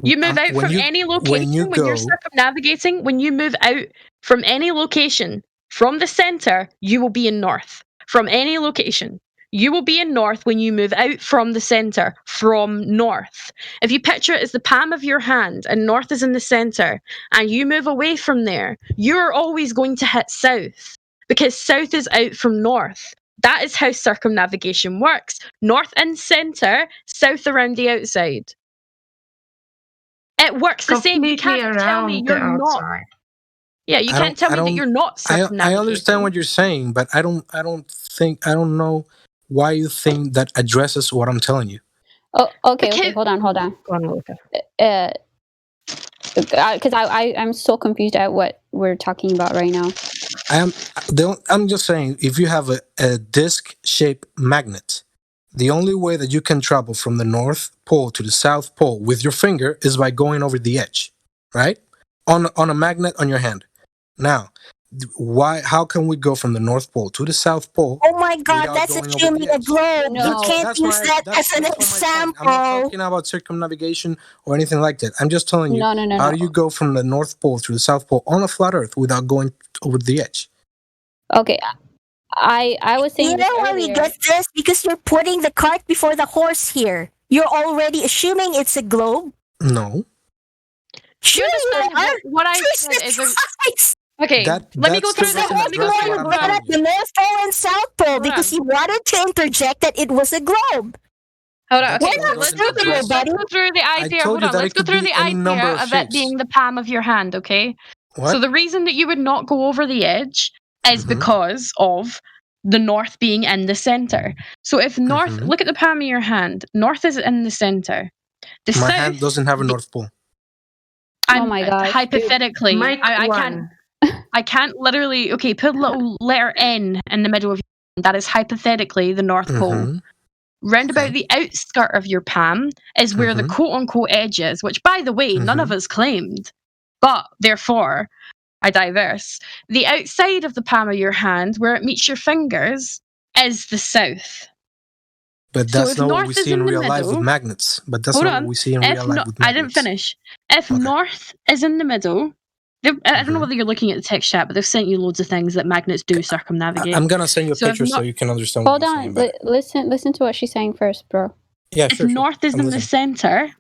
You move out when from you- any when location you when you're go- circumnavigating. When you move out from any location from the center, you will be in north. From any location, you will be in north when you move out from the center from north. If you picture it as the palm of your hand and north is in the center, and you move away from there, you're always going to hit south because south is out from north. That is how circumnavigation works. North in center, south around the outside. It works the same. You Completely can't tell me around the you're not. outside. Yeah, you I can't tell me that don't- you're not I circumnavigating. understand what you're saying, but I don't know why you think that addresses what I'm telling you. Oh, okay. Hold on. Go on, Luca. Because I'm so confused at what we're talking about right now. I'm just saying, if you have a disc-shaped magnet, the only way that you can travel from the North Pole to the South Pole with your finger is by going over the edge, right? On a magnet on your hand. Now, how can we go from the North Pole to the South Pole? Oh my God, without that's going over assuming the a edge? globe. You can't That's use why- that that's- as an that's my point. I'm not example. talking about circumnavigation or anything like that. I'm just telling you, No, how no. do you go from the North Pole to the South Pole on a flat Earth without going over the edge? Okay, I was saying You this know why we earlier. get this? Because you're putting the cart before the horse here. You're already assuming it's a globe. No. Sure you are. What I said is okay. That- let me go that's through the the. Let me go address through what the. I'm But telling at the North Pole and South Pole because you wanted to interject that it was a globe. Hold on. Okay, We're not let's go stupid, through. buddy. Let's go through the idea. told Hold you on. that Let's it go could through be the any number idea of of it shapes. being the palm of your hand. Okay. What? So the reason that you would not go over the edge is because of the north being in the center. So if north, look at the palm of your hand. North is in the center. The My south. hand doesn't have a North Pole. Oh my gosh. Hypothetically, Make I one. can't literally. Okay, put a little letter N in the middle of your palm. That is hypothetically the North Pole. Round about the outskirt of your palm is where the quote-unquote edge is, which, by the way, none of us claimed. But, therefore, I diverse. The outside of the palm of your hand, where it meets your fingers, is the south. But that's not what we see in real life with magnets. But that's not what we see in real life with magnets. I didn't finish. If north is in the middle, I don't know whether you're looking at the text chat, but they've sent you loads of things that magnets do circumnavigate. I'm gonna send you a picture so you can understand what I'm saying. Listen to what she's saying first, bro. Yeah, if north is in the center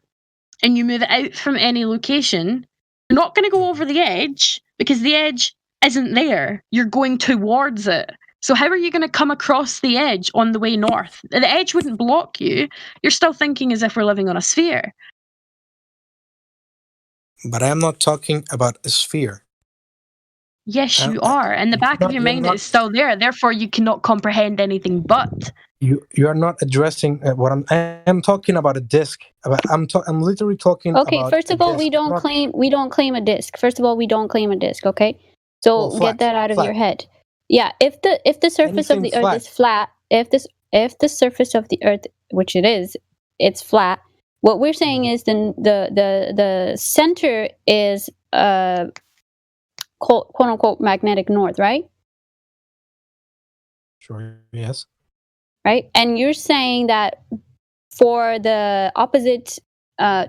and you move it out from any location, you're not going to go over the edge because the edge isn't there. You're going towards it. So how are you going to come across the edge on the way north? The edge wouldn't block you. You're still thinking as if we're living on a sphere. But I am not talking about a sphere. Yes, you are. And the back of your mind is still there. Therefore, you cannot comprehend anything but. You are not addressing what I'm talking about a disc. I'm literally talking about. Okay, first of all, we don't claim a disc. First of all, we don't claim a disc. Okay, so get that out of your head. Yeah, if the surface of the Earth is flat, if the surface of the Earth, which it is, it's flat. What we're saying is the center is quote unquote magnetic north, right? Sure. Yes. Right, and you're saying that for the opposite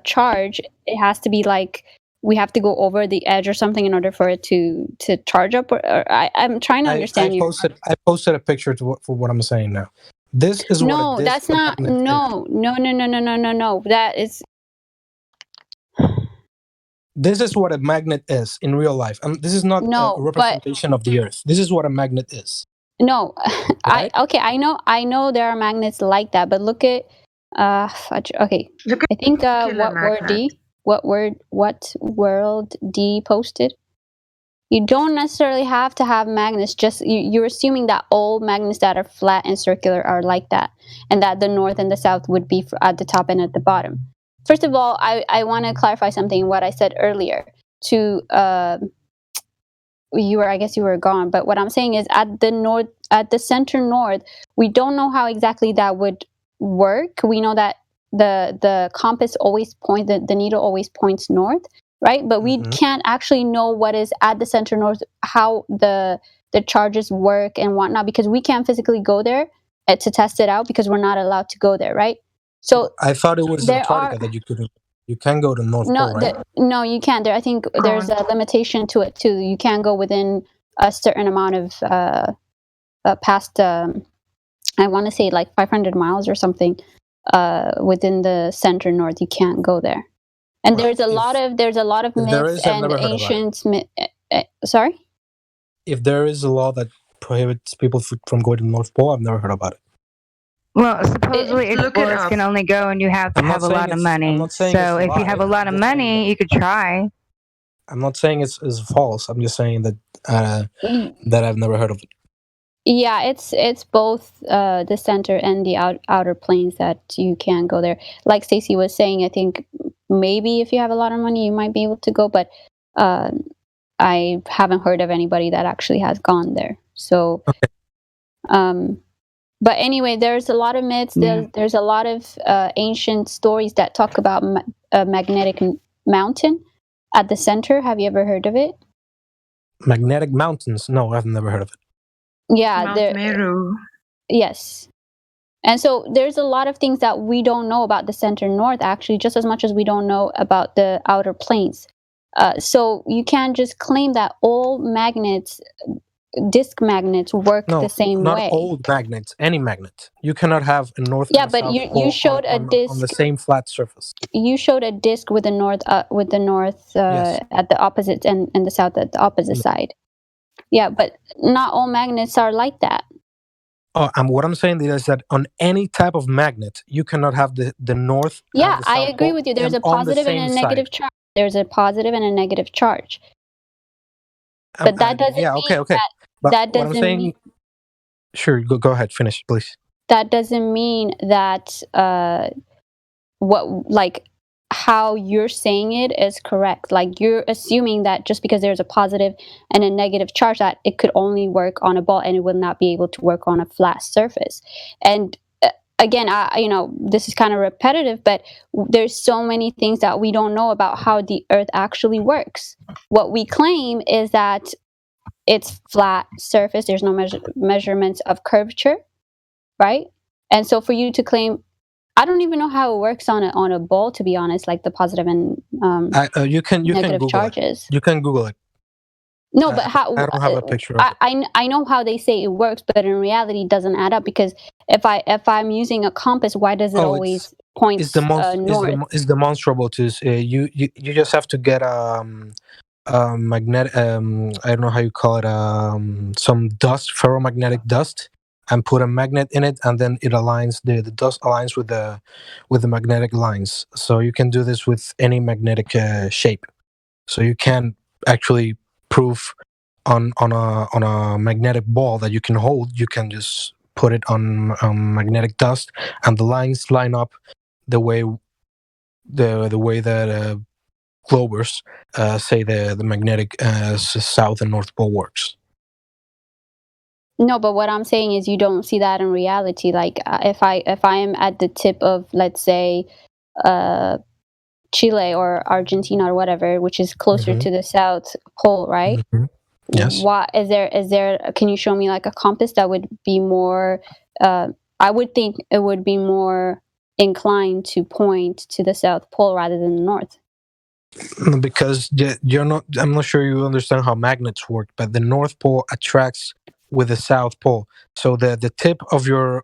charge, it has to be like we have to go over the edge or something in order for it to charge up. I'm trying to understand you. I posted a picture for what I'm saying now. This is no, that's not. No. That is. This is what a magnet is in real life. This is not a representation of the Earth. This is what a magnet is. No, right? I know there are magnets like that, but look at okay. I think what world D posted. You don't necessarily have to have magnets. Just you're assuming that all magnets that are flat and circular are like that, and that the north and the south would be at the top and at the bottom. First of all, I want to clarify something. What I said earlier to I guess you were gone, but what I'm saying is at the center north, we don't know how exactly that would work. We know that the compass always points, the needle always points north, right? But we can't actually know what is at the center north, how the charges work and whatnot, because we can't physically go there to test it out because we're not allowed to go there, right? So I thought it was Antarctica that you couldn't. You can go to North Pole, right? No, you can't. I think there's a limitation to it too. You can't go within a certain amount of past. I want to say like 500 miles or something. Within the center north, you can't go there. And there's a lot of myths and ancient. Sorry. If there is a law that prohibits people from going to the North Pole, I've never heard about it. Well, supposedly explorers can only go and you have to have a lot of money. So if you have a lot of money, you could try. I'm not saying it's false. I'm just saying that that I've never heard of it. Yeah, it's both the center and the outer planes that you can go there. Like Stacey was saying, I think maybe if you have a lot of money, you might be able to go, but I haven't heard of anybody that actually has gone there. So, but anyway, there's a lot of myths. There's a lot of ancient stories that talk about a magnetic mountain at the center. Have you ever heard of it? Magnetic mountains? No, I've never heard of it. Yeah, Mount Meru. Yes. And so there's a lot of things that we don't know about the center north, actually, just as much as we don't know about the outer planes. So you can't just claim that all magnets, disk magnets, work the same way. Not all magnets, any magnet. You cannot have a north. Yeah, but you showed a disk on the same flat surface. You showed a disk with the north yes. At the opposite and the south at the opposite side. Yeah, but not all magnets are like that. Oh, and what I'm saying is that on any type of magnet, you cannot have the north. Yeah, I agree with you. There's a positive and a negative charge. There's a positive and a negative charge. But that doesn't mean that doesn't mean. Sure, go ahead, finish, please. That doesn't mean that how you're saying it is correct. Like, you're assuming that just because there's a positive and a negative charge, that it could only work on a ball and it would not be able to work on a flat surface. And again, this is kind of repetitive, but there's so many things that we don't know about how the Earth actually works. What we claim is that it's flat surface. There's no measurements of curvature, right? And so for you to claim, I don't even know how it works on a ball, to be honest, like the positive and you can negative Google charges. You can Google it. No, but how? I don't have a picture of it. I know how they say it works, but in reality, it doesn't add up, because if I'm using a compass, why does it always point north? It's demonstrable to you just have to get magnetic I don't know how you call it, some dust, ferromagnetic dust, and put a magnet in it, and then it aligns, the dust aligns with the magnetic lines. So you can do this with any magnetic shape. So you can actually prove on a magnetic ball that you can hold. You can just put it on magnetic dust, and the lines line up the way that globers say the magnetic south and north pole works. No, but what I'm saying is you don't see that in reality. Like, if I am at the tip of, let's say, Chile or Argentina or whatever, which is closer to the South Pole, right? Mm-hmm. Yes. What is there? Can you show me like a compass that would be more? I would think it would be more inclined to point to the South Pole rather than the North. Because you're not. I'm not sure you understand how magnets work, but the North Pole attracts with the South Pole. So the tip of your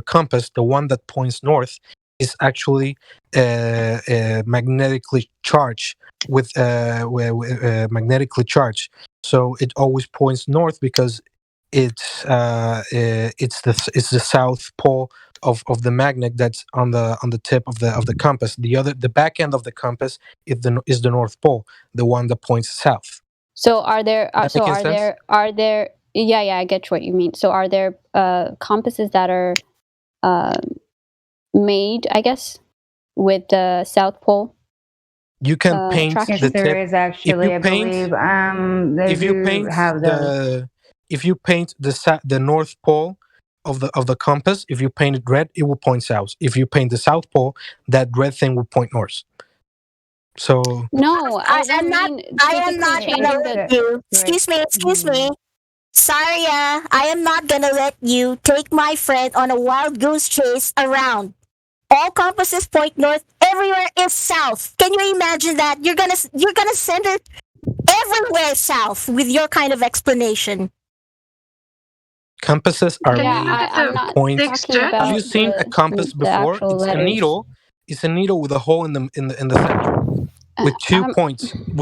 compass, the one that points north, is actually magnetically charged with magnetically charged. So it always points north because it's the South Pole of the magnet that's on the tip of the compass. The back end of the compass is the North Pole, the one that points south. So are there? Yeah, I get what you mean. So are there compasses that are made, I guess, with the South Pole? You can paint traction? the Yes, there tip. is actually, I believe. If you paint the North Pole of the compass, if you paint it red, it will point south. If you paint the South Pole, that red thing will point north. So no, I am not gonna let you. Excuse me. Saria, I am not gonna let you take my friend on a wild goose chase around. All compasses point north. Everywhere is south. Can you imagine that? You're gonna send her everywhere south with your kind of explanation. Compasses are made to point. Have you seen a compass before? It's a needle. It's a needle with a hole in the center with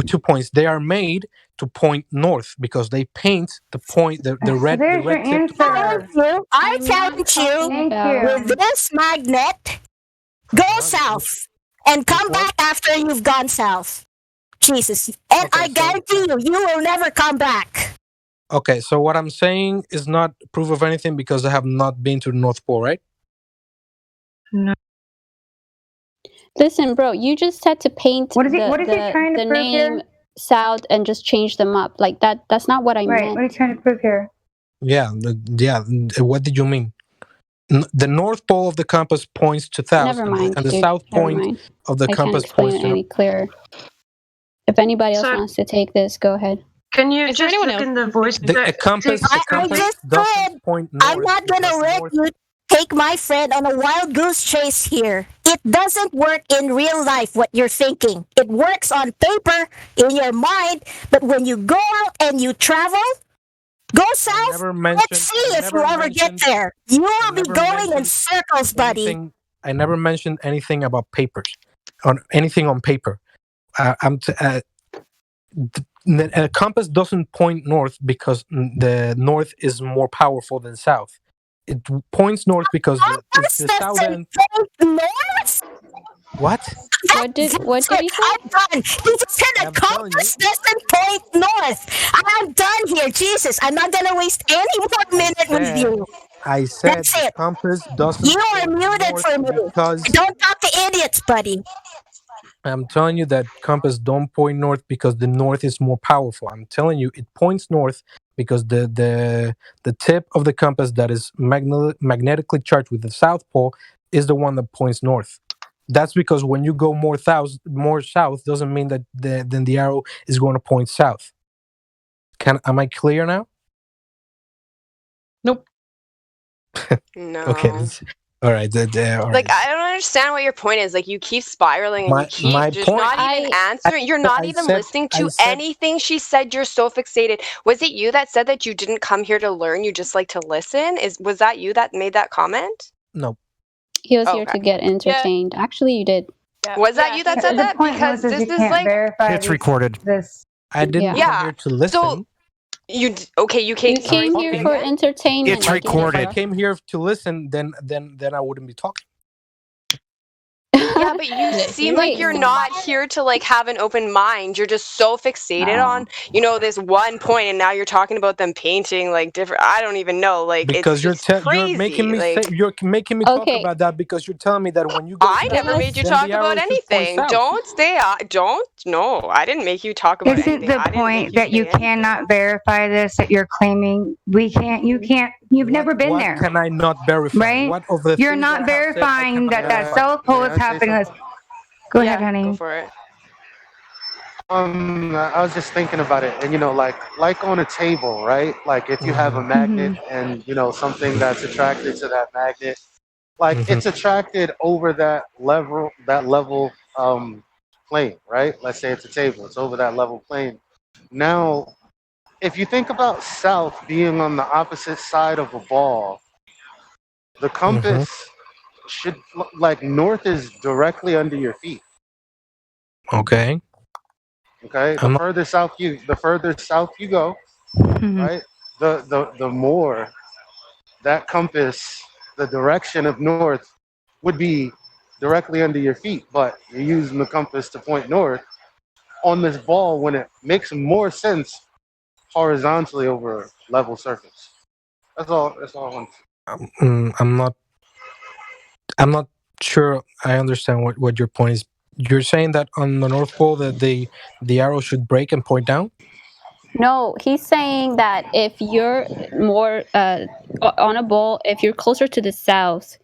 2 points. They are made to point north because they paint the point, the red tip. I challenge you with this magnet. Go south and come back after you've gone south. Jesus. And I guarantee you will never come back. Okay, so what I'm saying is not proof of anything because I have not been to the North Pole, right? No. Listen, bro, you just had to paint what is he trying to the prove name here? south and just change them up. Like that's not what I meant. What are you trying to prove here? Yeah. What did you mean? The North Pole of the compass points to south, Never mind, and the dude. South point of the compass points to. Any clearer. If anybody else wants to take this, go ahead. Can you just look in the voice? The compass doesn't point north. I'm not gonna let you take my friend on a wild goose chase here. It doesn't work in real life what you're thinking. It works on paper, in your mind, but when you go out and you travel, go south, let's see if you ever get there. You will be going in circles, buddy. I never mentioned anything about papers, on anything on paper. A compass doesn't point north because the north is more powerful than south. It points north because the south end. North? What? What did he say? I'm done. He just said a compass doesn't point north. I'm done here. Jesus, I'm not gonna waste any more minute with you. I said That's the it. compass doesn't. You are muted for me. Don't talk to idiots, buddy. I'm telling you that compass don't point north because the north is more powerful. I'm telling you it points north because the tip of the compass that is magnetically charged with the south pole is the one that points north. That's because when you go more south doesn't mean that then the arrow is going to point south. Am I clear now? Nope. No. Okay. All right. All Like, right. I don't understand what your point is. Like, you keep spiraling and you keep just not even answering. You're not even listening to anything she said. You're so fixated. Was it you that said that you didn't come here to learn? You just like to listen? Was that you that made that comment? No. He was here to get entertained. Actually, you did. Was that you that said that? point Because was this you is can't like verify It's recorded. This. I didn't come here to listen. So you okay? You came. You came here for entertainment. It's recorded. If I came here to listen, then I wouldn't be talking. Yeah, but you seem like you're not here to like have an open mind. You're just so fixated on, this one point, and now you're talking about them painting like different. I don't even know. Like, because it's just crazy. you're making me like, you're making me talk about that because you're telling me that when you go I never made you talk about anything. Don't stay. No, I didn't make you talk about anything. Isn't the point that you cannot verify this? That you're claiming we can't. You can't. You've never been there. Can I not verify? Right? What of the You're not verifying that south pole is happening. Go ahead, honey. Go for it. I was just thinking about it, and like on a table, right? Like if you have a magnet and something that's attracted to that magnet, like it's attracted over that level plane, right? Let's say it's a table, it's over that level plane. Now, if you think about south being on the opposite side of a ball, the compass should north is directly under your feet. Okay. Okay. The further south you go, right? The more that compass, the direction of north would be directly under your feet, but you're using the compass to point north on this ball when it makes more sense horizontally over a level surface. That's all I want. I'm not sure I understand what your point is. You're saying that on the North Pole that the arrow should break and point down? No, he's saying that if you're more on a ball, if you're closer to the south,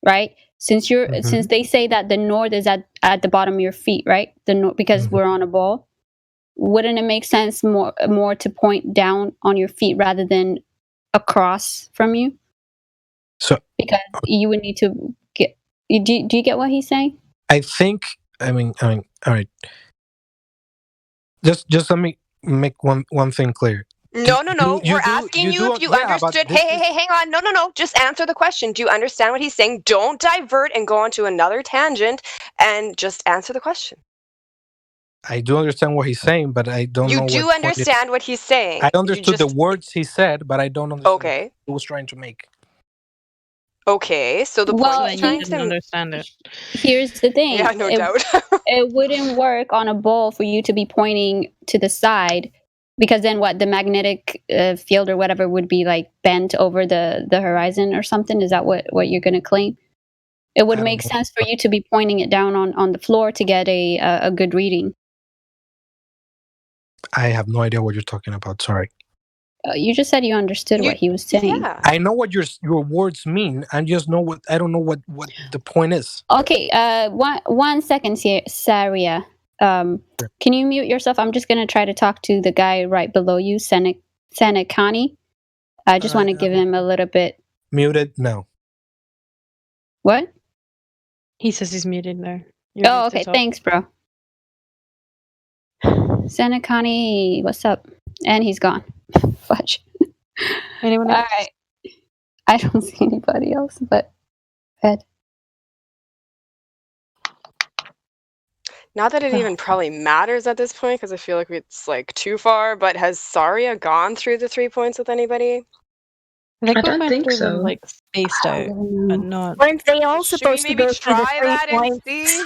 right? Since they say that the north is at the bottom of your feet, right? Because we're on a ball, wouldn't it make sense more to point down on your feet rather than across from you? So because you would need to get. Do you get what he's saying? I mean, all right. Just let me make one thing clear. No. We're asking you if you understood. Hey, hang on. No. Just answer the question. Do you understand what he's saying? Don't divert and go on to another tangent, and just answer the question. I do understand what he's saying, but I don't know. You do understand what he's saying. I understood the words he said, but I don't understand what he was trying to make. Okay, so the point he's trying to understand it. Here's the thing. Yeah, no doubt. It wouldn't work on a ball for you to be pointing to the side, because then the magnetic field or whatever would be like bent over the horizon or something. Is that what you're going to claim? It would make sense for you to be pointing it down on the floor to get a good reading. I have no idea what you're talking about. Sorry. You just said you understood what he was saying. Yeah. I know what your words mean. I just know I don't know what the point is. Okay. 1 second, Saria. Can you mute yourself? I'm just gonna try to talk to the guy right below you, Senekani. I just want to give him a little bit. Muted? No. What? He says he's muted there. Oh, okay. Thanks, bro. Senekani, what's up? And he's gone. Fudge. Anyone else? All right. I don't see anybody else, but Ed. Not that it even probably matters at this point, because I feel like it's like too far. But has Saria gone through the 3 points with anybody? I don't think so. Like spaced out, but not. Weren't they all supposed to go through the 3 points? And see?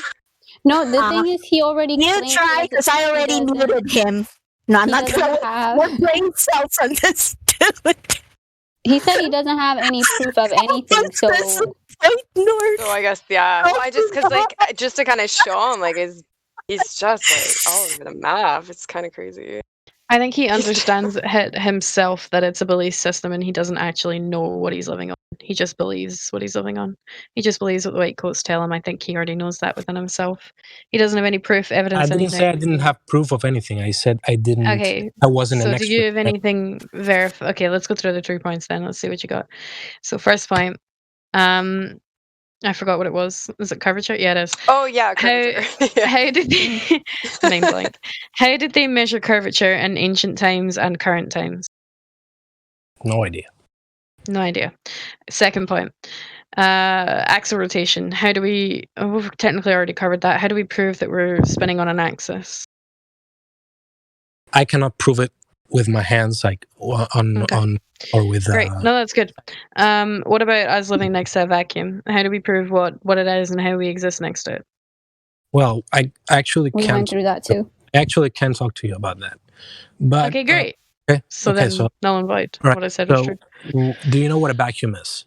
No, the thing is, he already. You try, because I already muted him. No, I'm not gonna have more brain cells on this dude. He said he doesn't have any proof of anything, so. So I guess No, I just because just to kind of show him is He's just like all over the map. It's kind of crazy. I think he understands himself that it's a belief system and he doesn't actually know what he's living on. He just believes what he's living on. He just believes what the white coats tell him. I think he already knows that within himself. He doesn't have any proof, evidence, I didn't anything. say I didn't have proof of anything. I said I didn't. Okay. I wasn't so an expert. do you have anything Okay, let's go through the 3 points then. Let's see what you got. So first point, I forgot what it was. Is it curvature? Yeah, it is. Oh yeah, curvature. How did they mind blank? How did they measure curvature in ancient times and current times? No idea. No idea. Second point, axle rotation. How do we? Oh, we've technically already covered that. How do we prove that we're spinning on an axis? I cannot prove it with my hands, like on or with. Great. No, that's good. What about us living next to a vacuum? How do we prove what it is and how we exist next to it? Well, I actually We can't. went through that too. I actually can talk to you about that. But Okay, great. okay. So okay, then, null and void. Right, What I said was true. Do you know what a vacuum is?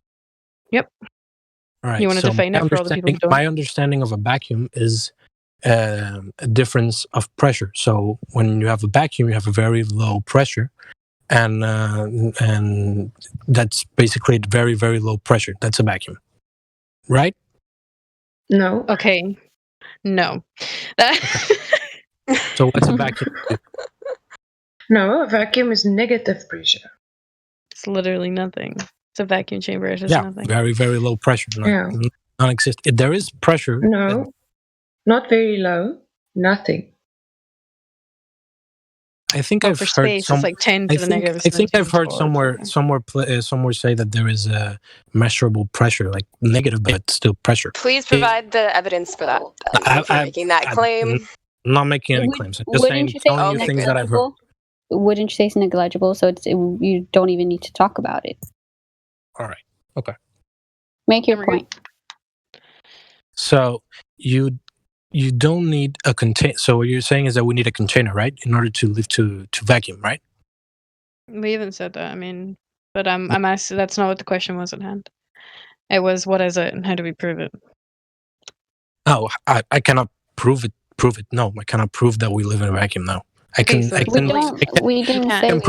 Yep. All right. You want to define it for all the people who don't? My understanding of a vacuum is a difference of pressure. So when you have a vacuum, you have a very low pressure, and that's basically very, very low pressure. That's a vacuum, right? No. Okay. No. So what's a vacuum? No, a vacuum is negative pressure. It's literally nothing. It's a vacuum chamber. It is nothing. Very, very low pressure. Non-existent. There is pressure. No, not very low. Nothing. I think I've for heard space, it's like 10 to the negative. I think I've heard somewhere say that there is a measurable pressure, like negative, but still pressure. Please provide the evidence for that. If you're making that claim. I'm not making any claims. I'm just saying telling you things that I've heard. Wouldn't you say it's negligible? So you don't even need to talk about it. All right. Okay. Make your point. So you don't need a container. So what you're saying is that we need a container, right, in order to live to vacuum, right? We haven't said that. I mean, but I'm asking. That's not what the question was at hand. It was, what is it, and how do we prove it? Oh, I cannot prove it. No, I cannot prove that we live in a vacuum. No, we didn't say we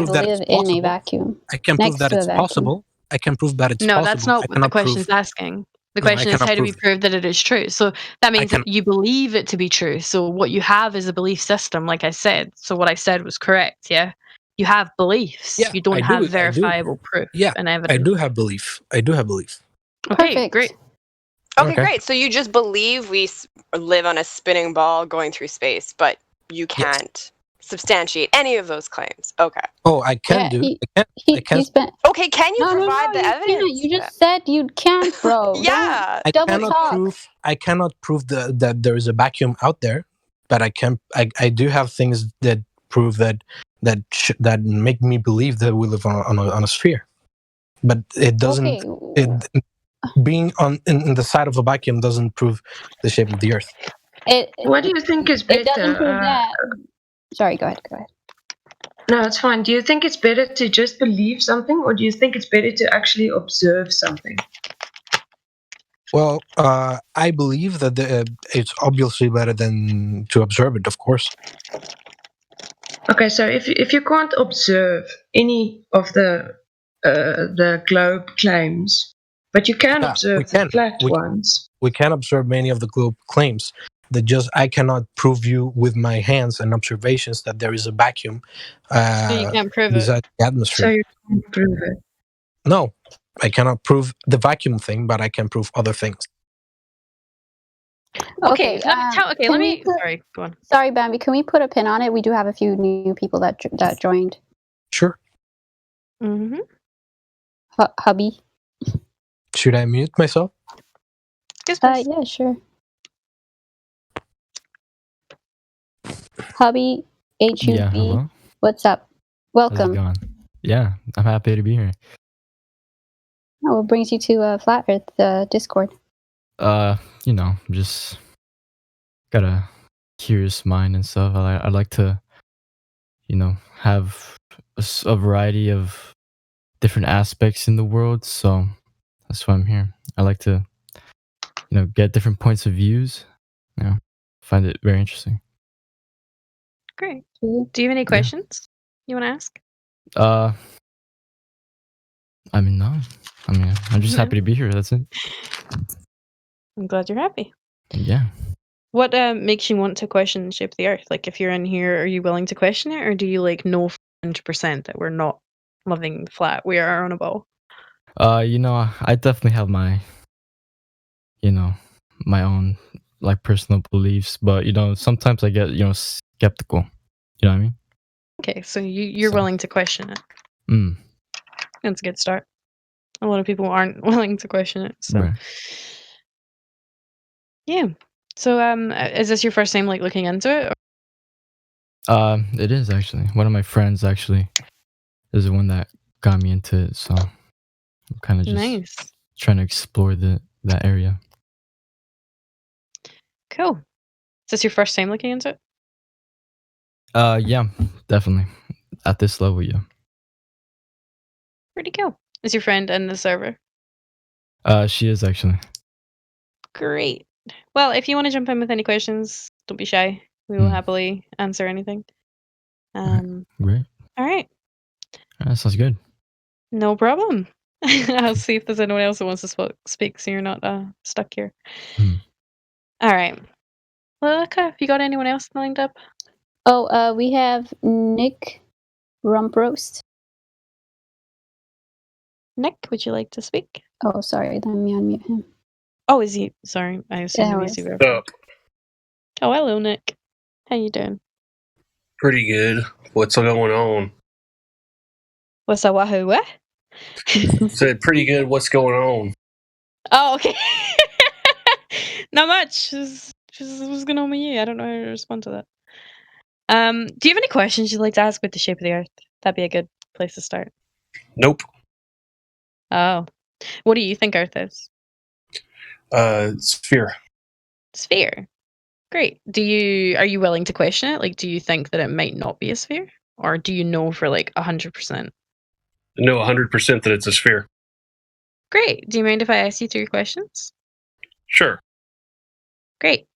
live in a vacuum. I can prove that it's possible. I can prove that it's possible. No, that's not what the question's asking. The question is, how do we prove that it is true? So that means that you believe it to be true. So what you have is a belief system, like I said. So what I said was correct, yeah? You have beliefs. Yeah, you don't have verifiable proof and evidence. I do have belief. Okay, perfect. Great. Okay, great. So you just believe we live on a spinning ball going through space, but you can't substantiate any of those claims. Okay. Oh, I can do. Okay, can you provide the evidence? You just said you can't, bro. Yeah. I cannot prove that there is a vacuum out there, but I do have things that prove that make me believe that we live on a sphere. But it doesn't. Being in the side of a vacuum doesn't prove the shape of the Earth. What do you think is better? It doesn't prove that. Sorry, go ahead. No, it's fine. Do you think it's better to just believe something, or do you think it's better to actually observe something? Well, I believe that it's obviously better than to observe it, of course. Okay, so if you can't observe any of the globe claims, but you can observe the flat ones. We can observe many of the globe claims. I cannot prove you with my hands and observations that there is a vacuum. So you can't prove it. The atmosphere. So you can't prove it. No, I cannot prove the vacuum thing, but I can prove other things. Okay. Let me. Sorry, go on. Sorry, Bambi. Can we put a pin on it? We do have a few new people that joined. Sure. Mm-hmm. Hubby. Should I mute myself? Yes, please. Yeah, sure. Hubby, HUB. Yeah, hello. What's up? Welcome. How's it going? Yeah, I'm happy to be here. Oh, what brings you to Flat Earth Discord? Just got a curious mind and stuff. I like to, have a variety of different aspects in the world. So that's why I'm here. I like to, get different points of views. Find it very interesting. Great. Do you have any questions you want to ask? I mean, no. I mean, I'm just happy to be here. That's it. I'm glad you're happy. Yeah. What makes you want to question the shape of the Earth? Like, if you're in here, are you willing to question it, or do you like know 100% that we're not living flat? We are on a ball. You know, I definitely have my, you know, my own like personal beliefs, but you know, sometimes I get, you know, skeptical. You know what I mean? Okay, so you're willing to question it. Mm. That's a good start. A lot of people aren't willing to question it, so Right. yeah. So is this your first time like looking into it? It is actually. One of my friends actually is the one that got me into it, so I'm kind of just Nice. trying to explore that area. Cool. Is this your first time looking into it? Yeah, definitely. At this level, yeah. Pretty cool. Is your friend in the server? She is actually. Great. Well, if you want to jump in with any questions, don't be shy. We will happily answer anything. Great. All right. That sounds good. No problem. I'll see if there's anyone else who wants to speak, so you're not stuck here. All right. Lilica, have you got anyone else lined up? Oh, we have Nick Rumproast. Nick, would you like to speak? Oh, sorry. Let me unmute him. Oh, is he? Sorry, I assume Yeah, he's super. Up. Oh, hello, Nick. How you doing? Pretty good. What's going on? What's up, wahoo? What? Said pretty good. What's going on? Oh, okay. Not much. Just what's going on with you? I don't know how to respond to that. Do you have any questions you'd like to ask with the shape of the Earth? That'd be a good place to start. Nope. Oh, what do you think Earth is? Sphere. Sphere. Great. Are you willing to question it? Like, do you think that it might not be a sphere, or do you know for like 100%? No, 100% that it's a sphere. Great. Do you mind if I ask you 3 questions? Sure. Great.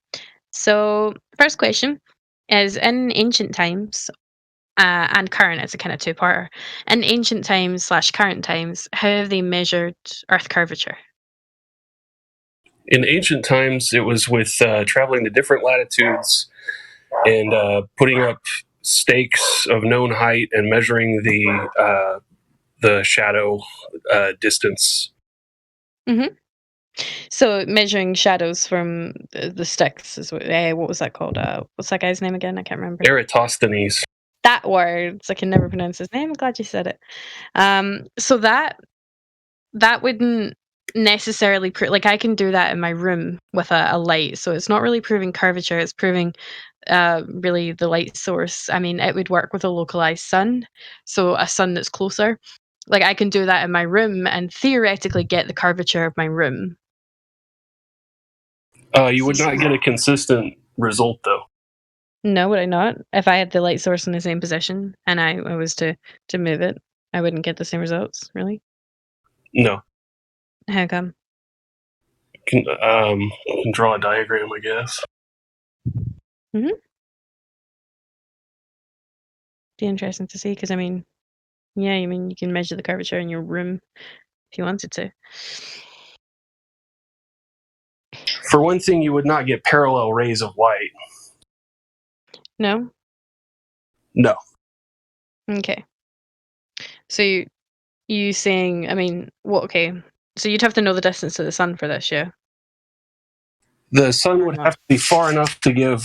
So, first question is: in ancient times and current, it's a kind of 2-parter. In ancient times / current times, how have they measured Earth curvature? In ancient times, it was with traveling to different latitudes and putting up stakes of known height and measuring the shadow distance. Mm-hmm. So measuring shadows from the sticks is what was that called? What's that guy's name again? I can't remember. Eratosthenes. That word. I can never pronounce his name. I'm glad you said it. So that wouldn't necessarily like I can do that in my room with a light. So it's not really proving curvature. It's proving really the light source. I mean, it would work with a localized sun. So a sun that's closer. Like I can do that in my room and theoretically get the curvature of my room. You would not get a consistent result, though. No, would I not? If I had the light source in the same position and I was to move it, I wouldn't get the same results, really? No. How come? Can draw a diagram, I guess. Mm-hmm. Be interesting to see, because I mean, yeah, I mean, you can measure the curvature in your room if you wanted to. For one thing, you would not get parallel rays of light. No? No. Okay. So you saying, I mean, what? Okay. So you'd have to know the distance to the sun for this, yeah? The sun would have to be far enough to give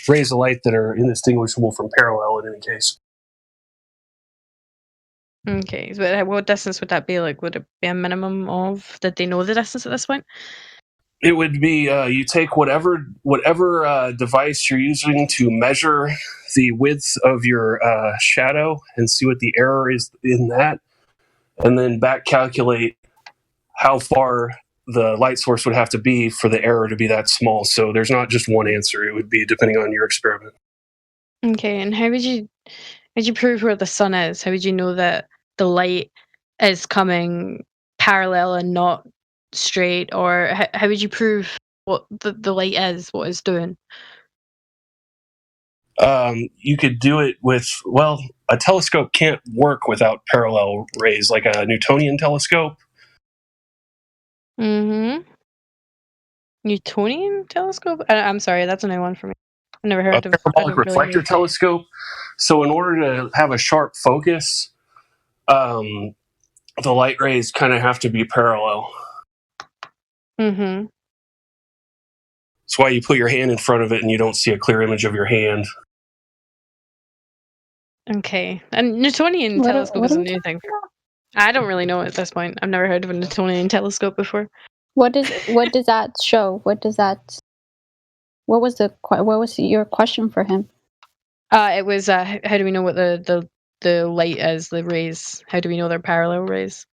rays of light that are indistinguishable from parallel in any case. Okay. But what distance would that be? Like, would it be a minimum of? Did they know the distance at this point? It would be you take whatever device you're using to measure the width of your shadow and see what the error is in that, and then back calculate how far the light source would have to be for the error to be that small. So there's not just one answer. It would be depending on your experiment. Okay, and how would you prove where the sun is? How would you know that the light is coming parallel and not straight? Or how would you prove what the light is, what it's doing? You could do it with, well, a telescope can't work without parallel rays, like a Newtonian telescope. Mm-hmm. Newtonian telescope? I'm sorry, that's a new one for me. I've never heard of A parabolic reflector telescope. So in order to have a sharp focus, the light rays kind of have to be parallel. Mm-hmm. That's why you put your hand in front of it and you don't see a clear image of your hand. Okay. And Newtonian telescope is a new thing. I don't really know at this point. I've never heard of a Newtonian telescope before. What does that show? What was your question for him? It was how do we know what the light is, the rays? How do we know they're parallel rays?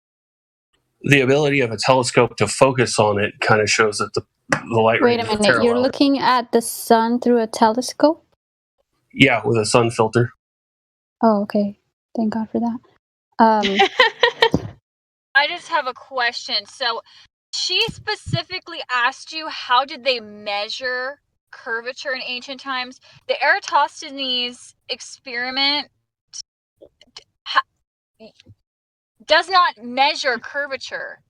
The ability of a telescope to focus on it kind of shows that the light rays Wait a are minute, parallel. you're looking at the sun through a telescope? Yeah, with a sun filter. Oh, okay. Thank God for that. I just have a question. So she specifically asked you, how did they measure curvature in ancient times? The Eratosthenes experiment does not measure curvature.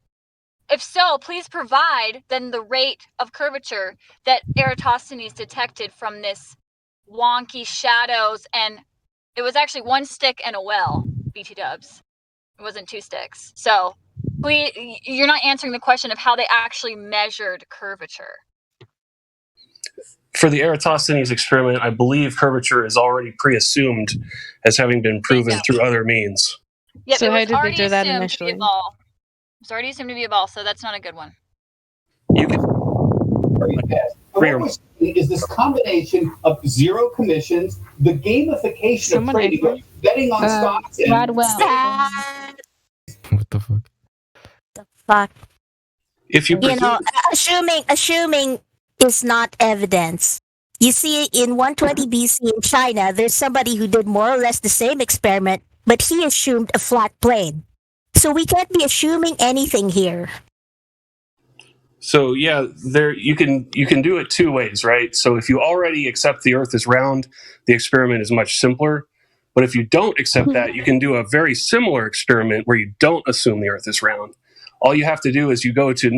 If so, please provide then the rate of curvature that Eratosthenes detected from this wonky shadows, and it was actually one stick and a well, BT dubs. It wasn't two sticks. So please, you're not answering the question of how they actually measured curvature. For the Eratosthenes experiment, I believe curvature is already pre-assumed as having been proven through other means. Yep, so it how was did they already do that assumed initially? to be a ball. It was already assumed to be a ball, so that's not a good one. You can. What we're seeing is this combination of zero commissions, the gamification of trading, betting on stocks, and What the fuck? Fuck. If you assuming is not evidence. You see, in 120 BC in China, there's somebody who did more or less the same experiment, but he assumed a flat plane. So we can't be assuming anything here. So yeah, you can do it two ways, right? So if you already accept the Earth is round, the experiment is much simpler. But if you don't accept that, you can do a very similar experiment where you don't assume the Earth is round. All you have to do is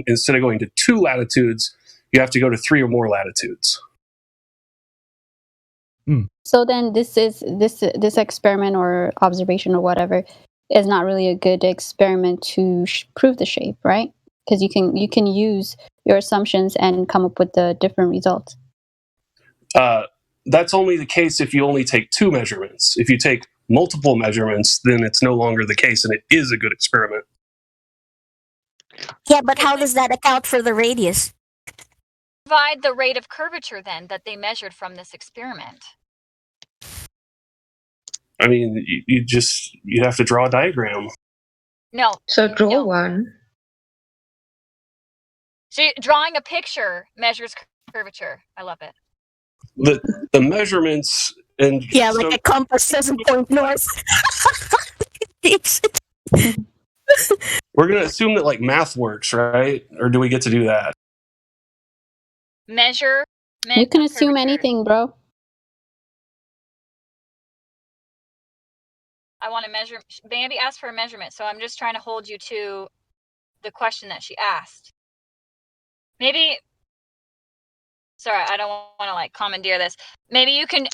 instead of going to 2 latitudes, you have to go to 3 or more latitudes. So then this experiment or observation or whatever is not really a good experiment to prove the shape, right? Because you can use your assumptions and come up with the different results. That's only the case if you only take 2 measurements. If you take multiple measurements, then it's no longer the case, and it is a good experiment. Yeah, but how does that account for the radius? Provide the rate of curvature then that they measured from this experiment. I mean, you have to draw a diagram. No. So draw one. So drawing a picture measures curvature. I love it. The measurements and like a compass doesn't point north. We're gonna assume that like math works, right? Or do we get to do that? Measure. You can assume anything, bro. I want to measure. Bambi asked for a measurement, so I'm just trying to hold you to the question that she asked. Maybe. Sorry, I don't want to like commandeer this. Maybe you can,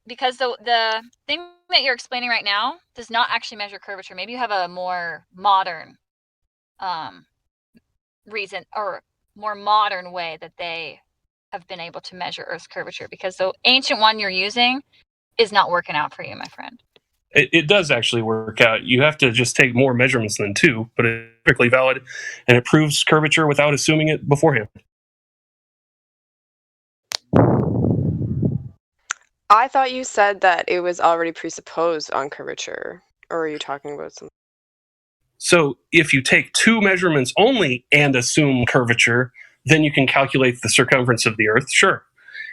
because the thing that you're explaining right now does not actually measure curvature. Maybe you have a more modern, reason or more modern way that they have been able to measure Earth's curvature, because the ancient one you're using is not working out for you, my friend. It does actually work out. You have to just take more measurements than 2, but it's perfectly valid, and it proves curvature without assuming it beforehand. I thought you said that it was already presupposed on curvature, or are you talking about something? So if you take 2 measurements only and assume curvature, then you can calculate the circumference of the Earth, sure.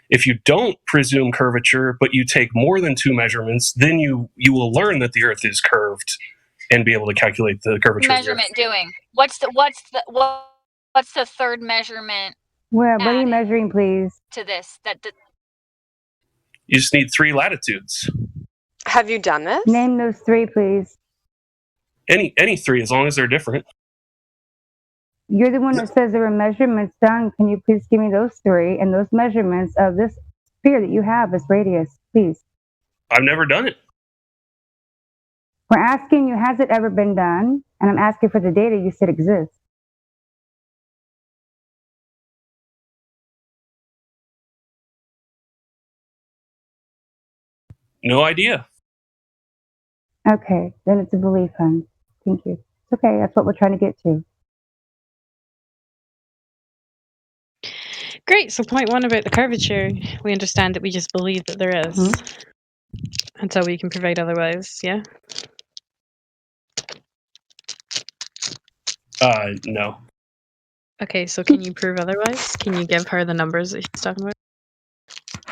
If you don't presume curvature, but you take more than 2 measurements, then you will learn that the Earth is curved and be able to calculate the curvature. Measurement of the Earth. doing. What's the third measurement? What are you measuring, please? To this You just need 3 latitudes. Have you done this? Name those 3, please. Any 3, as long as they're different. You're the one that says there were measurements done. Can you please give me those 3 and those measurements of this sphere that you have, this radius, please? I've never done it. We're asking you, has it ever been done? And I'm asking for the data you said exists. No idea. Okay, then it's a belief, hon. Thank you. It's okay, that's what we're trying to get to. Great. So point 1 about the curvature, we understand that we just believe that there is until we can provide otherwise. Yeah. No. Okay. So can you prove otherwise? Can you give her the numbers that she's talking about?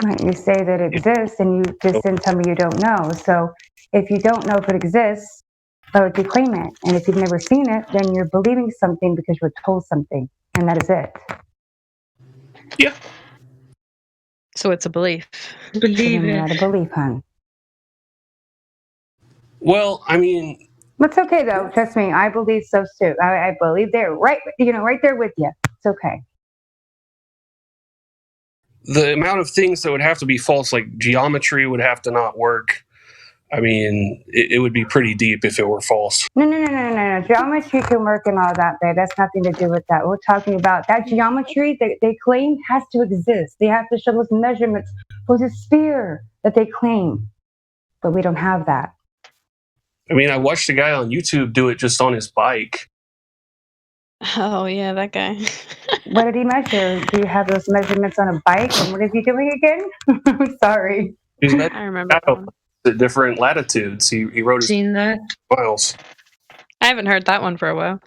Right, you say that it exists, and you just didn't tell me you don't know. So if you don't know if it exists, why would you claim it? And if you've never seen it, then you're believing something because you were told something, and that is it. Yeah. So it's a belief. Believe it. Not a belief, hon. Well, I mean, It's okay though. Trust me, I believe so too. I believe they're right there with you. It's okay. the amount of things that would have to be false, like geometry would have to not work. I mean, it would be pretty deep if it were false. No. Geometry can work and all that, babe. That's nothing to do with that. We're talking about that geometry that they claim has to exist. They have to show us measurements for the sphere that they claim. But we don't have that. I mean, I watched a guy on YouTube do it just on his bike. Oh, yeah, that guy. What did he measure? Do you have those measurements on a bike? And what is he doing again? I'm sorry. I remember that one. At different latitudes. He wrote his miles. I haven't heard that one for a while.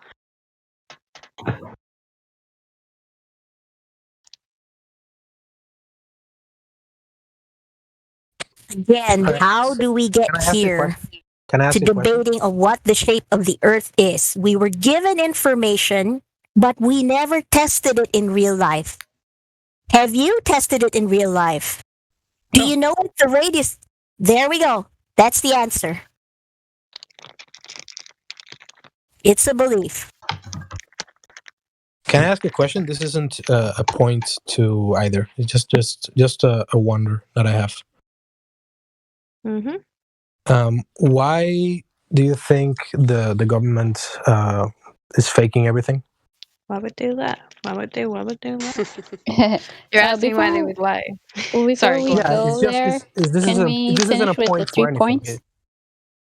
Again, how do we get here to debating on what the shape of the Earth is? We were given information, but we never tested it in real life. Have you tested it in real life? Do you know what the radius? There we go. That's the answer. It's a belief. Can I ask a question? This isn't a point to either. It's just a wonder that I have. Why do you think the government is faking everything? Why would do that? Why would do that? You're asking why they would lie. Before Sorry, we go there, can we finish with the 3 points?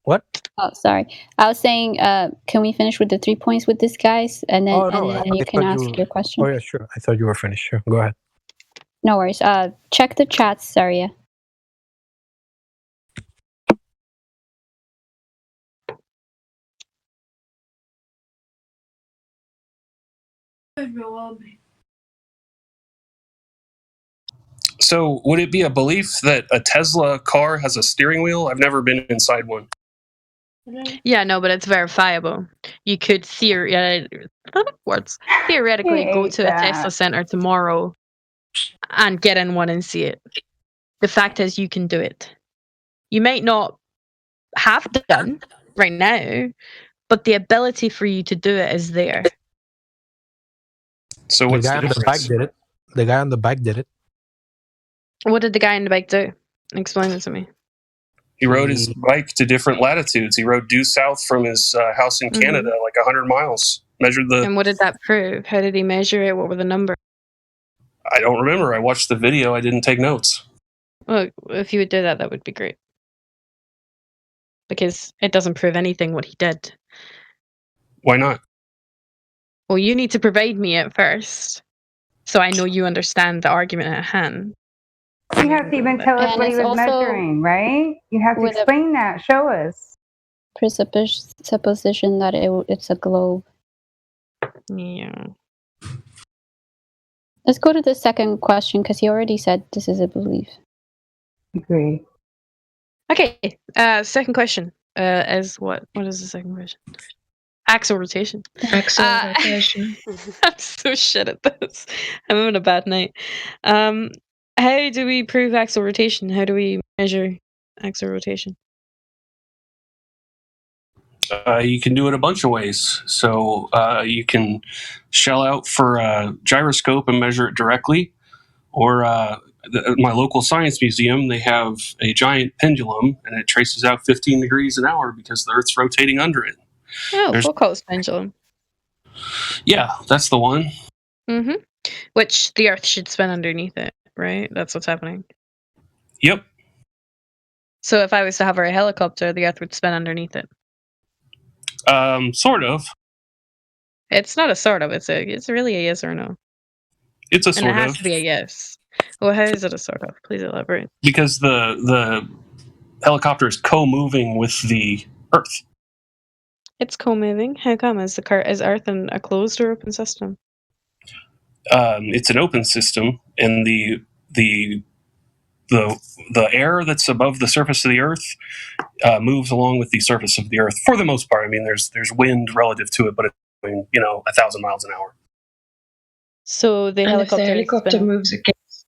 What? Oh, sorry. I was saying, can we finish with the 3 points with this, guys? And then, and you can ask your question. Oh, yeah, sure. I thought you were finished. Sure. Go ahead. No worries. Check the chat, Saria. So, would it be a belief that a Tesla car has a steering wheel? I've never been inside one. Yeah, no, but it's verifiable. You could theoretically go to a Tesla center tomorrow and get in one and see it. The fact is, you can do it. You might not have done right now, but the ability for you to do it is there. So what's the guy on the bike did it? The guy on the bike did it. What did the guy on the bike do? Explain it to me. He rode his bike to different latitudes. He rode due south from his house in Canada, like 100 miles. Measured the. And what did that prove? How did he measure it? What were the numbers? I don't remember. I watched the video. I didn't take notes. Well, if you would do that, that would be great. Because it doesn't prove anything what he did. Why not? Well, you need to provide me it first, so I know you understand the argument at hand. You have to even tell us what he was measuring, right? You have to explain that. Show us. Presupposition that it's a globe. Yeah. Let's go to the second question because he already said this is a belief. Agree. Okay. Second question is what? What is the second question? Axial rotation. Axial rotation. I'm so shit at this. I'm having a bad night. How do we prove axial rotation? How do we measure axial rotation? You can do it a bunch of ways. So you can shell out for a gyroscope and measure it directly, or my local science museum, they have a giant pendulum, and it traces out 15 degrees an hour because the Earth's rotating under it. Oh, Foucault's pendulum. Yeah, that's the one. Mm-hmm. Which the Earth should spin underneath it, right? That's what's happening. Yep. So if I was to hover a helicopter, the Earth would spin underneath it. Sort of. It's not a sort of. It's really a yes or no. It's a and sort it has of. to be a yes. Well, how is it a sort of? Please elaborate. Because the helicopter is co-moving with the Earth. It's co-moving. How come? Is Earth a closed or open system? It's an open system, and the air that's above the surface of the Earth moves along with the surface of the Earth for the most part. I mean, there's wind relative to it, but it's going 1,000 miles an hour. So the and if the helicopter moves against,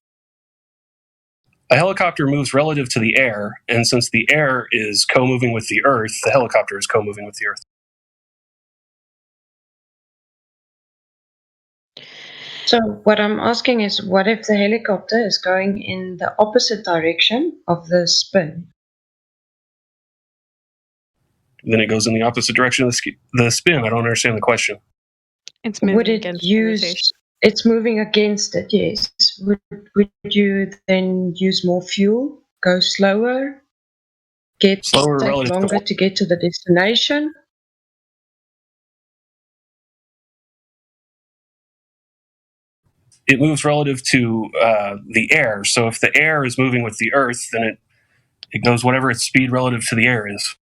a helicopter moves relative to the air, and since the air is co-moving with the Earth, the helicopter is co-moving with the Earth. So what I'm asking is, what if the helicopter is going in the opposite direction of the spin? Then it goes in the opposite direction of the spin. I don't understand the question. It's moving against rotation. It's moving against it, yes. Would you then use more fuel, go slower, take longer to get to the destination? It moves relative to the air. So if the air is moving with the Earth, then it goes whatever its speed relative to the air is.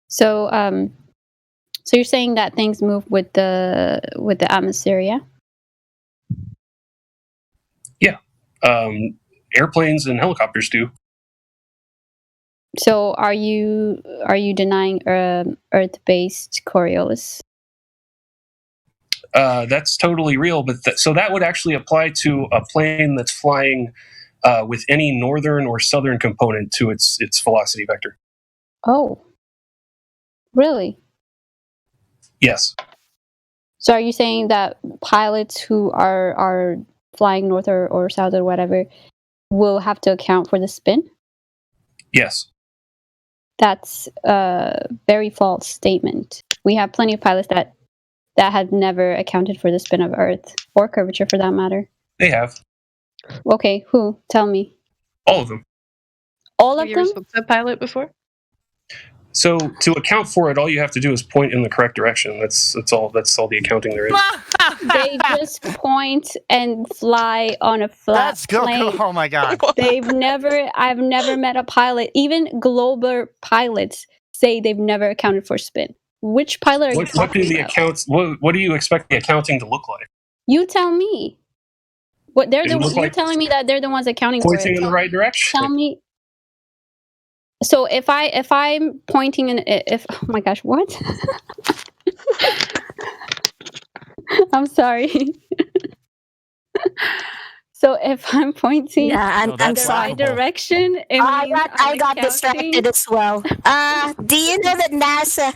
So, so you're saying that things move with the atmosphere, yeah? Yeah, airplanes and helicopters do. So, are you denying Earth-based Coriolis? That's totally real, but so that would actually apply to a plane that's flying with any northern or southern component to its velocity vector. Oh, really? Yes. So, are you saying that pilots who are flying north or south or whatever will have to account for the spin? Yes. That's a very false statement. We have plenty of pilots that have never accounted for the spin of Earth, or curvature for that matter. They have. Okay, who? Tell me. All of them. All of them? Have you pilot before? So to account for it, all you have to do is point in the correct direction. That's all the accounting there is. They just point and fly on a flat plane. Oh my god. I've never met a pilot, even global pilots say they've never accounted for spin. Which pilot are you talking about? What do you expect the accounting to look like? You tell me. What you're telling me that they're the ones accounting for it. Pointing in the right direction. Tell me. So if I'm pointing in, oh my gosh, what? I'm sorry. So if I'm pointing I'm the sorry. right direction, I got distracted as well. Do you know that NASA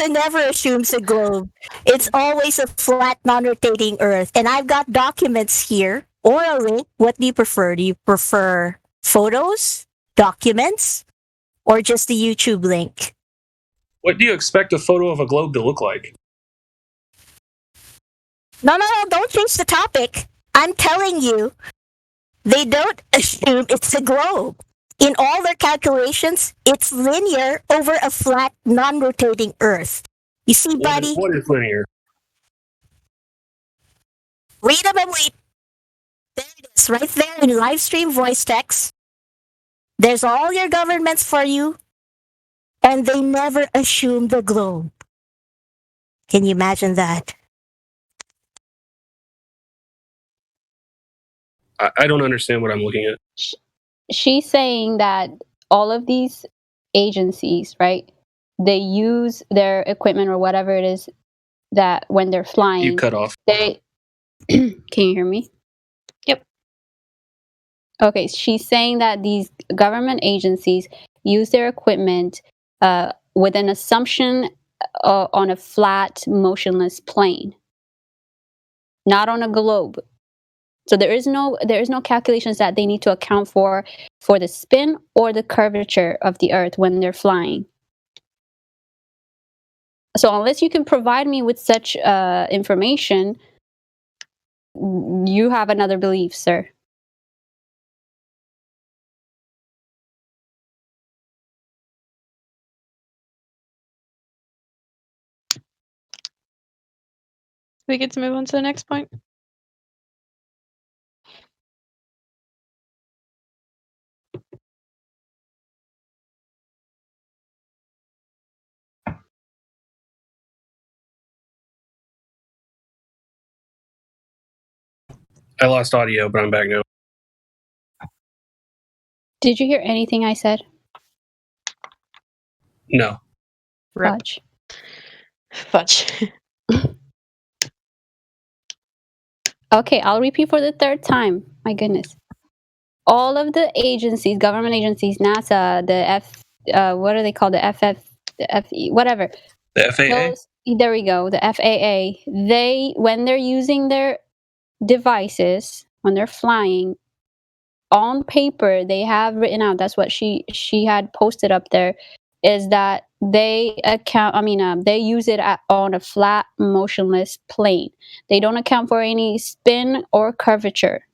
never assumes a globe? It's always a flat, non-rotating Earth. And I've got documents here orally. What do you prefer? Do you prefer photos, documents, or just the YouTube link? What do you expect a photo of a globe to look like? No, don't change the topic. I'm telling you, they don't assume it's a globe. In all their calculations, it's linear over a flat, non-rotating Earth. You see, buddy? What is linear? Read them and wait. There it is, right there in live stream voice text. There's all your governments for you, and they never assume the globe. Can you imagine that? I don't understand what I'm looking at. She's saying that all of these agencies, right, they use their equipment or whatever it is that when they're flying. You cut off. They can you hear me? Yep. Okay, she's saying that these government agencies use their equipment with an assumption on a flat, motionless plane, not on a globe. So there is no calculations that they need to account for the spin or the curvature of the Earth when they're flying. So unless you can provide me with such information, you have another belief, sir. We get to move on to the next point. I lost audio, but I'm back now. Did you hear anything I said? No. Fudge. Fudge. Okay, I'll repeat for the third time. My goodness. All of the agencies, government agencies, NASA, the what are they called? The FE, whatever. The FAA? There we go. The FAA. When they're using their devices, when they're flying, on paper, they have written out, that's what she had posted up there, is that they use it on a flat, motionless plane. They don't account for any spin or curvature.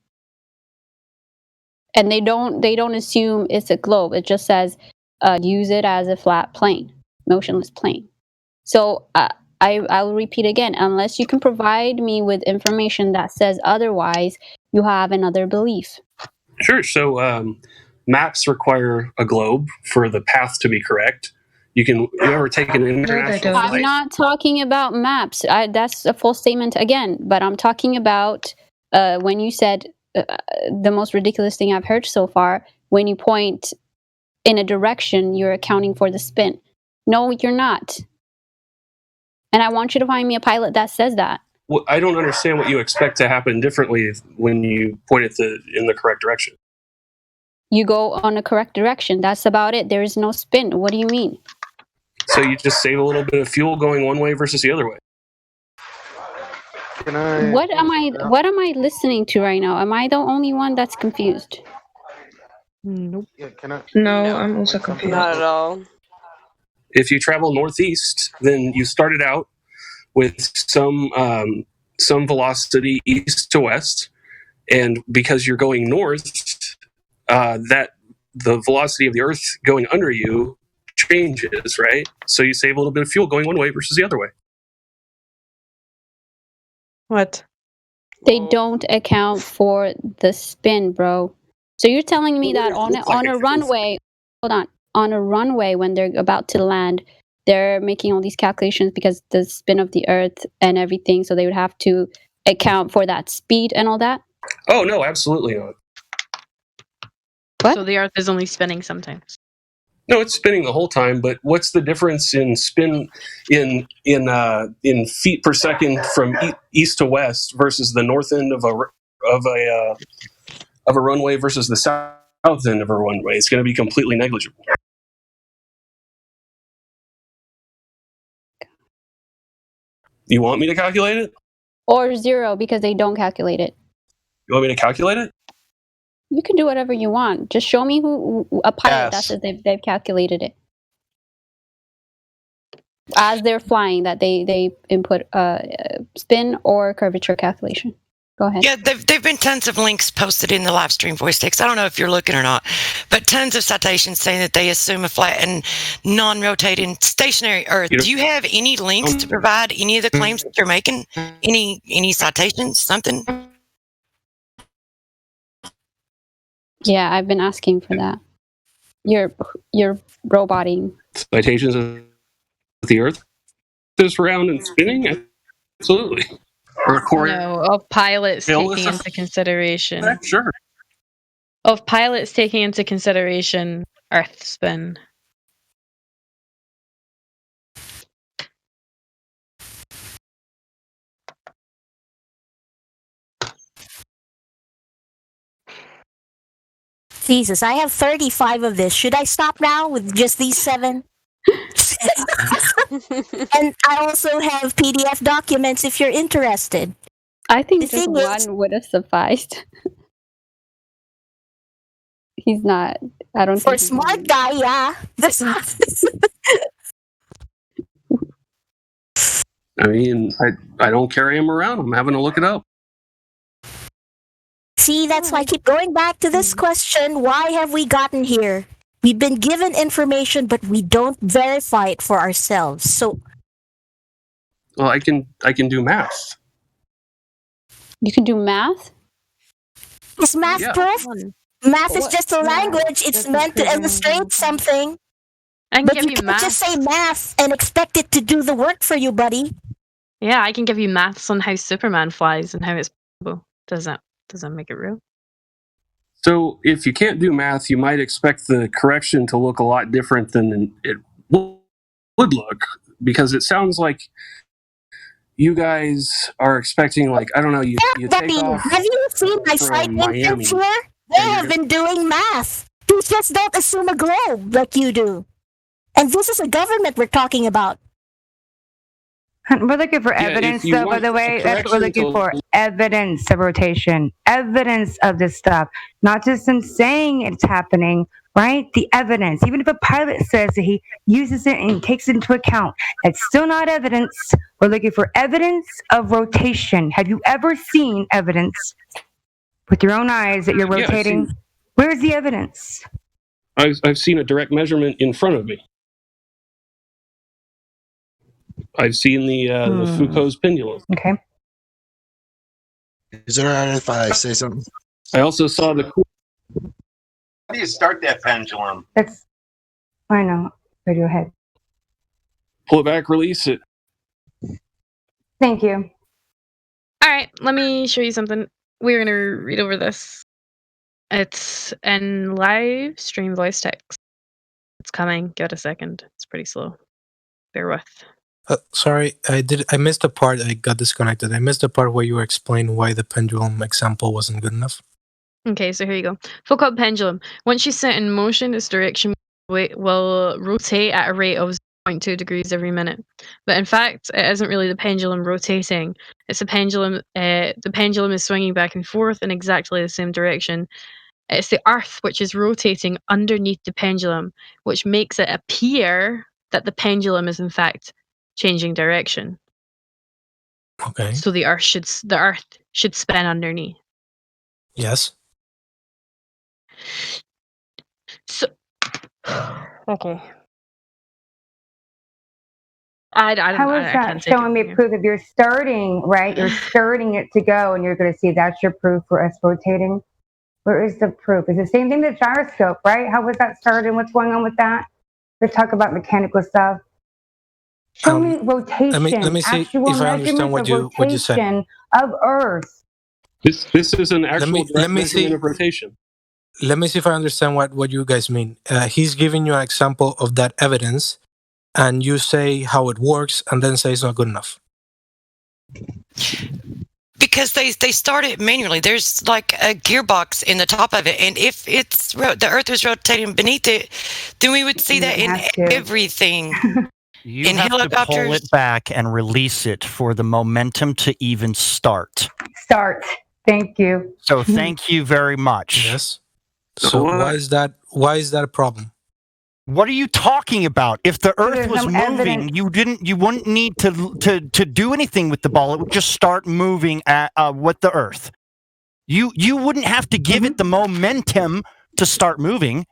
And they don't assume it's a globe. It just says use it as a flat plane, motionless plane. So I'll repeat again, unless you can provide me with information that says otherwise, you have another belief. Sure. So maps require a globe for the path to be correct. You ever take an international flight? I'm not talking about maps. That's a false statement again. But I'm talking about when you said the most ridiculous thing I've heard so far. When you point in a direction, you're accounting for the spin. No, you're not. And I want you to find me a pilot that says that. Well, I don't understand what you expect to happen differently when you point it in the correct direction. You go on a correct direction. That's about it. There is no spin. What do you mean? So you just save a little bit of fuel going one way versus the other way. What am I listening to right now? Am I the only one that's confused? Nope. Yeah, can I? No, I'm also confused. Not at all. If you travel northeast, then you started out with some velocity east to west, and because you're going north, that the velocity of the Earth going under you changes, right? So you save a little bit of fuel going one way versus the other way. What? They don't account for the spin, bro. So you're telling me that on a runway, on a runway when they're about to land, they're making all these calculations because the spin of the Earth and everything, so they would have to account for that speed and all that? Oh, no, absolutely not. What? So the Earth is only spinning sometimes. No, it's spinning the whole time, but what's the difference in spin in feet per second from east to west versus the north end of a runway versus the south end of a runway? It's going to be completely negligible. You want me to calculate it? Or zero, because they don't calculate it. You want me to calculate it? You can do whatever you want. Just show me a pilot that says they've calculated it. As they're flying, that they input spin or curvature calculation. Go ahead. Yeah, there've been tons of links posted in the live stream voice text. I don't know if you're looking or not, but tons of citations saying that they assume a flat and non-rotating stationary Earth. Do you have any links to provide any of the claims that you're making? Any citations? Something? Yeah, I've been asking for that. You're roboting. Citations of the Earth is round and spinning? Absolutely. No, of pilots taking into consideration. Sure. Of pilots taking into consideration Earth spin. Jesus, I have 35 of this. Should I stop now with just these 7? And I also have PDF documents if you're interested. I think The just thing one is- would have sufficed. He's not. I don't For a think. smart guy, yeah. I mean, I don't carry them around. I'm having to look it up. See, that's why I keep going back to this question. Why have we gotten here? We've been given information, but we don't verify it for ourselves. So, Well, I can do math. You can do math? is math Yeah. proof? Math is What? just a language. It's meant to illustrate something. But you can't just say math and expect it to do the work for you, buddy. Yeah, I can give you maths on how Superman flies and how it's possible. Does that make it real? So if you can't do math, you might expect the correction to look a lot different than it would look, because it sounds like you guys are expecting, like, I don't know, you take Buddy, off have you seen my site from Miami. instance here? They have been doing math. You just don't assume a globe like you do. And this is a government we're talking about. We're looking for Yeah, evidence, if you though, by want the way. a That's what we're correction looking for. to- Evidence of rotation. Evidence of this stuff. Not just him saying it's happening, right? The evidence. Even if a pilot says that he uses it and takes it into account, that's still not evidence. We're looking for evidence of rotation. Have you ever seen evidence with your own eyes that you're Yeah, I've rotating? seen- Where's the evidence? I've seen a direct measurement in front of me. I've seen the Foucault's pendulum. Okay. Is it alright if I say something? I also saw the. How do you start that pendulum? That's. I know. Go ahead. Pull it back, release it. Thank you. All right, let me show you something. We're gonna read over this. It's in live stream voice text. It's coming. Give it a second. It's pretty slow. Bear with. Sorry, I missed the part. I got disconnected. I missed the part where you were explaining why the pendulum example wasn't good enough. Okay, so here you go. Foucault pendulum. Once you set in motion, its direction will rotate at a rate of 0.2 degrees every minute. But in fact, it isn't really the pendulum rotating. It's the pendulum. The pendulum is swinging back and forth in exactly the same direction. It's the Earth which is rotating underneath the pendulum, which makes it appear that the pendulum is in fact changing direction. Okay. So the Earth should spin underneath. Yes. So okay. I How is that showing me proof? If you're starting, right, you're starting it to go, and you're going to see that's your proof for us rotating. Where is the proof? It's the same thing, the gyroscope, right? How was that started? What's going on with that? Let's talk about mechanical stuff. Show me rotation. Let me see actual if I understand what you said. rotation of Earth. This is an actual direct measurement of rotation. Let me see if I understand what you guys mean. He's giving you an example of that evidence, and you say how it works, and then say it's not good enough. Because they start it manually. There's like a gearbox in the top of it, and if it's the Earth was rotating beneath it, then we would see that in everything. You in have to pull helicopters. it back and release it for the momentum to even start. Start. Thank you. So thank you very much. Yes. So why is that a problem? What are you talking about? If the Earth There's was no moving, evidence. you wouldn't need to do anything with the ball. It would just start moving with the Earth. You wouldn't have to give it the momentum to start moving.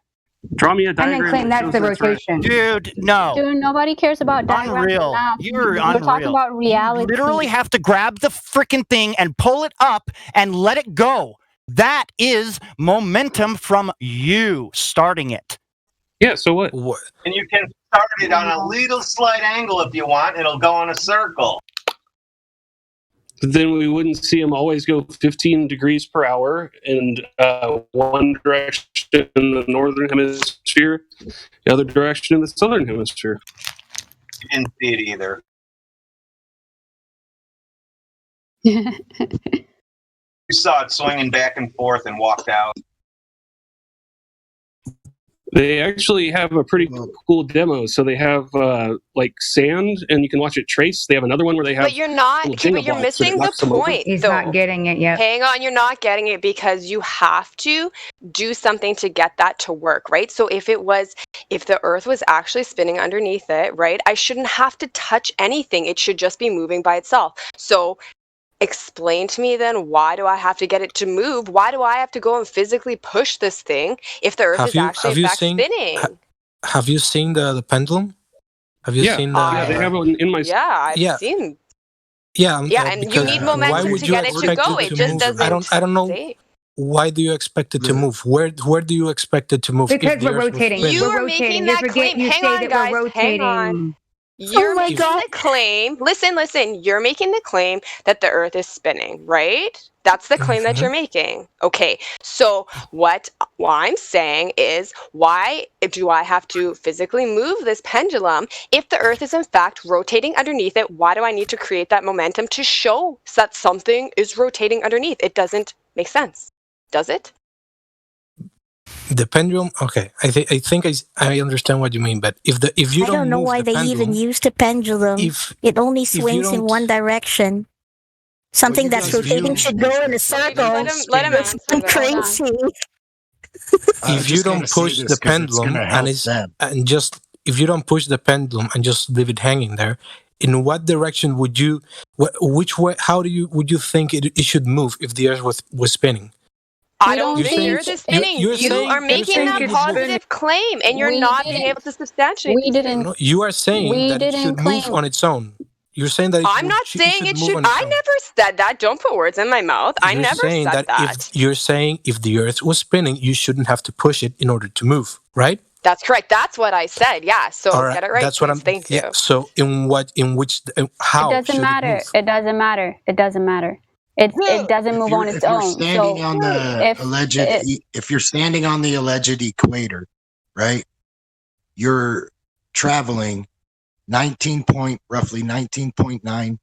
Draw me a And then diagram. claim that's the rotation. Dude, no. Dude, nobody cares about diagrams and Unreal. math. You're We're talking unreal. about reality. You literally have to grab the freaking thing and pull it up and let it go. That is momentum from you starting it. Yeah, so what? And you can start it on a little slight angle if you want. It'll go in a circle. But then we wouldn't see them always go 15 degrees per hour in one direction in the northern hemisphere, the other direction in the southern hemisphere. You didn't see it either. You saw it swinging back and forth and walked out. They actually have a pretty cool demo. So they have like sand, and you can watch it trace. They have another one where they have. But you're not. little But you're Jenga blocks that it missing the knocks them over. point. He's though. not getting it yet. Hang on, you're not getting it because you have to do something to get that to work, right? So if the Earth was actually spinning underneath it, right, I shouldn't have to touch anything. It should just be moving by itself. So explain to me then, why do I have to get it to move? Why do I have to go and physically push this thing if the Earth is actually in fact spinning? Have you seen the pendulum? Have you seen the? Yeah, they have it in my. Yeah, I've seen. Yeah, and you need momentum to get it to go. It just doesn't. I don't know. Why do you expect it to move? Where do you expect it to move? Because we're rotating. You are making that claim. Hang on, guys. Hang on. You're making the claim. Listen. You're making the claim that the Earth is spinning, right? That's the claim that you're making. Okay. So what I'm saying is, why do I have to physically move this pendulum if the Earth is in fact rotating underneath it? Why do I need to create that momentum to show that something is rotating underneath? It doesn't make sense, does it? The pendulum. Okay, I think I understand what you mean, but if you don't, I don't know why they even used a pendulum. It only swings in one direction. Something that's rotating should go in a circle. Let him answer. I'm crazy. If you don't push the pendulum if you don't push the pendulum and just leave it hanging there, in what direction would you? Which way? How would you think it should move if the Earth was spinning? I don't think the Earth is spinning. You are making that positive claim, and you're not being able to substantiate. We didn't. No, you are saying that it should move on its own. You're saying that I'm not saying it should. I never said that. Don't put words in my mouth. I never said that. You're saying if the Earth was spinning, you shouldn't have to push it in order to move, right? That's correct. That's what I said. Yeah. So get it right. That's what I'm. Thank you. So how? It doesn't matter. It doesn't matter. It doesn't matter. It doesn't move on its own. If you're standing on the alleged equator, right? You're traveling roughly 19.9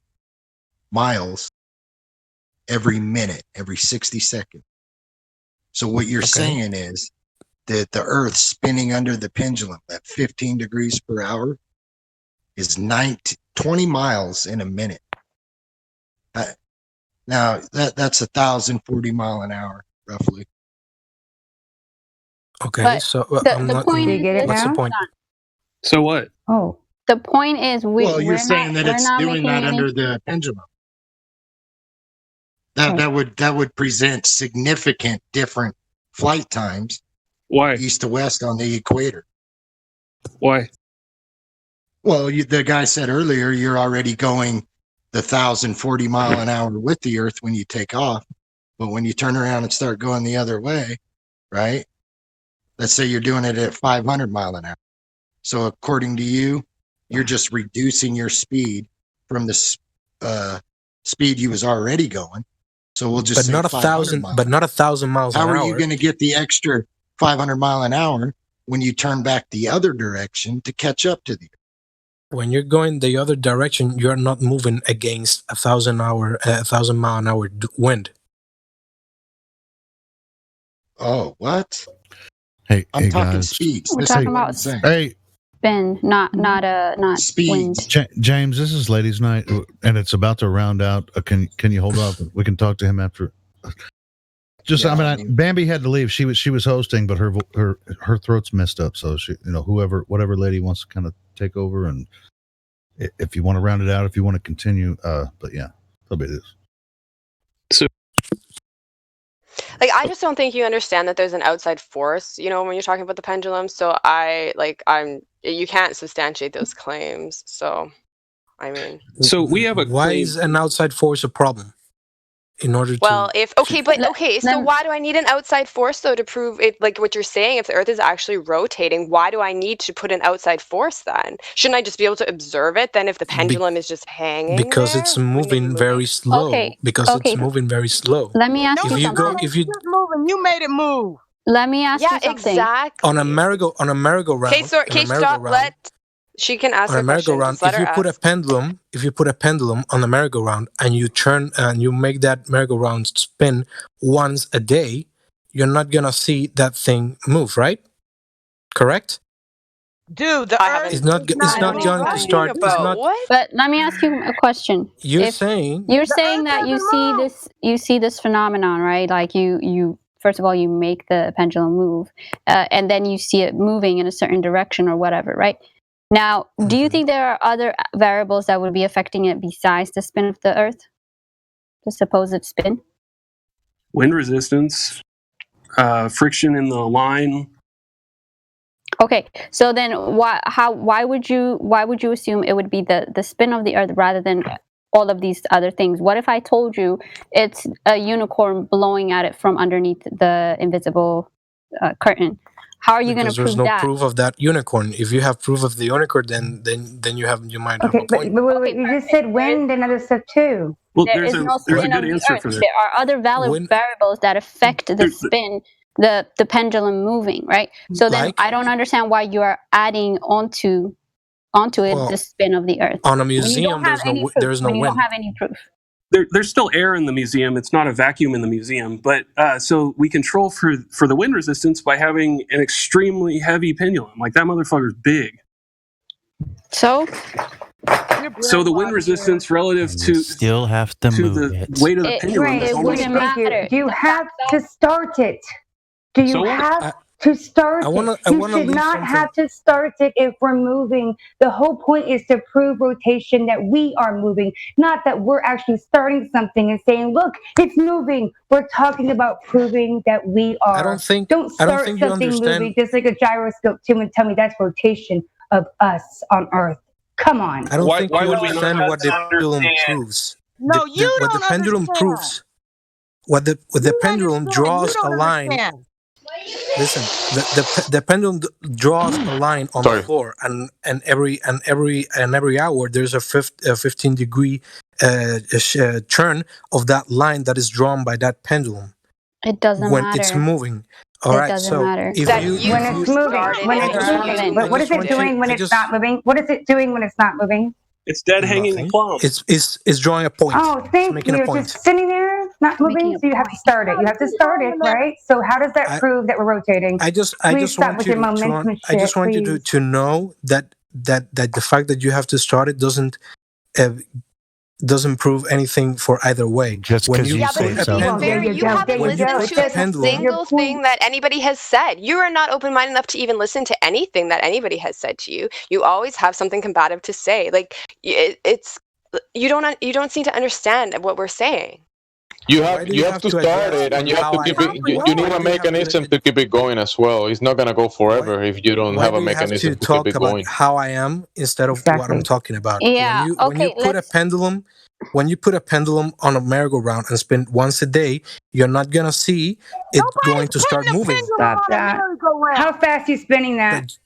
miles every minute, every 60 seconds. So what you're saying is that the Earth spinning under the pendulum at 15 degrees per hour is 20 miles in a minute. Now that's 1,040 mile an hour, roughly. Okay, but so the point is, what's the point? So what? Oh, the point is, you're saying that it's doing that under the pendulum. That would present significant different flight times. Why? East to west on the equator. Why? Well, the guy said earlier you're already going the 1,040 mile an hour with the Earth when you take off, but when you turn around and start going the other way, right? Let's say you're doing it at 500 mile an hour. So according to you, you're just reducing your speed from the speed you was already going. So we'll just but not 1,000. But not 1,000 miles an hour. How are you going to get the extra 500 mile an hour when you turn back the other direction to catch up to the? When you're going the other direction, you're not moving against 1,000 mile an hour wind. Oh, what? Hey, I'm talking guys. speeds. We're talking about spin, not speed. wind. James, this is ladies' night, and it's about to round out. Can you hold off? We can talk to him after. Bambi had to leave. She was hosting, but her throat's messed up. So she, whatever lady wants to kind of take over, and if you want to round it out, if you want to continue, but yeah, that'll be this. So, I just don't think you understand that there's an outside force, when you're talking about the pendulum. So you can't substantiate those claims. So, I mean. So we have Why is an outside force a problem? In order so why do I need an outside force though to prove it? Like what you're saying, if the Earth is actually rotating, why do I need to put an outside force then? Shouldn't I just be able to observe it then if the pendulum is just hanging? Because it's moving very slow. Okay. It's moving very slow. Let me ask you something. moving, you made it move. Let me ask you something. Exactly. On a merry-go-round. Okay, stop. She can ask on a merry-go-round. If you put a pendulum on a merry-go-round and you turn and you make that merry-go-round spin once a day, you're not gonna see that thing move, right? correct? Dude, the Earth It's not going to start. It's not. But let me ask you a question. You're saying that you see this phenomenon, right? Like you first of all you make the pendulum move, and then you see it moving in a certain direction or whatever, right? Now, do you think there are other variables that would be affecting it besides the spin of the Earth, the supposed spin? Wind resistance, friction in the line. Okay, so then why would you assume it would be the spin of the Earth rather than all of these other things? What if I told you it's a unicorn blowing at it from underneath the invisible curtain? How are you going to prove there's no that? proof of that unicorn. If you have proof of the unicorn, then you might have a point. But you just said wind and other stuff too. Well, There is no spin of the Earth. There are other variables that affect the spin, the pendulum moving, right? So then I don't understand why you are adding onto it the spin of the Earth. On a museum, there's no when you wind. don't have any proof. There's still air in the museum. It's not a vacuum in the museum, but so we control for the wind resistance by having an extremely heavy pendulum. Like that motherfucker's big. So the wind resistance relative to still have to move the weight of the pendulum. It wouldn't matter. You have to start it. Do you have to start it? You should not have to start it if we're moving. The whole point is to prove rotation that we are moving, not that we're actually starting something and saying, "Look, it's moving." We're talking about proving that we are. Don't start something moving just like a gyroscope too and tell me that's rotation of us on Earth. Come on. I don't think you understand what the pendulum proves. No, what the pendulum proves. What the pendulum draws a line. Listen, the pendulum draws a line on the floor, and every hour there's a 15-degree turn of that line that is drawn by that pendulum. It doesn't when matter. It's moving. All it right, doesn't so matter. if when it's moving, what is it doing when it's not moving? What is it doing when it's not moving? It's dead hanging the plumb. It's drawing a point. Oh, thank you. It's just sitting there, not moving. So you have to start it. You have to start it, right? So how does that prove that we're rotating? I just want you to know that the fact that you have to start it doesn't prove anything for either way. Just because you say so. Barry, you haven't listened to a single thing that anybody has said. You are not open-minded enough to even listen to anything that anybody has said to you. You always have something combative to say. Like you don't seem to understand what we're saying. You have to start it, and you have to keep it. You need a mechanism to keep it going as well. It's not gonna go forever if you don't have a mechanism to keep it going. How I am instead of what I'm talking about. Yeah. When you put a pendulum on a merry-go-round and spin once a day, you're not gonna see it going to start moving. Stop that. How fast are you spinning that?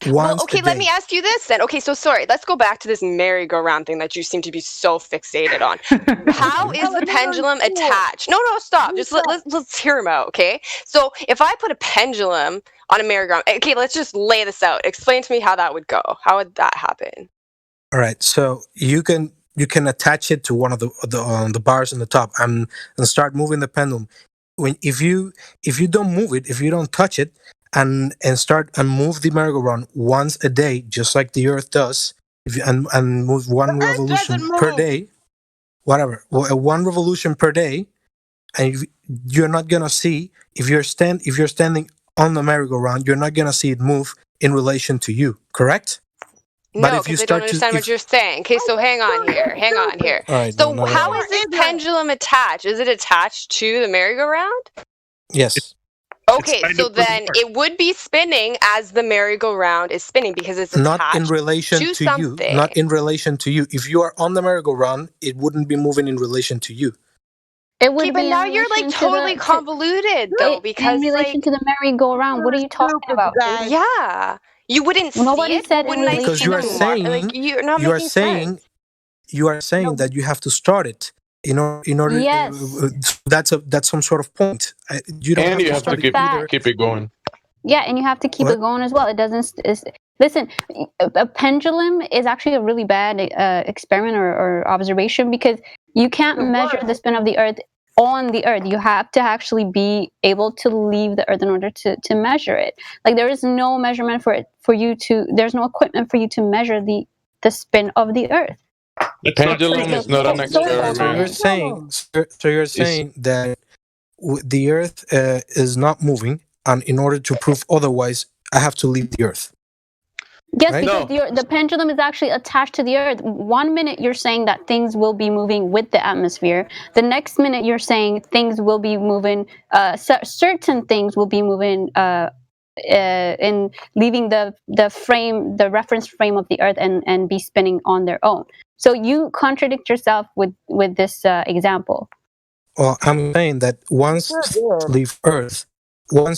Let me ask you this then. Okay, so sorry, let's go back to this merry-go-round thing that you seem to be so fixated on. How is the pendulum attached? No, stop. Just let's hear him out, okay? So if I put a pendulum on a merry-go-round, okay, let's just lay this out. Explain to me how that would go. How would that happen? All right, so you can attach it to one of the bars in the top and start moving the pendulum. If you don't move it, if you don't touch it, and start and move the merry-go-round once a day, just like the Earth does, and move one revolution per day, whatever, one revolution per day, and you're not gonna see if you're standing on the merry-go-round, you're not gonna see it move in relation to you, correct? No, because I don't understand what you're saying. Okay, so hang on here. All right, so how is this pendulum attached? Is it attached to the merry-go-round? Yes. Okay, so then it would be spinning as the merry-go-round is spinning because it's attached not in relation to something. you. Not in relation to you. If you are on the merry-go-round, it wouldn't be moving in relation to you. It would be. But now you're like totally convoluted though, because in relation to the merry-go-round. What are you talking about? Yeah, you wouldn't. Nobody said it. Because you are saying you are saying that you have to start it. In order, yes. That's some sort of point. You don't have to keep it going. Yeah, and you have to keep it going as well. It doesn't. Listen, a pendulum is actually a really bad experiment or observation because you can't measure the spin of the Earth on the Earth. You have to actually be able to leave the Earth in order to measure it. Like there is no measurement there's no equipment for you to measure the spin of the Earth. The pendulum is not an experiment. So you're saying that the Earth is not moving, and in order to prove otherwise, I have to leave the Earth. Yes, right? because the pendulum is actually attached to the Earth. 1 minute you're saying that things will be moving with the atmosphere. The next minute you're saying things will be moving. Certain things will be moving in leaving the reference frame of the Earth and be spinning on their own. So you contradict yourself with this example. Well, I'm saying that once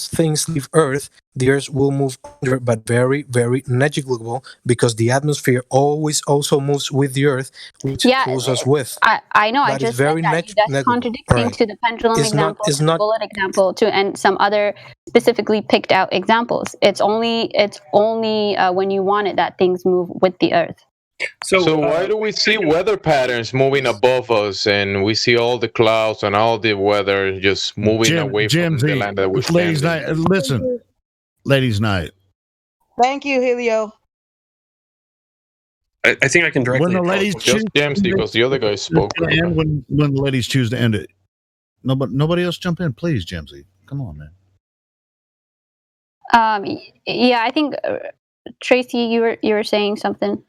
things leave Earth, the Earth will move under, but very, very negligible, because the atmosphere always also moves with the Earth, which pulls us with. I know. That I just is very said that. That's contradicting to the pendulum example, to the bullet example, and some other specifically picked out examples. It's only when you want it that things move with the Earth. So why do we see weather patterns moving above us, and we see all the clouds and all the weather just moving away from the land that we're Ladies' standing? night. Listen, ladies' night. Thank you, Helio. I think I can directly. When the ladies choose, because the other guy spoke. And when the ladies choose to end it, nobody else jump in, please, Jimsy. Come on, man. Yeah, I think Tracy, you were saying something.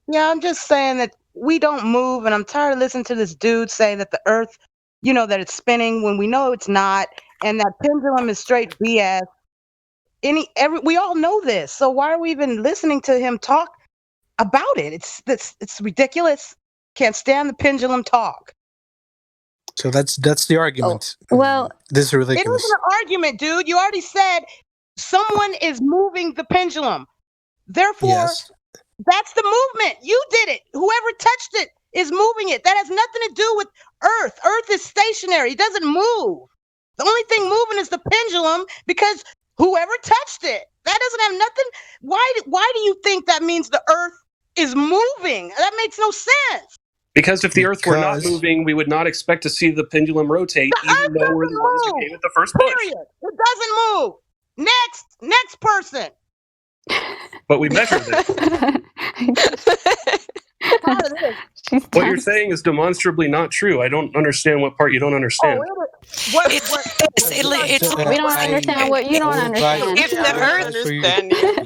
Yeah, I'm just saying that we don't move, and I'm tired of listening to this dude say that the Earth, that it's spinning when we know it's not, and that pendulum is straight BS. We all know this, so why are we even listening to him talk about it? It's ridiculous. Can't stand the pendulum talk. So that's the argument. Well, this is ridiculous. It isn't an argument, dude. You already said someone is moving the pendulum. Therefore, that's the movement. You did it. Whoever touched it is moving it. That has nothing to do with Earth. Earth is stationary. It doesn't move. The only thing moving is the pendulum, because whoever touched it. That doesn't have nothing. Why do you think that means the Earth is moving? That makes no sense. Because if the Earth were not moving, we would not expect to see the pendulum rotate, even though we're the ones who gave it the first push. Period. It doesn't move. Next person. But we measured it. What you're saying is demonstrably not true. I don't understand what part you don't understand. We don't understand what you don't understand. If the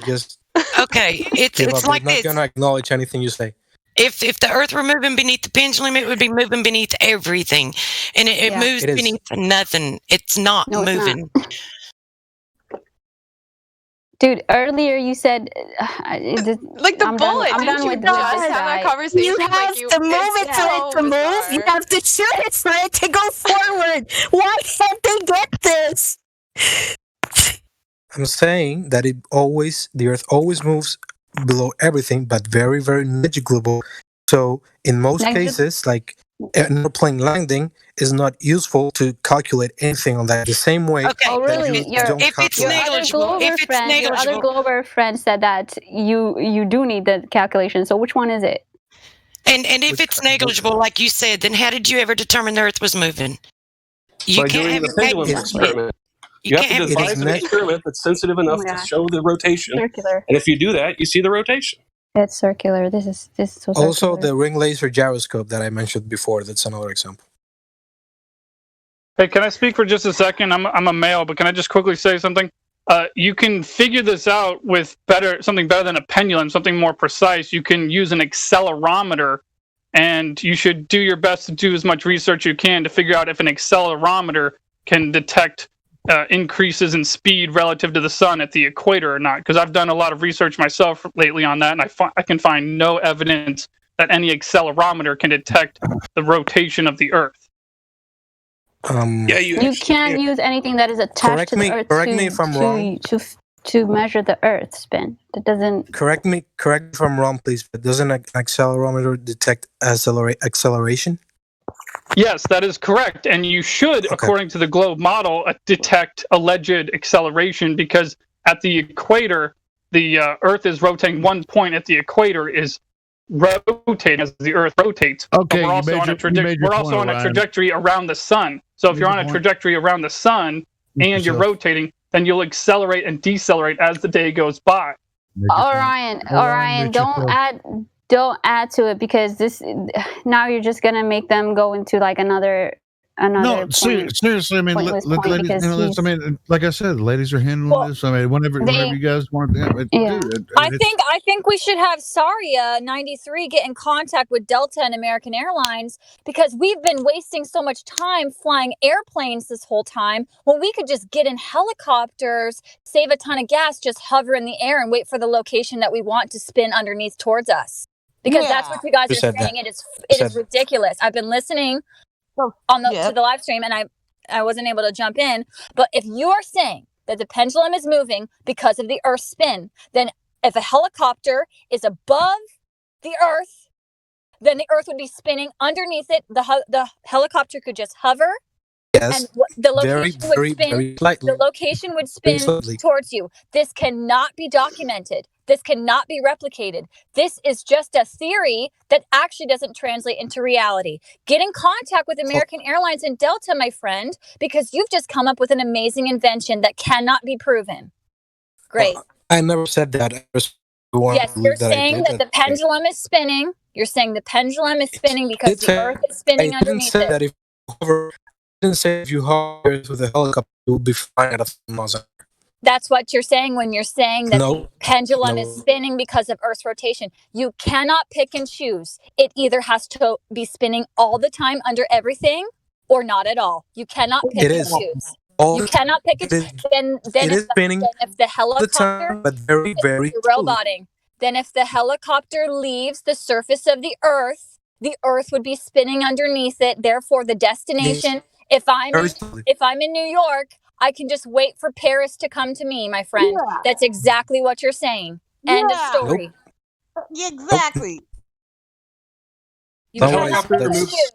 Earth, okay, it's like this. I'm not gonna acknowledge anything you say. If the Earth were moving beneath the pendulum, it would be moving beneath everything, and it moves beneath nothing. It's not moving. Dude, earlier you said like the bullet. I'm done with this. Have a conversation. You have to move it for it to move. You have to shoot it for it to go forward. Why can't they get this? I'm saying that the Earth always moves below everything, but very, very negligible. So in most cases, like an airplane landing is not useful to calculate anything on that. The same way. Okay. Oh, really? Your other Glober friend said that you do need the calculation. So which one is it? And if it's negligible, like you said, then how did you ever determine the Earth was moving? By doing the pendulum experiment. You have to devise an experiment that's sensitive enough to show the rotation. Circular. And if you do that, you see the rotation. It's circular. This is so circular. Also, the ring laser gyroscope that I mentioned before. That's another example. Hey, can I speak for just a second? I'm a male, but can I just quickly say something? You can figure this out with something better than a pendulum, something more precise. You can use an accelerometer, and you should do your best to do as much research you can to figure out if an accelerometer can detect increases in speed relative to the sun at the equator or not. Because I've done a lot of research myself lately on that, and I can find no evidence that any accelerometer can detect the rotation of the Earth. You can't use anything that is attached to the Earth correct me if I'm wrong. To measure the Earth spin. That doesn't. Correct me if I'm wrong, please. But doesn't an accelerometer detect acceleration? Yes, that is correct. And you should, according to the globe model, detect alleged acceleration, because at the equator, the Earth is rotating 1 point at the equator is rotating as the Earth rotates. Okay, but we're also on a trajectory around the sun. So if you're on a trajectory around the sun and you're rotating, then you'll accelerate and decelerate as the day goes by. Orion, don't add to it, because this now you're just gonna make them go into like another. No, seriously. I mean, ladies, I mean, like I said, ladies are handling this. I mean, whenever you guys want to, I think we should have Saria 93 get in contact with Delta and American Airlines, because we've been wasting so much time flying airplanes this whole time when we could just get in helicopters, save a ton of gas, just hover in the air and wait for the location that we want to spin underneath towards us. Because that's what you guys are saying. It is ridiculous. I've been listening to the live stream, and I wasn't able to jump in. But if you are saying that the pendulum is moving because of the Earth's spin, then if a helicopter is above the Earth, then the Earth would be spinning underneath it. The helicopter could just hover. Yes. And the location would spin towards you. This cannot be documented. This cannot be replicated. This is just a theory that actually doesn't translate into reality. Get in contact with American Airlines and Delta, my friend, because you've just come up with an amazing invention that cannot be proven. Great. Well, I never said that. Yes, you're saying that the pendulum is spinning. You're saying the pendulum is spinning because the Earth is spinning underneath it. I didn't say if you hover with a helicopter, you'll be flying at 1,000 miles an hour. That's what you're saying when you're saying that the pendulum is spinning because of Earth's rotation. You cannot pick and choose. It either has to be spinning all the time under everything or not at all. You cannot pick and choose. You cannot pick and choose. Then if the helicopter, but very, very roboting. Then if the helicopter leaves the surface of the Earth would be spinning underneath it. Therefore, the destination. If I'm in New York, I can just wait for Paris to come to me, my friend. Yeah. That's exactly what you're saying. End of story. Exactly. You cannot pick and choose.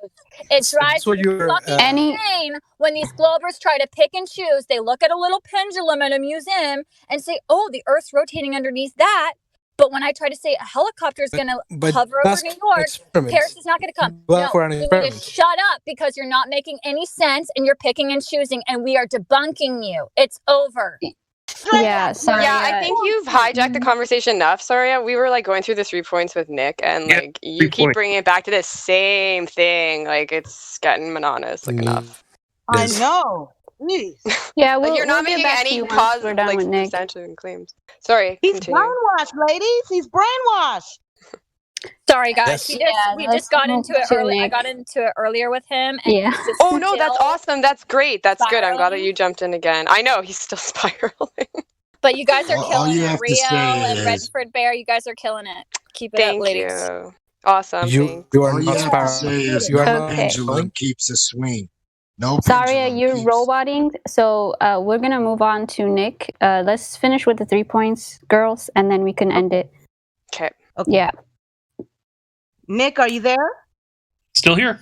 It drives me fucking insane when these Globers try to pick and choose. They look at a little pendulum at a museum and say, "Oh, the Earth's rotating underneath that." But when I try to say a helicopter is going to hover over New York, Paris is not going to come. No, you need to shut up, because you're not making any sense and you're picking and choosing, and we are debunking you. It's over. Yeah, sorry. Yeah, I think you've hijacked the conversation enough, Saria. We were like going through the 3 points with Nick, and like you keep bringing it back to the same thing. Like it's getting monotonous. Like enough. I know. Please. Yeah, you're not making any positive, like substantial claims. Sorry, he's brainwashed, ladies. He's brainwashed. Sorry, guys. We just got into it early. I got into it earlier with him. And oh no, that's awesome. That's great. That's good. I'm glad that you jumped in again. I know he's still spiraling. But you guys are killing it. Rio and Redford Bear, you guys are killing it. Keep it up, ladies. Thank you. Awesome. You are not spiraling. The pendulum keeps a swing. No. Saria, you're roboting. So we're gonna move on to Nick. Let's finish with the 3 points, girls, and then we can end it. Okay. Yeah. Nick, are you there? Still here.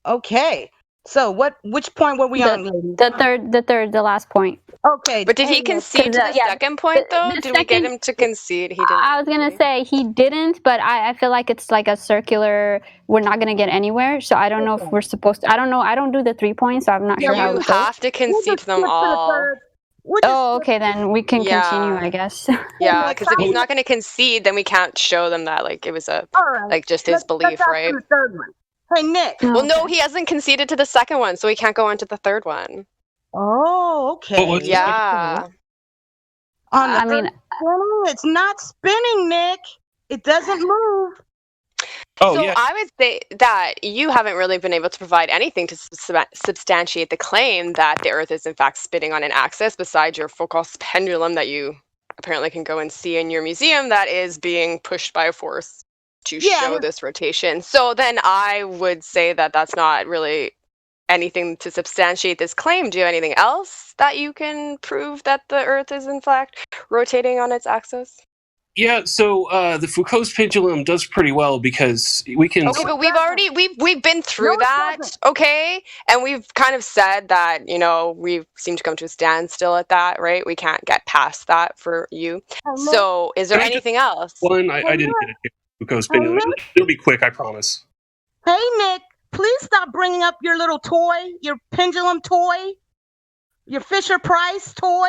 Okay. So which point were we on, ladies? The last point. Okay. But did he concede to the second point though? Did we get him to concede? He didn't. I was gonna say he didn't, but I feel like it's like a circular. We're not gonna get anywhere. So I don't know if we're supposed to. I don't know. I don't do the 3 points, so I'm not sure how. You have to concede to them all. Oh, okay. Then we can continue, I guess. Yeah, because if he's not going to concede, then we can't show them that like it was like just his belief, right? The third one. Hey, Nick. Well, no, he hasn't conceded to the second one, so we can't go on to the third one. Oh, okay. Yeah. I mean, it's not spinning, Nick. It doesn't move. So I would say that you haven't really been able to provide anything to substantiate the claim that the Earth is in fact spinning on an axis, besides your Foucault's pendulum that you apparently can go and see in your museum that is being pushed by a force to show this rotation. So then I would say that that's not really anything to substantiate this claim. Do you have anything else that you can prove that the Earth is in fact rotating on its axis? Yeah, so the Foucault's pendulum does pretty well because we can. Okay, but we've been through that, okay? And we've kind of said that, we seem to come to a standstill at that, right? We can't get past that for you. So is there anything else? One, I didn't get it. Foucault's pendulum. It'll be quick, I promise. Hey, Nick, please stop bringing up your little toy, your pendulum toy, your Fisher-Price toy.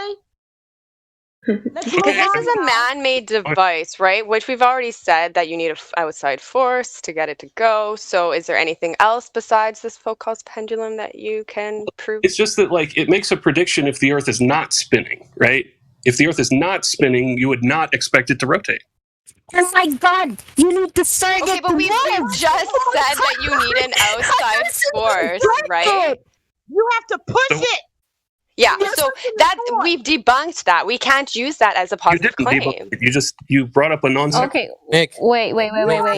Because this is a man-made device, right? Which we've already said that you need an outside force to get it to go. So is there anything else besides this Foucault's pendulum that you can prove? It's just that, it makes a prediction if the Earth is not spinning, right? If the Earth is not spinning, you would not expect it to rotate. Oh my God! You need to surrogate. Okay, but we've just said that you need an outside force, right? You have to push it. Yeah, so that we've debunked that. We can't use that as a positive You didn't claim. debunk it. You brought up a nonsense. Okay, Nick. Wait. You're the one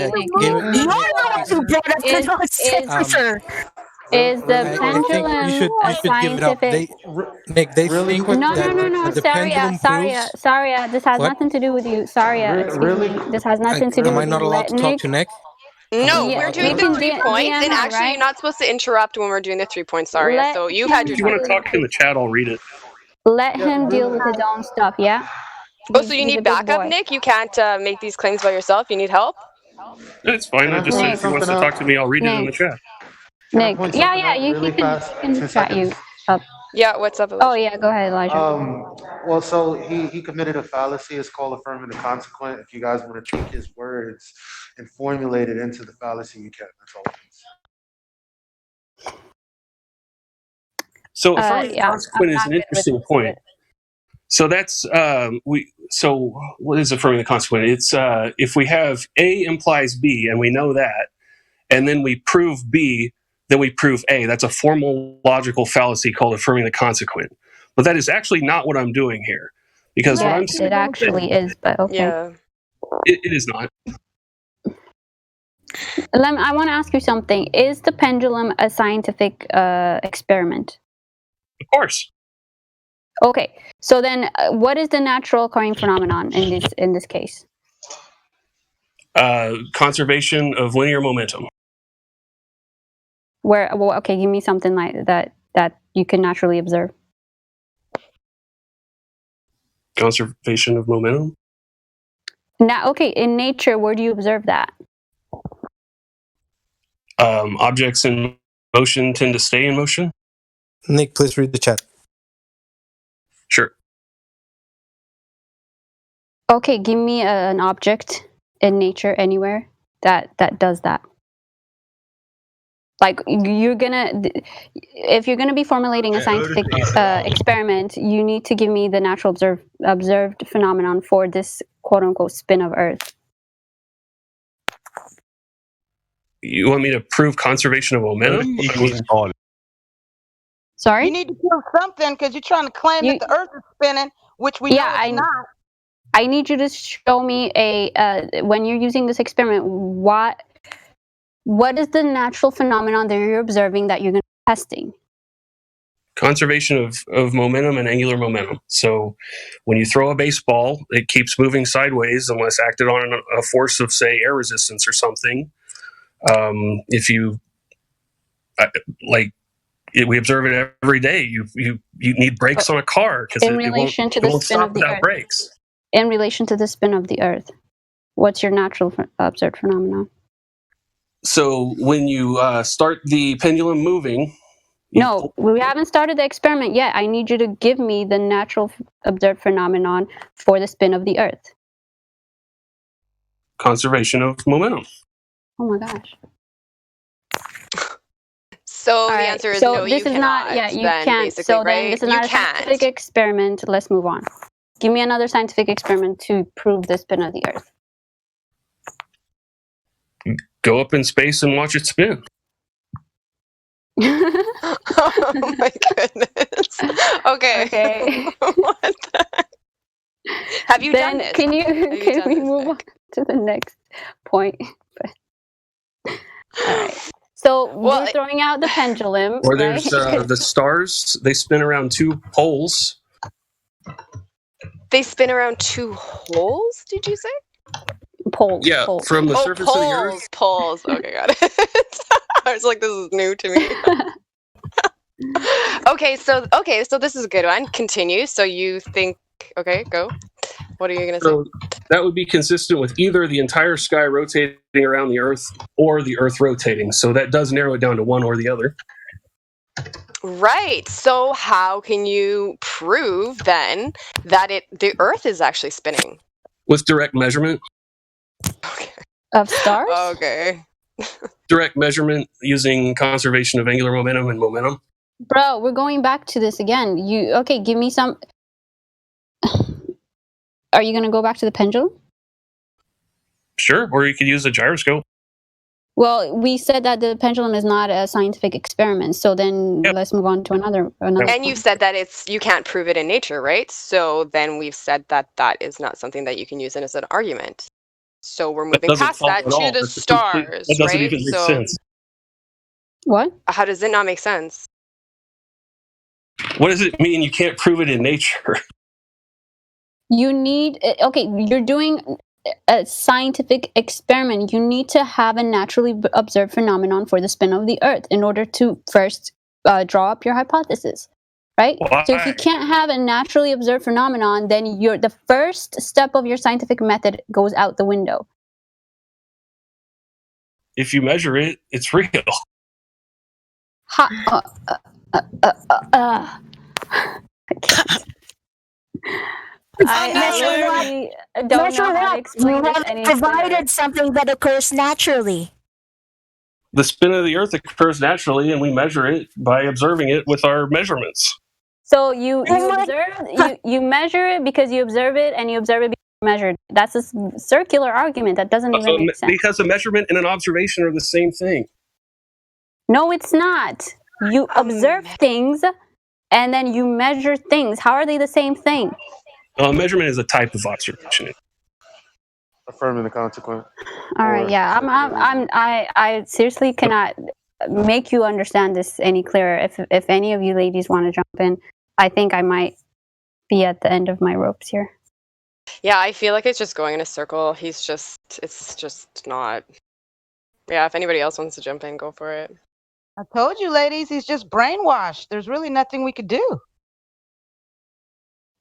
who brought up the nonsense. Is the pendulum you should a scientific? Nick, they think No, that the pendulum proves. Saria, this has What? nothing to do with you. Saria, excuse me. This has nothing to do with Am I not you. allowed to talk to Nick? No, Yeah, we're doing you the can 3 points, DM and her, actually, right? you're not supposed to interrupt when we're doing the 3 points, Saria. Let So you've had your If you want to time. talk in the chat, I'll read it. Let him deal with his own stuff, yeah? Oh, so you He's a need big backup, boy. Nick? You can't make these claims by yourself? You need help? It's fine. I just said if he wants to talk to me, I'll read it in the chat. Nick, yeah, you can chat you up. Yeah, what's up, Elijah? Oh, yeah, go ahead, Elijah. Well, so he committed a fallacy. It's called affirmative consequent. If you guys want to take his words and formulate it into the fallacy, you can. That's all it is. So affirmative consequent is an interesting point. So that's So what is affirmative consequent? It's if we have A implies B, and we know that, and then we prove B, then we prove A. That's a formal logical fallacy called affirming the consequent. But that is actually not what I'm doing here, because what I'm saying it actually is, but okay. Yeah. It is not. I want to ask you something. Is the pendulum a scientific experiment? Of course. Okay, so then what is the natural occurring phenomenon in this case? Conservation of linear momentum. Okay, give me something like that you can naturally observe. Conservation of momentum. Now, okay, in nature, where do you observe that? Objects in motion tend to stay in motion. Nick, please read the chat. Sure. Okay, give me an object in nature anywhere that does that. Like if you're gonna be formulating a scientific experiment, you need to give me the natural observed phenomenon for this quote unquote spin of Earth. You want me to prove conservation of momentum? Sorry? You need to prove something because you're trying to claim that the Earth is spinning, which we know it's not. I need you to show me when you're using this experiment, what is the natural phenomenon that you're observing that you're going to be testing? Conservation of momentum and angular momentum. So when you throw a baseball, it keeps moving sideways unless acted on a force of, say, air resistance or something. If you we observe it every day. You need brakes on a car because it won't stop without brakes. In relation to the spin of the Earth, what's your natural observed phenomenon? So when you start the pendulum moving... No, we haven't started the experiment yet. I need you to give me the natural observed phenomenon for the spin of the Earth. Conservation of momentum. Oh my gosh. So the answer is no, you cannot. Yeah, you can't. So then this is not a scientific experiment. Let's move on. Give me another scientific experiment to prove the spin of the Earth. Go up in space and watch it spin. Oh my goodness. Okay. What the heck? Have you done it? Can we move on to the next point? All right. So we're throwing out the pendulum. Or there's the stars. They spin around two poles. They spin around 2 holes, did you say? Poles. Yeah, poles. from the Oh, surface of the Earth. poles. Okay, got it. I was like, this is new to me. Okay, so this is a good one. Continue. So you think? Okay, go. What are you gonna say? So that would be consistent with either the entire sky rotating around the Earth or the Earth rotating. So that does narrow it down to one or the other. Right. So how can you prove then that the Earth is actually spinning? With direct measurement. Of stars? Okay. Direct measurement using conservation of angular momentum and momentum. Bro, we're going back to this again. Give me some. Are you going to go back to the pendulum? Sure, or you could use a gyroscope. Well, we said that the pendulum is not a scientific experiment, so then let's move on to another. And you said that you can't prove it in nature, right? So then we've said that is not something that you can use as an argument. So we're moving past that to the stars, That doesn't right? even make sense. What? How does it not make sense? What does it mean you can't prove it in nature? You need, you're doing a scientific experiment. You need to have a naturally observed phenomenon for the spin of the Earth in order to first draw up your hypothesis, right? Why? So if you can't have a naturally observed phenomenon, then the first step of your scientific method goes out the window. If you measure it, it's real. I don't know how to explain this any provided something that occurs naturally. The spin of the Earth occurs naturally, and we measure it by observing it with our measurements. So you observe, you measure it because you observe it, and you observe it because you measure it. That's a circular argument that doesn't even make sense. Because a measurement and an observation are the same thing. No, it's not. You observe things, and then you measure things. How are they the same thing? Measurement is a type of observation. Affirming the consequent. All right, yeah. I seriously cannot make you understand this any clearer. If any of you ladies want to jump in, I think I might be at the end of my ropes here. Yeah, I feel like it's just going in a circle. It's just not. Yeah, if anybody else wants to jump in, go for it. I told you, ladies, he's just brainwashed. There's really nothing we could do.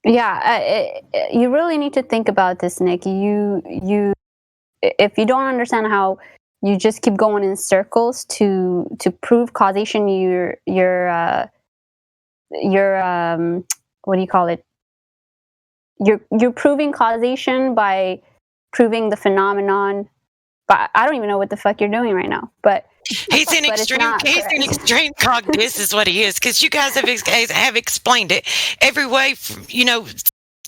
Yeah, you really need to think about this, Nick. You, if you don't understand how you just keep going in circles to prove causation, what do you call it? You're proving causation by proving the phenomenon. But I don't even know what the fuck you're doing right now. But he's in extreme cognition is what he is, because you guys have explained it every way,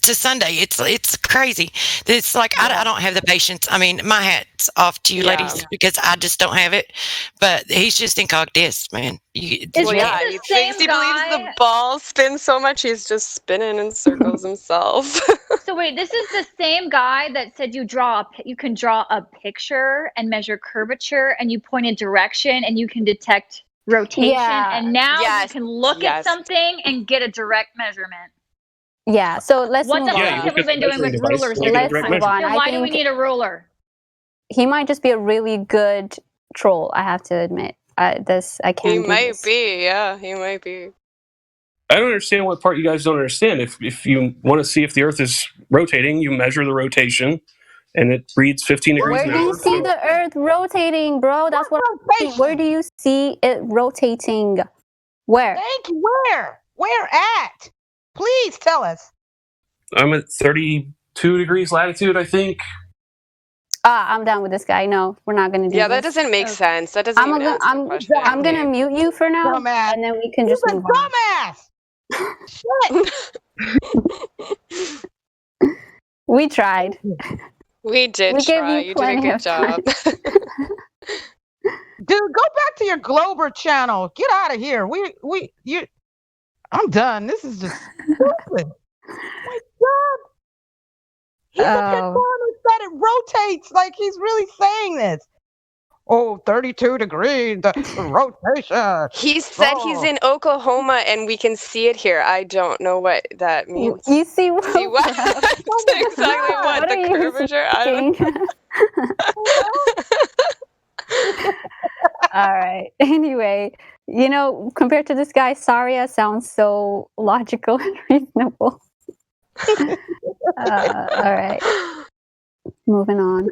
to Sunday. It's crazy. It's like I don't have the patience. I mean, my hat's off to you, ladies, because I just don't have it. But he's just in cognition, man. He believes the ball spins so much he's just spinning in circles himself. So wait, this is the same guy that said you can draw a picture and measure curvature, and you point a direction and you can detect rotation, and now you can look at something and get a direct measurement. Yeah, so let's move on. What the fuck have we been doing with rulers? Let's move on. Why do we need a ruler? He might just be a really good troll, I have to admit. I can't. He might be, yeah, he might be. I don't understand what part you guys don't understand. If you want to see if the Earth is rotating, you measure the rotation, and it reads 15 degrees an hour. Where do you see the Earth rotating, bro? That's what I'm saying. Where do you see it rotating? Where? Thank you. Where at? Please tell us. I'm at 32 degrees latitude, I think. I'm done with this guy. No, we're not going to do that doesn't make sense. That doesn't even answer the question. I'm going to mute you for now, and then we can just move on. Dumbass! Shit! We tried. We did try. You did a good job. Dude, go back to your Glober channel. Get out of here. I'm done. This is just stupid. My God. He's a confirmer that it rotates. Like, he's really saying this. oh, 32 degrees, the rotation. He said he's in Oklahoma and we can see it here. I don't know what that means. You see what? See what? Exactly what? The curvature? I don't know. All right. Anyway, compared to this guy, Saria sounds so logical and reasonable. All right. Moving on.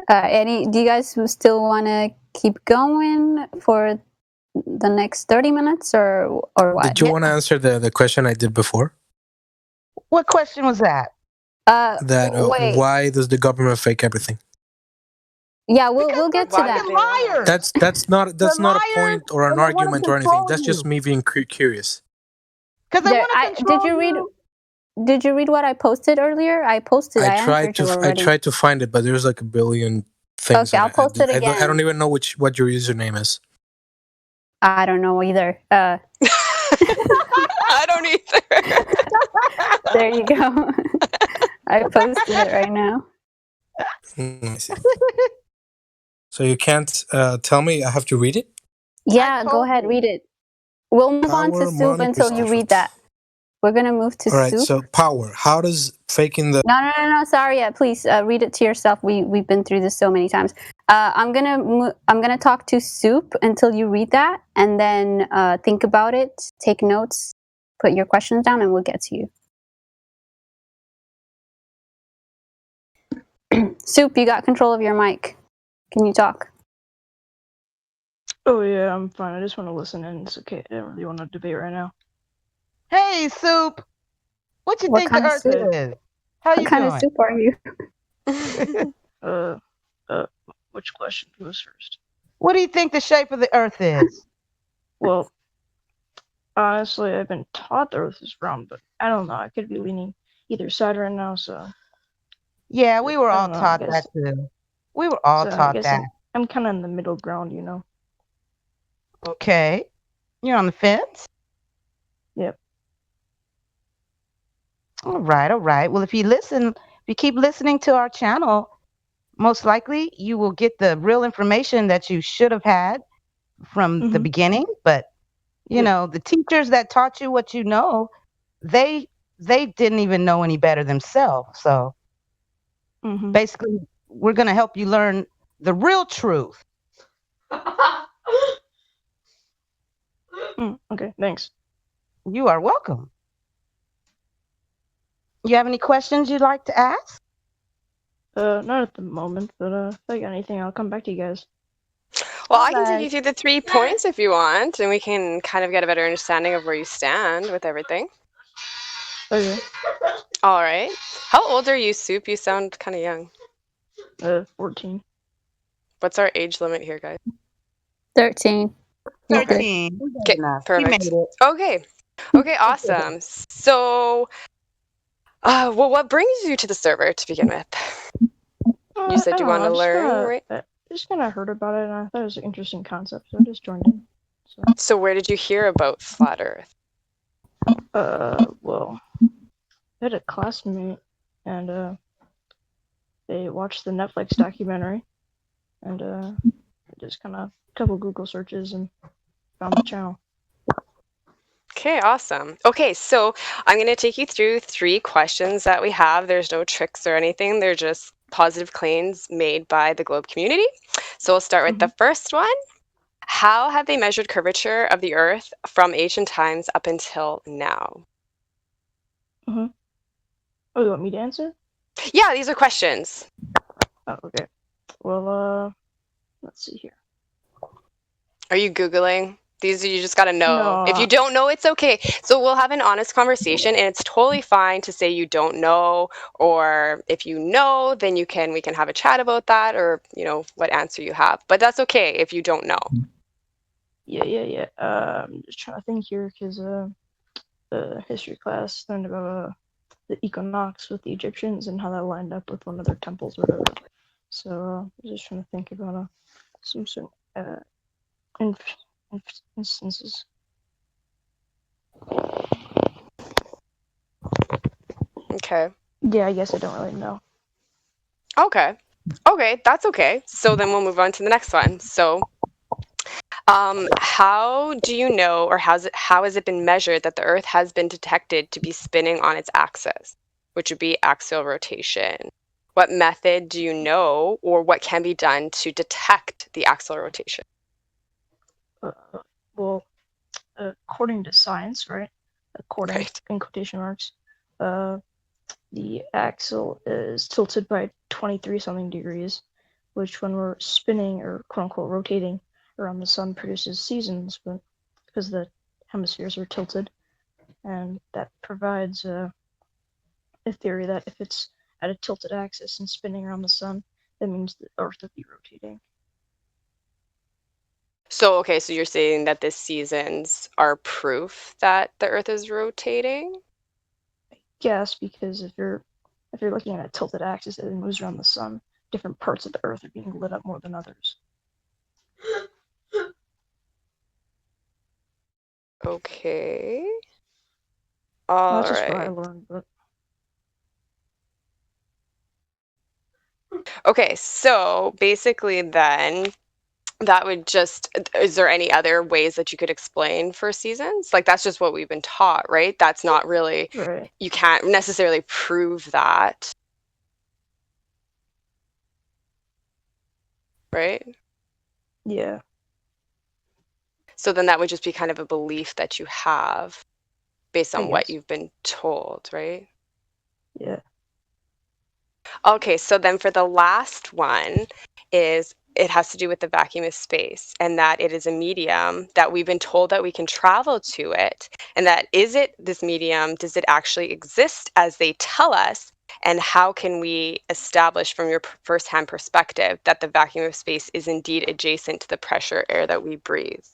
Do you guys still want to keep going for the next 30 minutes or what? Did you want to answer the question I did before? What question was that? Wait. Why does the government fake everything? Yeah, we'll get to that. Liars. That's not a point or an argument or anything. That's just me being curious. Because Did you read what I posted earlier? I tried to find it, but there's like a billion things. Okay, I'll post it again. I don't even know what your username is. I don't know either. I don't either. There you go. I posted it right now. I see. So you can't tell me I have to read it? Yeah, go ahead, read it. We'll move on to soup until you read that. We're going to move to soup. All right, so power. How does faking the... No. Sorry, please read it to yourself. We've been through this so many times. I'm gonna talk to soup until you read that, and then think about it, take notes, put your questions down, and we'll get to you. Soup, you got control of your mic. Can you talk? Oh yeah, I'm fine. I just want to listen in. It's okay. I don't really want to debate right now. Hey, Soup. What you think the Earth is? How you What kind of soup are you? Which question goes first? What do you think the shape of the Earth is? Well, honestly, I've been taught the Earth is round, but I don't know. I could be leaning either side right now, so. Yeah, we were all taught that too. We were all taught that. I'm kind of in the middle ground, you know. Okay. You're on the fence? Yep. All right. Well, if you keep listening to our channel, most likely you will get the real information that you should have had from the beginning. But, you know, the teachers that taught you what you know, they didn't even know any better themselves. So basically, we're going to help you learn the real truth. Okay, thanks. You are welcome. You have any questions you'd like to ask? Not at the moment, but if I got anything, I'll come back to you guys. Well, I can take you through the 3 points if you want, and we can kind of get a better understanding of where you stand with everything. Okay. All right. How old are you, Soup? You sound kind of young. 14. What's our age limit here, guys? 13. 13. Okay, perfect. Okay, awesome. So, well, what brings you to the server to begin with? You said you want to learn, right? I just kind of heard about it, and I thought it was an interesting concept, so I just joined in. So where did you hear about Flat Earth? Well, I had a classmate, and they watched the Netflix documentary, and just kind of a couple Google searches and found the channel. Okay, awesome. Okay, so I'm going to take you through 3 questions that we have. There's no tricks or anything. They're just positive claims made by the globe community. So we'll start with the first one. How have they measured curvature of the Earth from ancient times up until now? Oh, you want me to answer? Yeah, these are questions. Oh, okay. Well, let's see here. Are you Googling? These you just got to know. No. If you don't know, it's okay. So we'll have an honest conversation, and it's totally fine to say you don't know, or if you know, then we can have a chat about that, or what answer you have. But that's okay if you don't know. Yeah. I'm just trying to think here because the history class learned about the equinox with the Egyptians and how that lined up with one of their temples or whatever. So I'm just trying to think about some certain instances. Okay. Yeah, I guess I don't really know. Okay. Okay, that's okay. So then we'll move on to the next one. So, how do you know, or how has it been measured that the Earth has been detected to be spinning on its axis, which would be axial rotation? What method do you know, or what can be done to detect the axial rotation? Well, according to science, right? According in quotation marks, the axle is tilted by 23 something degrees, which when we're spinning or quote unquote rotating around the sun produces seasons, but because the hemispheres are tilted, and that provides a theory that if it's at a tilted axis and spinning around the sun, that means the Earth would be rotating. So, okay, so you're saying that the seasons are proof that the Earth is rotating? Yes, because if you're looking at a tilted axis that moves around the sun, different parts of the Earth are being lit up more than others. Okay. That's just what I learned, but okay, so basically then that would just, is there any other ways that you could explain for seasons? Like that's just what we've been taught, right? That's not really, right. You can't necessarily prove that. Right? Yeah. So then that would just be kind of a belief that you have based on what you've been told, right? Yeah. Okay, so then for the last one is it has to do with the vacuum of space, and that it is a medium that we've been told that we can travel to it, and that is it this medium, does it actually exist as they tell us, and how can we establish from your firsthand perspective that the vacuum of space is indeed adjacent to the pressure air that we breathe?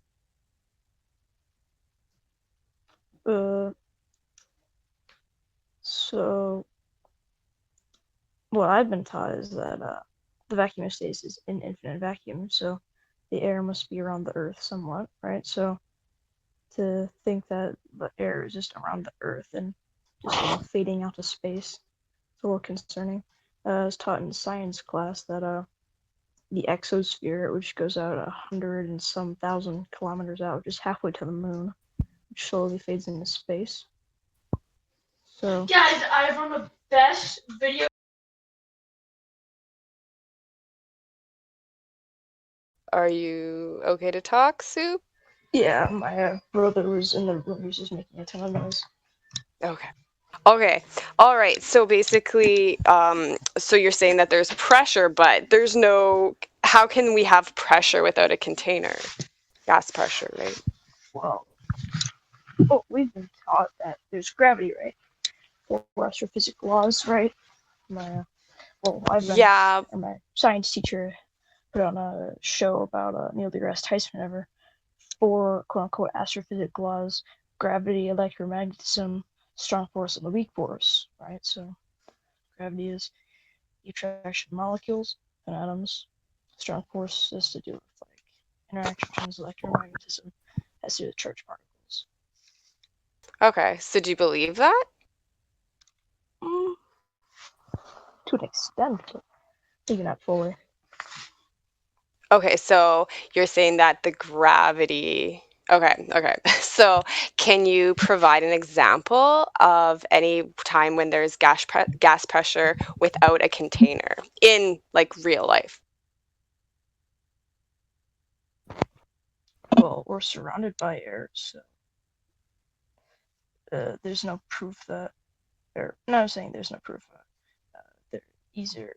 So what I've been taught is that the vacuum of space is an infinite vacuum, so the air must be around the Earth somewhat, right? So to think that the air is just around the Earth and just fading out to space, it's a little concerning. I was taught in science class that the exosphere, which goes out 100 and some thousand kilometers out, just halfway to the moon, which slowly fades into space. So guys, I have one of the best video. Are you okay to talk, Soup? yeah, my brother was in the room. He was just making a ton of noise. Okay. Okay. All right. So basically, so you're saying that there's pressure, but there's no, how can we have pressure without a container? Gas pressure, right? Well, we've been taught that there's gravity, right? For astrophysics laws, right? My science teacher put on a show about Neil deGrasse Tyson ever for quote unquote astrophysics laws, gravity, electromagnetism, strong force, and the weak force, right? So gravity is the attraction of molecules and atoms. Strong force is to do with interactions, electromagnetism has to do with charged particles. Okay. So do you believe that? To an extent, but maybe not fully. Okay. So you're saying that the gravity. Okay. Okay. So can you provide an example of any time when there's gas pressure without a container in like real life? Well, we're surrounded by air, so there's no proof that, or no, I'm saying there's no proof that either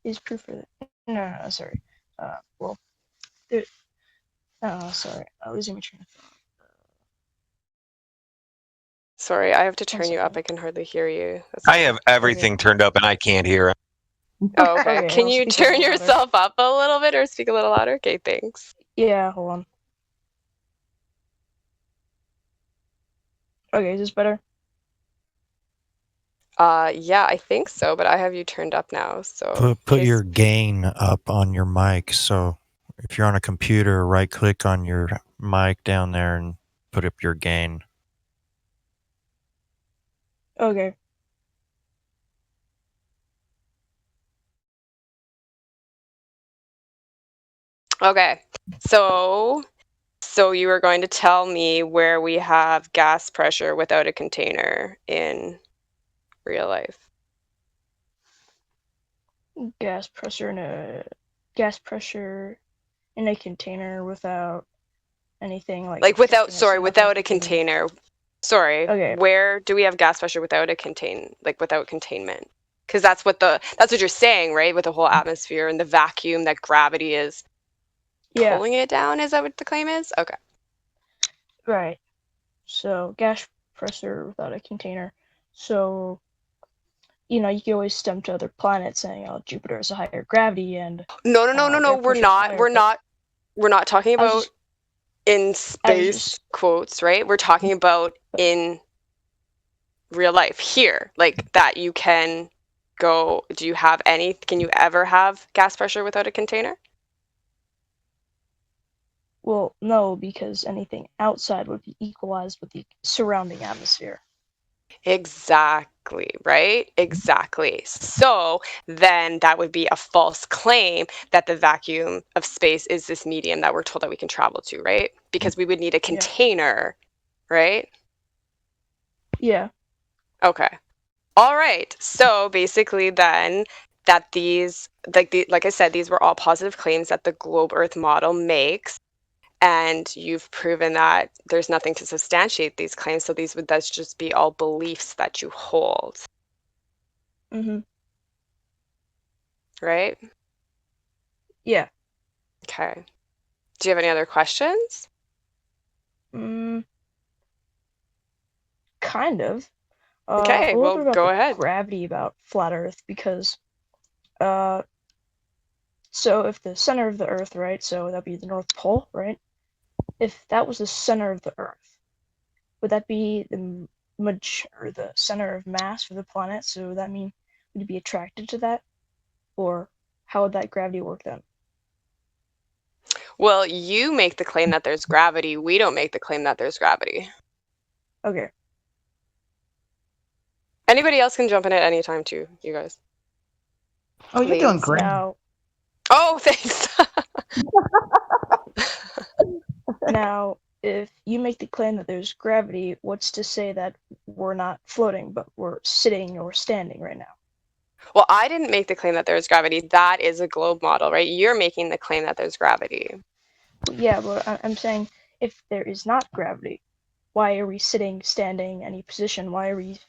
is proof of that. No, sorry. Well, there. Sorry, I was losing my train of thought. Sorry, I have to turn you up. I can hardly hear you. I have everything turned up and I can't hear it. Oh, okay. Okay, Can I'll you speak a turn little louder. yourself up a little bit or speak a little louder? Okay, thanks. Yeah, hold on. Okay, is this better? Yeah, I think so, but I have you turned up now. So Put your gain up on your mic. So if you're on a computer, right click on your mic down there and put up your gain. Okay. Okay. So you were going to tell me where we have gas pressure without a container in real life. Gas pressure in a container without anything like without a container. container. Sorry. Okay. Where do we have gas pressure without without containment? Because that's what you're saying, right? With the whole atmosphere and the vacuum, that gravity is pulling it down. Is that what the claim is? Okay. Right. So gas pressure without a container. So, you can always stem to other planets saying, "Oh, Jupiter has a higher gravity," and No. We're not talking about in space quotes, right? We're talking about in real life here, like that you can go. Can you ever have gas pressure without a container? Well, no, because anything outside would be equalized with the surrounding atmosphere. Exactly, right? Exactly. So then that would be a false claim that the vacuum of space is this medium that we're told that we can travel to, right? Because we would need a container, right? Yeah. Okay. All right. So basically then that these, like I said, these were all positive claims that the globe Earth model makes. And you've proven that there's nothing to substantiate these claims. So these would thus just be all beliefs that you hold. Mm-hmm. Right? Yeah. Okay. Do you have any other questions? Kind of. Okay, a little bit about go the ahead. Gravity about flat Earth, because so if the center of the Earth, right? So that'd be the North Pole, right? If that was the center of the Earth, would that be the center of mass for the planet? So would that mean would it be attracted to that, or how would that gravity work then? Well, you make the claim that there's gravity. We don't make the claim that there's gravity. Okay. Anybody else can jump in at any time too, you guys. Oh, you're doing great. Oh, thanks. Now, if you make the claim that there's gravity, what's to say that we're not floating, but we're sitting or standing right now? Well, I didn't make the claim that there's gravity. That is a globe model, right? You're making the claim that there's gravity. Yeah, but I'm saying if there is not gravity, why are we sitting, standing, any position? Why are we...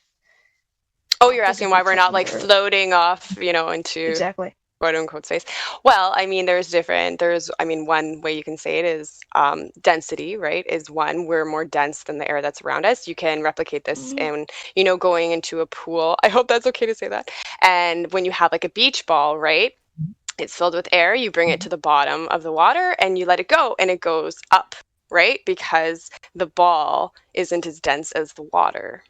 Oh, you're asking why we're not floating off, into exactly quote unquote space. Well, I mean, one way you can say it is density, right? Is one. We're more dense than the air that's around us. You can replicate this in, going into a pool. I hope that's okay to say that. And when you have like a beach ball, right? It's filled with air. You bring it to the bottom of the water and you let it go, and it goes up, right? Because the ball isn't as dense as the water,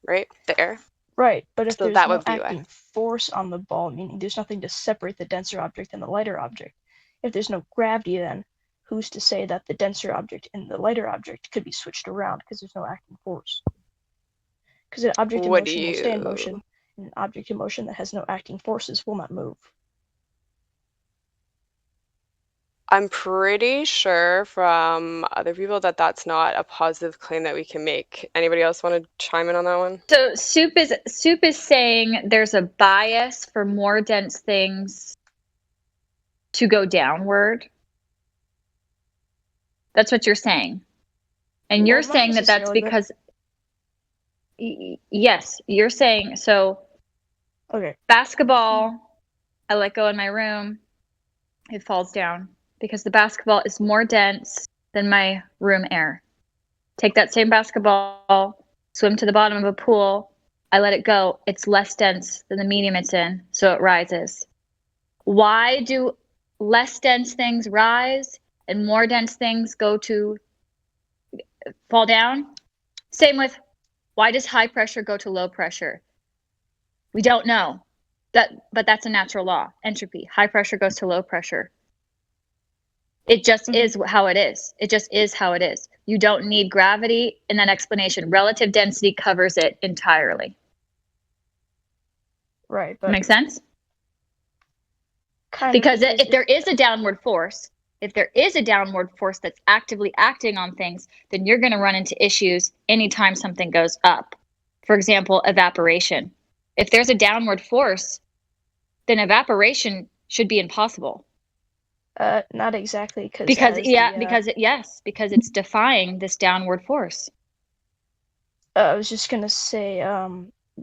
right? The air. Right, but if So there's that no would be acting force on the ball, meaning there's nothing to separate the denser object and the lighter object. If there's no gravity, then who's to say that the denser object and the lighter object could be switched around because there's no acting force? Because an object in motion will stay in motion, and an object in motion that has no acting forces will not move. I'm pretty sure from other people that that's not a positive claim that we can make. Anybody else want to chime in on that one? So Soup is saying there's a bias for more dense things to go downward. That's what you're saying. And you're saying that that's because yes, you're saying so. Okay. Basketball, I let go in my room, it falls down because the basketball is more dense than my room air. Take that same basketball, swim to the bottom of a pool, I let it go, it's less dense than the medium it's in, so it rises. Why do less dense things rise and more dense things go to fall down? Same with why does high pressure go to low pressure? We don't know. But that's a natural law. Entropy. High pressure goes to low pressure. It just is how it is. It just is how it is. You don't need gravity in that explanation. Relative density covers it entirely. Right. But make sense? Kind because of, if there is a downward force, if there is a downward force that's actively acting on things, then you're going to run into issues anytime something goes up. For example, evaporation. If there's a downward force, then evaporation should be impossible. Not exactly, because it's defying this downward force. I was just gonna say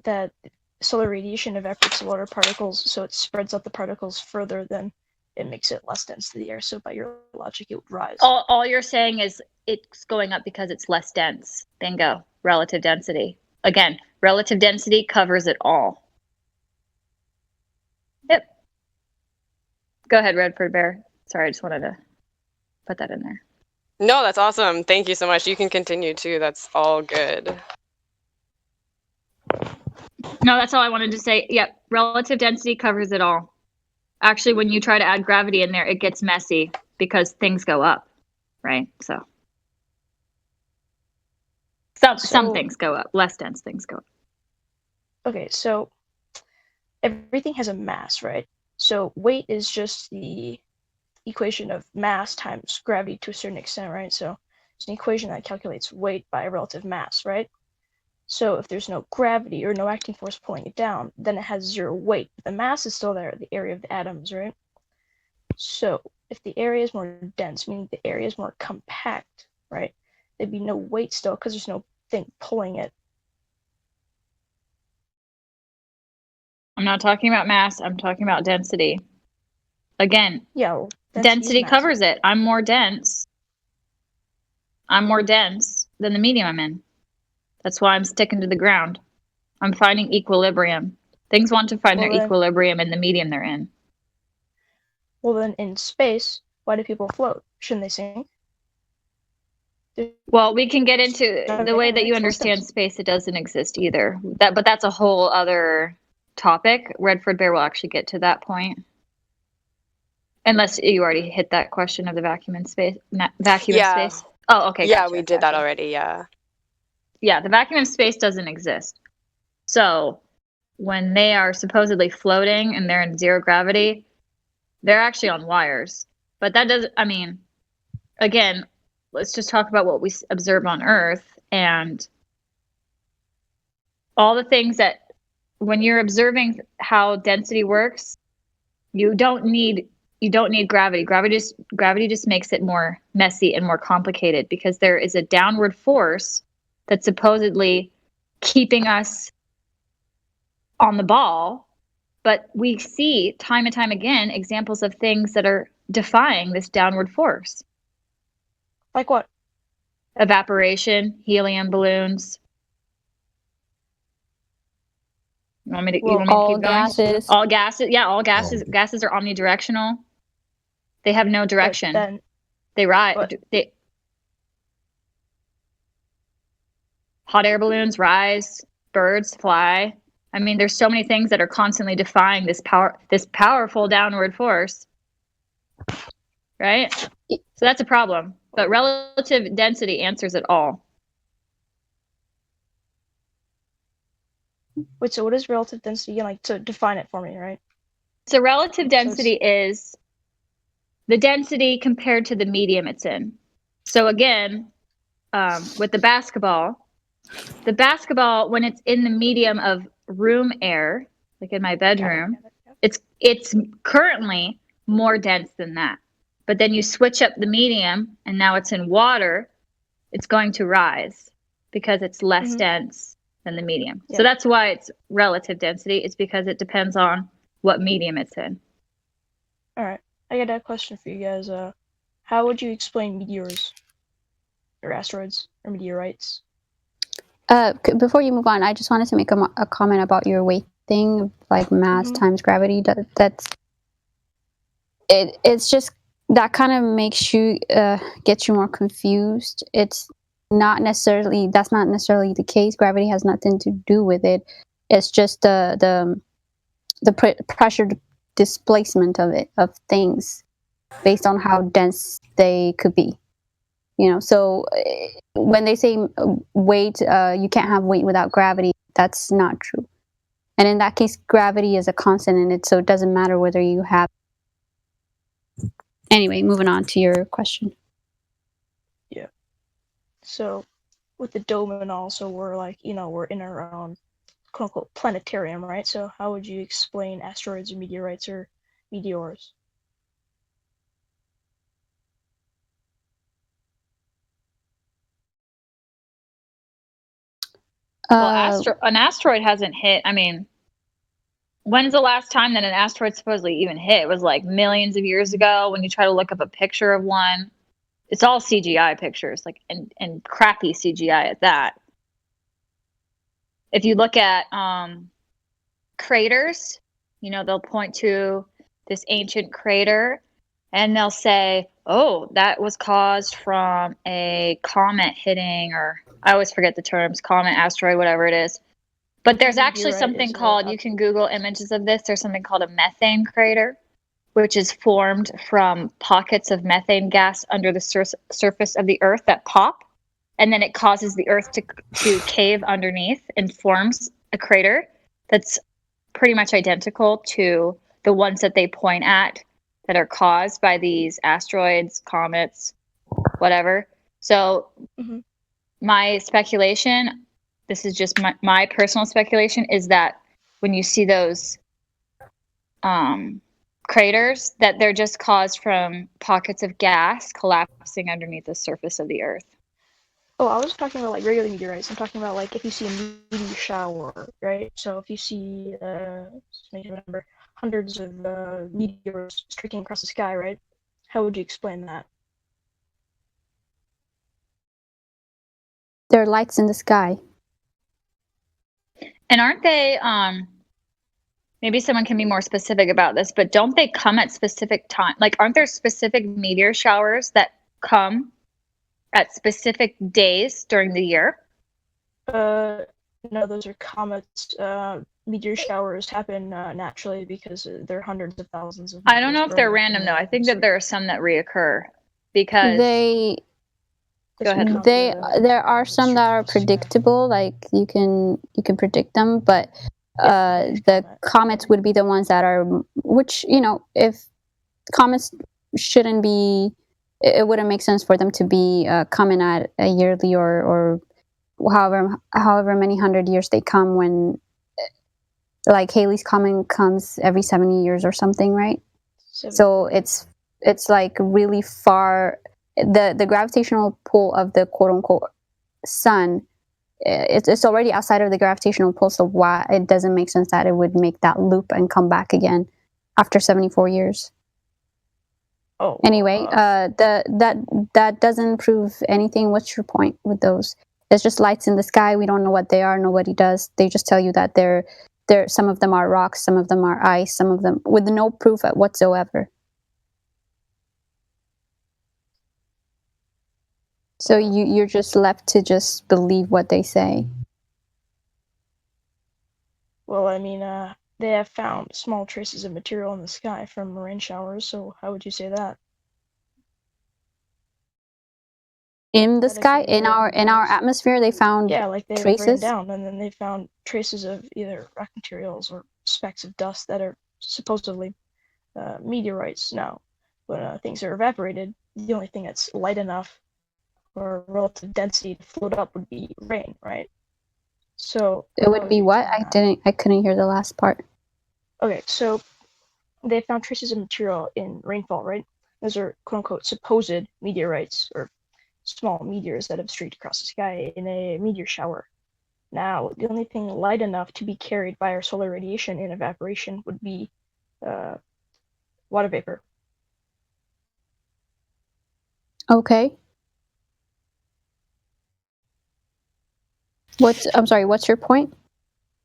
that solar radiation evaporates water particles, so it spreads out the particles further than it makes it less dense to the air. So by your logic, it would rise. All you're saying is it's going up because it's less dense. Bingo. Relative density. Again, relative density covers it all. Yep. Go ahead, Redford Bear. Sorry, I just wanted to put that in there. No, that's awesome. Thank you so much. You can continue too. That's all good. No, that's all I wanted to say. Yep, relative density covers it all. Actually, when you try to add gravity in there, it gets messy because things go up, right? So some things go up, less dense things go up. Okay, so everything has a mass, right? So weight is just the equation of mass times gravity to a certain extent, right? So it's an equation that calculates weight by relative mass, right? So if there's no gravity or no acting force pulling it down, then it has zero weight. The mass is still there, the area of the atoms, right? So if the area is more dense, meaning the area is more compact, right? There'd be no weight still because there's no thing pulling it. I'm not talking about mass, I'm talking about density. Again, yeah, well, density covers it. I'm more dense than the medium I'm in. That's why I'm sticking to the ground. I'm finding equilibrium. Things want to find their equilibrium in the medium they're in. Well, then in space, why do people float? Shouldn't they sink? Well, we can get into the way that you understand space. It doesn't exist either. But that's a whole other topic. Redford Bear will actually get to that point. Unless you already hit that question of the vacuum in space. Vacuum in space. Oh, okay. Yeah, gotcha, we did that already. Yeah. Yeah, the vacuum in space doesn't exist. So when they are supposedly floating and they're in zero gravity, they're actually on wires. But that doesn't, I mean, again, let's just talk about what we observe on Earth and all the things that when you're observing how density works, you don't need gravity. Gravity just makes it more messy and more complicated because there is a downward force that's supposedly keeping us on the ball, but we see time and time again examples of things that are defying this downward force. Like what? Evaporation, helium balloons. You want me to, you want me to keep going? Gases. All gases. Yeah, all gases. Gases are omnidirectional. They have no direction. They rise. Hot air balloons rise. Birds fly. I mean, there's so many things that are constantly defying this powerful downward force. Right? So that's a problem. But relative density answers it all. Wait, so what is relative density? You like to define it for me, right? So relative density is the density compared to the medium it's in. So again, with the basketball, when it's in the medium of room air, like in my bedroom, it's currently more dense than that. But then you switch up the medium and now it's in water, it's going to rise because it's less dense than the medium. Yeah. So that's why it's relative density. It's because it depends on what medium it's in. All right. I got a question for you guys. How would you explain meteors or asteroids or meteorites? Before you move on, I just wanted to make a comment about your weight thing, like mass times gravity. It's just that kind of makes you gets you more confused. It's not necessarily the case. Gravity has nothing to do with it. It's just the pressure displacement of things based on how dense they could be. So when they say weight, you can't have weight without gravity, that's not true. And in that case, gravity is a constant in it, so it doesn't matter whether you have. Anyway, moving on to your question. Yeah. So, with the dome and also we're like, we're in our own quote unquote planetarium, right? So, how would you explain asteroids or meteorites or meteors? Well, an asteroid hasn't hit. I mean, when's the last time that an asteroid supposedly even hit? It was like millions of years ago. When you try to look up a picture of one, it's all CGI pictures, like and crappy CGI at that. If you look at craters, they'll point to this ancient crater, and they'll say, "Oh, that was caused from a comet hitting," or I always forget the terms, comet, asteroid, whatever it is. But there's actually something called, you can Google images of this, there's something called a methane crater, which is formed from pockets of methane gas under the surface of the Earth that pop, and then it causes the Earth to cave underneath and forms a crater that's pretty much identical to the ones that they point at that are caused by these asteroids, comets, whatever. So my speculation, this is just my personal speculation, is that when you see those craters, that they're just caused from pockets of gas collapsing underneath the surface of the Earth. Oh, I was talking about like regular meteorites. I'm talking about like if you see a meteor shower, right? So if you see, just make it remember, hundreds of meteors streaking across the sky, right? How would you explain that? There are lights in the sky. And aren't they, maybe someone can be more specific about this, but don't they come at specific time? Like, aren't there specific meteor showers that come at specific days during the year? No, those are comets. Meteor showers happen naturally because there are hundreds of thousands of. I don't know if they're random though. I think that there are some that reoccur because go ahead. There are some that are predictable, like you can predict them, but the comets would be the ones that are, which if comets shouldn't be, it wouldn't make sense for them to be coming at a yearly or however many 100 years they come, when like Halley's Comet comes every 70 years or something, right? So it's like really far. The gravitational pull of the quote unquote sun, it's already outside of the gravitational pull, so why it doesn't make sense that it would make that loop and come back again after 74 years. Anyway, that doesn't prove anything. What's your point with those? It's just lights in the sky. We don't know what they are. Nobody does. They just tell you that they're some of them are rocks, some of them are ice, some of them with no proof whatsoever. So you're just left to just believe what they say. Well, I mean, they have found small traces of material in the sky from rain showers, so how would you say that? In the sky, in our atmosphere, they found like they traces. rained down, and then they found traces of either rock materials or specks of dust that are supposedly meteorites. Now, when things are evaporated, the only thing that's light enough or relative density to float up would be rain, right? So it would be what? I couldn't hear the last part. Okay, so they found traces of material in rainfall, right? Those are quote unquote supposed meteorites or small meteors that have streaked across the sky in a meteor shower. Now, the only thing light enough to be carried by our solar radiation in evaporation would be water vapor. Okay. What's your point?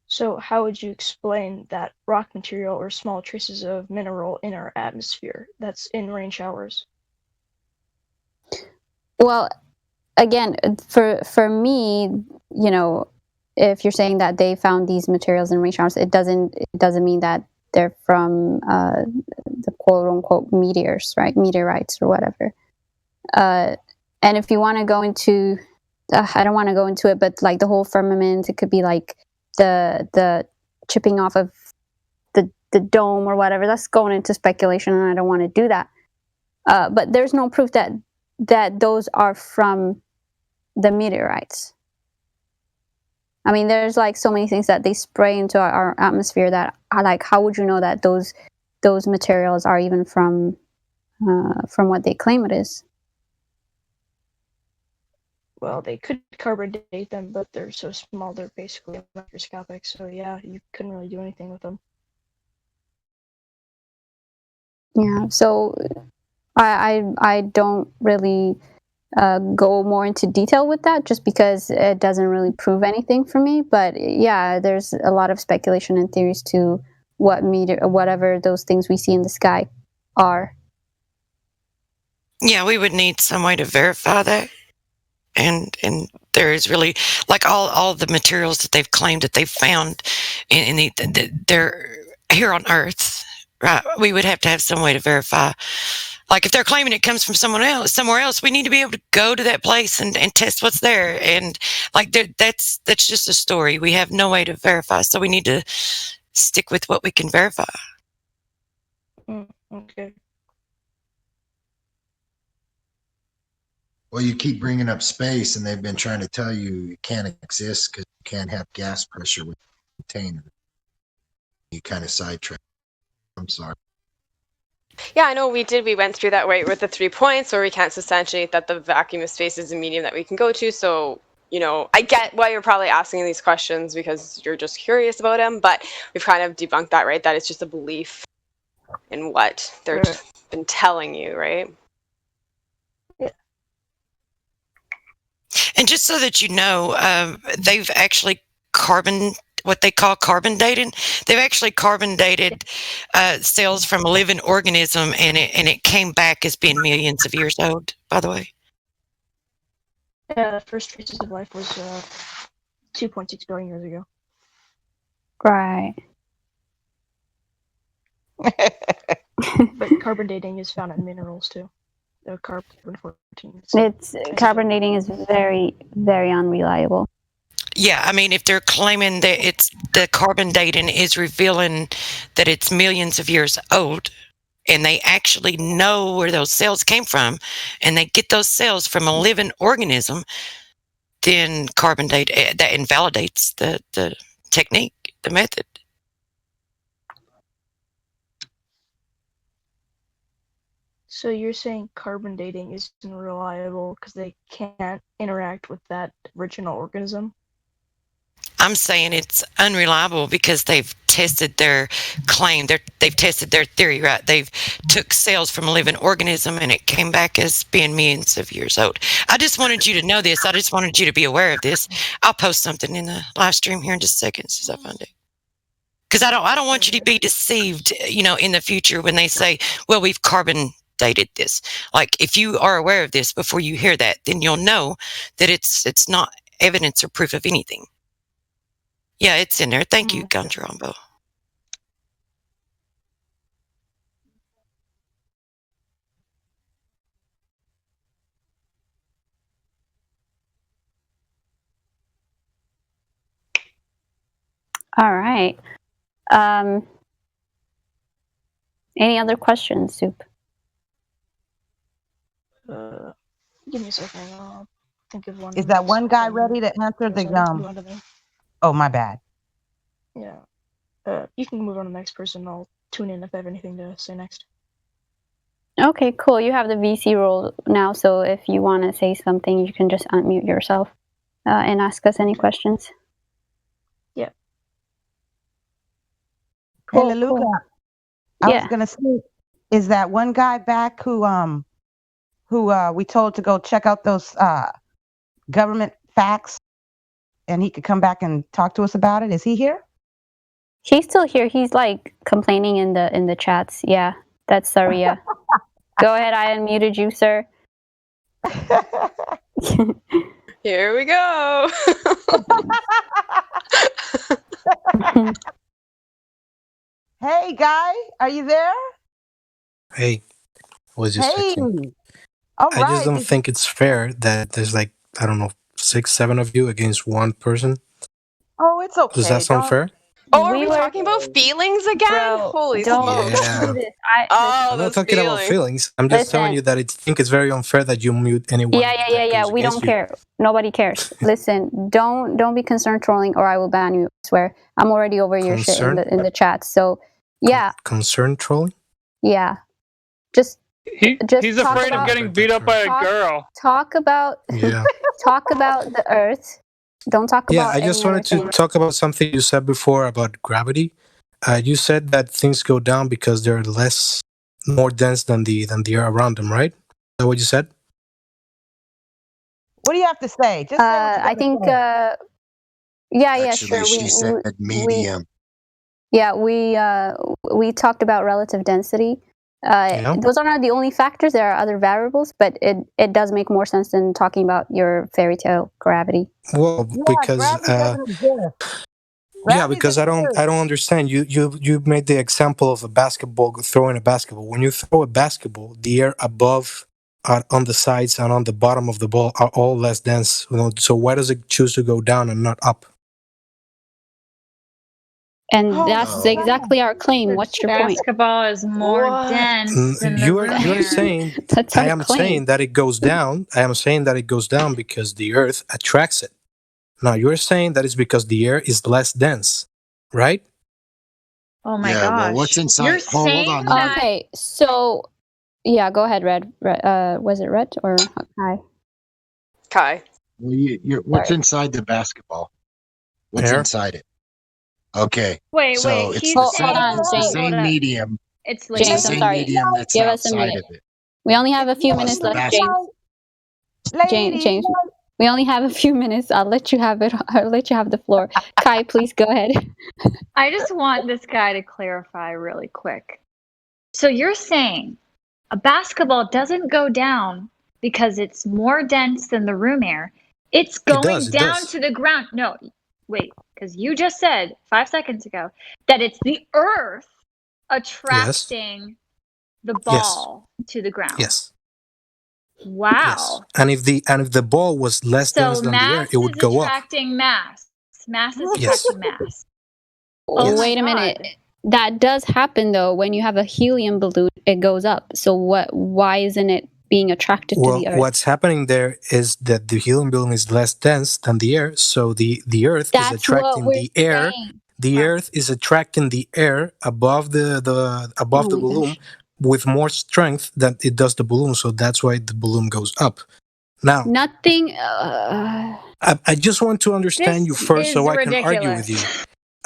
So how would you explain that rock material or small traces of mineral in our atmosphere that's in rain showers? Well, again, for me, if you're saying that they found these materials in rain showers, it doesn't mean that they're from the quote unquote meteors, right? Meteorites or whatever. And if you want to go into, I don't want to go into it, but like the whole firmament, it could be like the chipping off of the dome or whatever. That's going into speculation, and I don't want to do that. But there's no proof that those are from the meteorites. I mean, there's like so many things that they spray into our atmosphere that are like, how would you know that those materials are even from what they claim it is? Well, they could carbon date them, but they're so small they're basically microscopic. So yeah, you couldn't really do anything with them. Yeah. So I don't really go more into detail with that, just because it doesn't really prove anything for me. But yeah, there's a lot of speculation and theories to whatever those things we see in the sky are. Yeah, we would need some way to verify that. And there is really, like, all the materials that they've claimed that they've found in they're here on Earth, right? We would have to have some way to verify. Like, if they're claiming it comes from somewhere else, we need to be able to go to that place and test what's there. And like, that's just a story. We have no way to verify, so we need to stick with what we can verify. Okay. Well, you keep bringing up space, and they've been trying to tell you it can't exist because you can't have gas pressure with a container. You kind of sidetrack. I'm sorry. Yeah, I know we did. We went through that with the 3 points where we can't substantiate that the vacuum of space is a medium that we can go to. So, I get why you're probably asking these questions because you're just curious about them, but we've kind of debunked that, right? That it's just a belief in what they've been telling you, right? And just so that you know, they've actually what they call carbon dating. They've actually carbon dated cells from a living organism, and it came back as being millions of years old, by the way. Yeah, the first traces of life was 2.6 billion years ago. Right. But carbon dating is found in minerals too. The carbon-14. It's carbon dating is very, very unreliable. Yeah, I mean, if they're claiming that the carbon dating is revealing that it's millions of years old, and they actually know where those cells came from, and they get those cells from a living organism, then carbon date that invalidates the technique, the method. So you're saying carbon dating isn't reliable because they can't interact with that original organism? I'm saying it's unreliable because they've tested their claim. They've tested their theory, right? They've took cells from a living organism and it came back as being millions of years old. I just wanted you to know this. I just wanted you to be aware of this. I'll post something in the live stream here in just a second as I find it. Because I don't want you to be deceived, in the future when they say, well, we've carbon dated this. Like, if you are aware of this before you hear that, then you'll know that it's not evidence or proof of anything. Yeah, it's in there. Thank you, Ganjarombo. All right. Any other questions, Soup? Give me a second. I'll think of one. Is that one guy ready to answer the Oh, my bad. Yeah. You can move on to the next person. I'll tune in if I have anything to say next. Okay, cool. You have the VC role now, so if you want to say something, you can just unmute yourself and ask us any questions. Yeah. Cool, hey, Leluka, cool. I was gonna say, is that one guy back who we told to go check out those government facts, and he could come back and talk to us about it? Is he here? He's still here. He's like complaining in the chats. Yeah, that's Saria. Go ahead. I unmuted you, sir. Here we go. Hey, guy, are you there? Hey, I was just checking. All I just don't think it's fair that there's like, I don't know, 6, 7 of you against one person. Oh, it's okay. Does that sound fair? Oh, are we talking about feelings again? Bro, Holy don't smokes. Yeah. do this. I'm not talking about feelings. I'm just telling you that I think it's very unfair that you mute anyone. Yeah. We don't care. Nobody cares. Listen, don't be concerned trolling, or I will ban you. I swear. I'm already over your shit in the chat. So yeah. Concern trolling? Yeah. Just he's afraid of getting beat up by a girl. Talk about talk about the Earth. Don't talk about. Yeah, I just wanted to talk about something you said before about gravity. You said that things go down because they're more dense than the air around them, right? Is that what you said? What do you have to say? Just say what you I think. say. Sure. She said medium. We talked about relative density. Those are not the only factors. There are other variables, but it does make more sense than talking about your fairy tale gravity. Well, because because I don't understand. You made the example of a basketball, throwing a basketball. When you throw a basketball, the air above, on the sides, and on the bottom of the ball are all less dense. So why does it choose to go down and not up? And that's exactly our claim. What's your point? Basketball is more dense than the room You're air. saying That's I our am claim. saying that it goes down. I am saying that it goes down because the Earth attracts it. Now you're saying that it's because the air is less dense, right? Oh my Yeah, gosh. well, what's inside? You're Hold saying on. that. Okay, so yeah, go ahead, Red. Was it Red or Kai? Kai. Well, what's inside the basketball? What's Air? inside it? Okay. Wait, so wait. it's He's the saying, same, it's the hold same up. medium. It's It's the James, I'm same sorry. medium that's Give us a outside minute. of it. We only have a few Plus minutes the left, basketball. James. We only have a few minutes. I'll let you have it. I'll let you have the floor. Kai, please go ahead. I just want this guy to clarify really quick. So you're saying a basketball doesn't go down because it's more dense than the room air. It's going down to the ground. No, wait, because you just said 5 seconds ago that it's the Earth attracting the ball to the ground. Yes. Wow. Yes. And if the ball was less dense than the air, it would go up. Attracting mass. Mass is attracting mass. Oh, wait a minute. That does happen though. When you have a helium balloon, it goes up. So why isn't it being attracted to the Earth? What's happening there is that the helium balloon is less dense than the air, so the Earth is attracting the air. The Earth is attracting the air above the balloon with more strength than it does the balloon. So that's why the balloon goes up. Now, nothing. I just want to understand you first, so I can argue with you.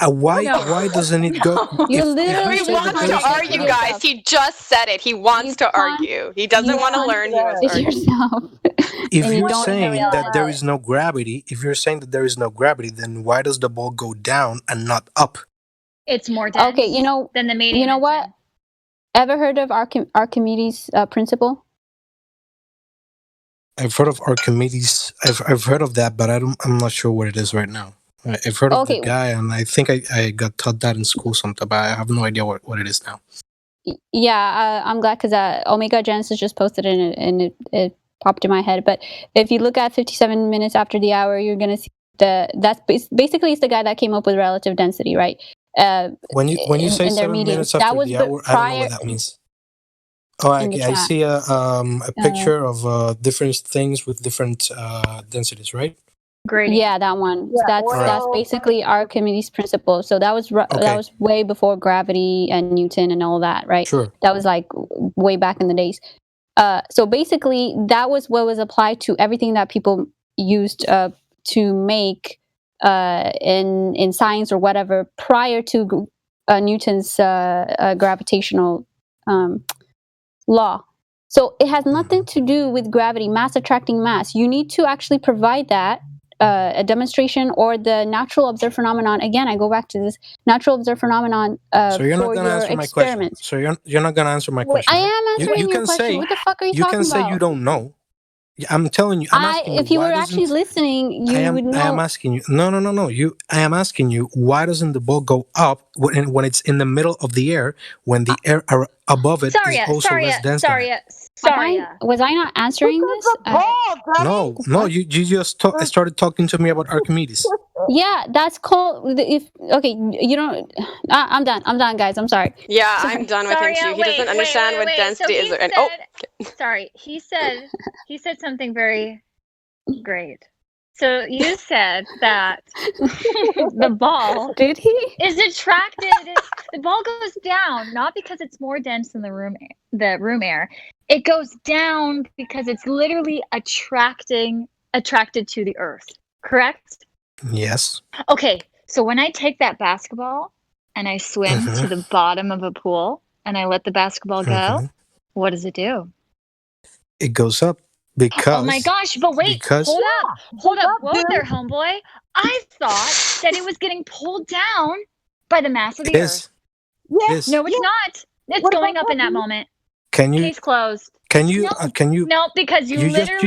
Why doesn't it go? You literally He wants to argue, guys. He just said it. He wants to argue. He doesn't want to learn. He wants to argue. If you're saying that there is no gravity, then why does the ball go down and not up? It's more dense. Okay, than the medium. You know what? Ever heard of Archimedes' principle? I've heard of Archimedes. I've heard of that, but I'm not sure what it is right now. I've heard of the guy, and I think I got taught that in school sometime, but I have no idea what it is now. Yeah, I'm glad because Omega Genesis just posted it and it popped in my head. But if you look at 57 minutes after the hour, you're gonna see that's basically it's the guy that came up with relative density, right? When you say 7 minutes after the hour, I don't know what that means. Oh, I see a picture of different things with different densities, right? Great. Yeah, that one. That's basically Archimedes' principle. So that was way before gravity and Newton and all that, right? Sure. That was like way back in the days. So basically, that was what was applied to everything that people used to make in science or whatever prior to Newton's gravitational law. So it has nothing to do with gravity, mass attracting mass. You need to actually provide that. A demonstration or the natural observed phenomenon. Again, I go back to this natural observed phenomenon so you're not going to answer my question. So you're not going to answer my question. I am answering your question. What the fuck are you talking about? You can say you don't know. I'm telling you. I'm asking if you were actually listening, you would know. I am asking you. No. I am asking you. Why doesn't the ball go up when it's in the middle of the air when the air above it is also less dense? Sorry, was I not answering this? No, you just started talking to me about Archimedes. Yeah, that's called. Okay, you don't. I'm done, guys. I'm sorry. Yeah, I'm done with him too. He doesn't understand what density is. And sorry, he said something very great. So you said that the ball did he is attracted. The ball goes down not because it's more dense than the room air. It goes down because it's literally attracted to the earth. Correct? Yes. Okay, so when I take that basketball and I swim to the bottom of a pool and I let the basketball go, what does it do? It goes up because. Oh my gosh! But wait, hold up, whoa there, homeboy. I thought that it was getting pulled down by the mass of the earth. Yes. No, it's not. It's going up in that moment. Can you? Case closed. Can you? Can you? No, because you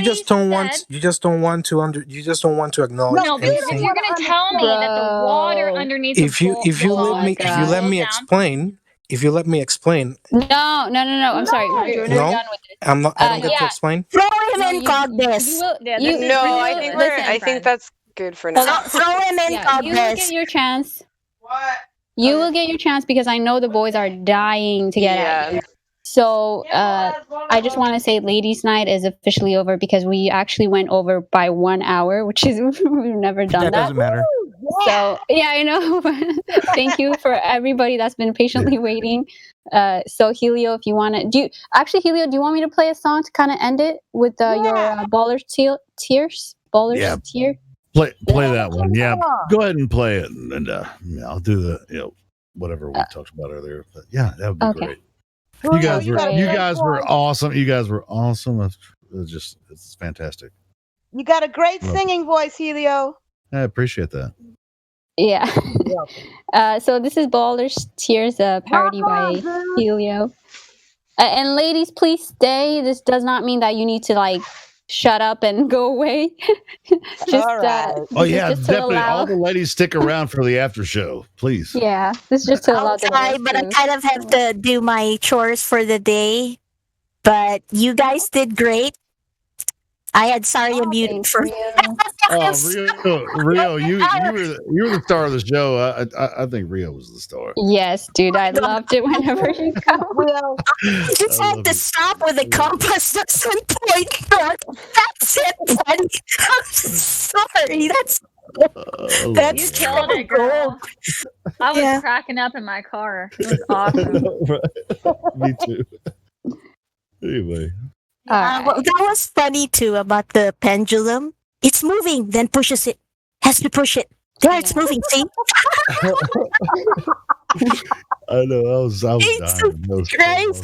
just don't want. You just don't want to acknowledge. No, because if you're gonna tell me that the water underneath if you let me explain. If you let me explain. No. I'm sorry. We're done with this. I'm not. I don't get to explain. Throw him in Cognis. I think that's good for now. Throw him in Cognis. You will get your chance. What? You will get your chance because I know the boys are dying to get out of here. So I just want to say ladies' night is officially over because we actually went over by 1 hour, which is we've never done that. Doesn't matter. So yeah, I know. Thank you for everybody that's been patiently waiting. So Helio, if you want to Helio, do you want me to play a song to kind of end it with your Ballers Tears? Ballers Tear? Play that one. Yeah. Go ahead and play it and I'll do the whatever we talked about earlier. But yeah, that would be great. You guys were awesome. You guys were awesome. It's fantastic. You got a great singing voice, Helio. I appreciate that. Yeah. So this is Ballers Tears, a parody by Helio. And ladies, please stay. This does not mean that you need to shut up and go away. Definitely. All the ladies stick around for the after show, please. Yeah, this is just to allow them. But I kind of have to do my chores for the day. But you guys did great. I had Saria muted for. Rio, you were the star of the show. I think Rio was the star. Yes, dude, I loved it whenever you come. You just had to stop with the compass at some point. That's it, buddy. I'm sorry. That's you killed it, girl. I was cracking up in my car. It was awesome. Me too. Anyway. Well, that was funny too about the pendulum. It's moving, then pushes it. Has to push it. There, it's moving. See? I know. I was dying. I don't understand.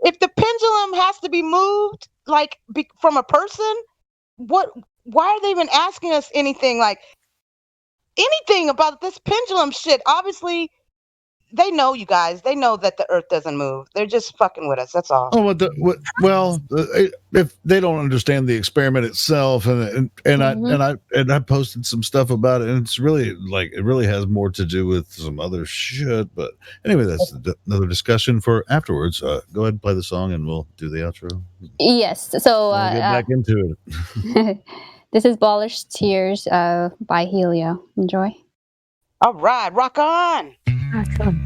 If the pendulum has to be moved, from a person, why are they even asking us anything about this pendulum shit? Obviously. They know, you guys. They know that the earth doesn't move. They're just fucking with us. That's all. If they don't understand the experiment itself, and I posted some stuff about it, and it's really it really has more to do with some other shit. But anyway, that's another discussion for afterwards. Go ahead and play the song, and we'll do the outro. Yes. So get back into it. This is Ballers Tears by Helio. Enjoy. All right, rock on. Awesome.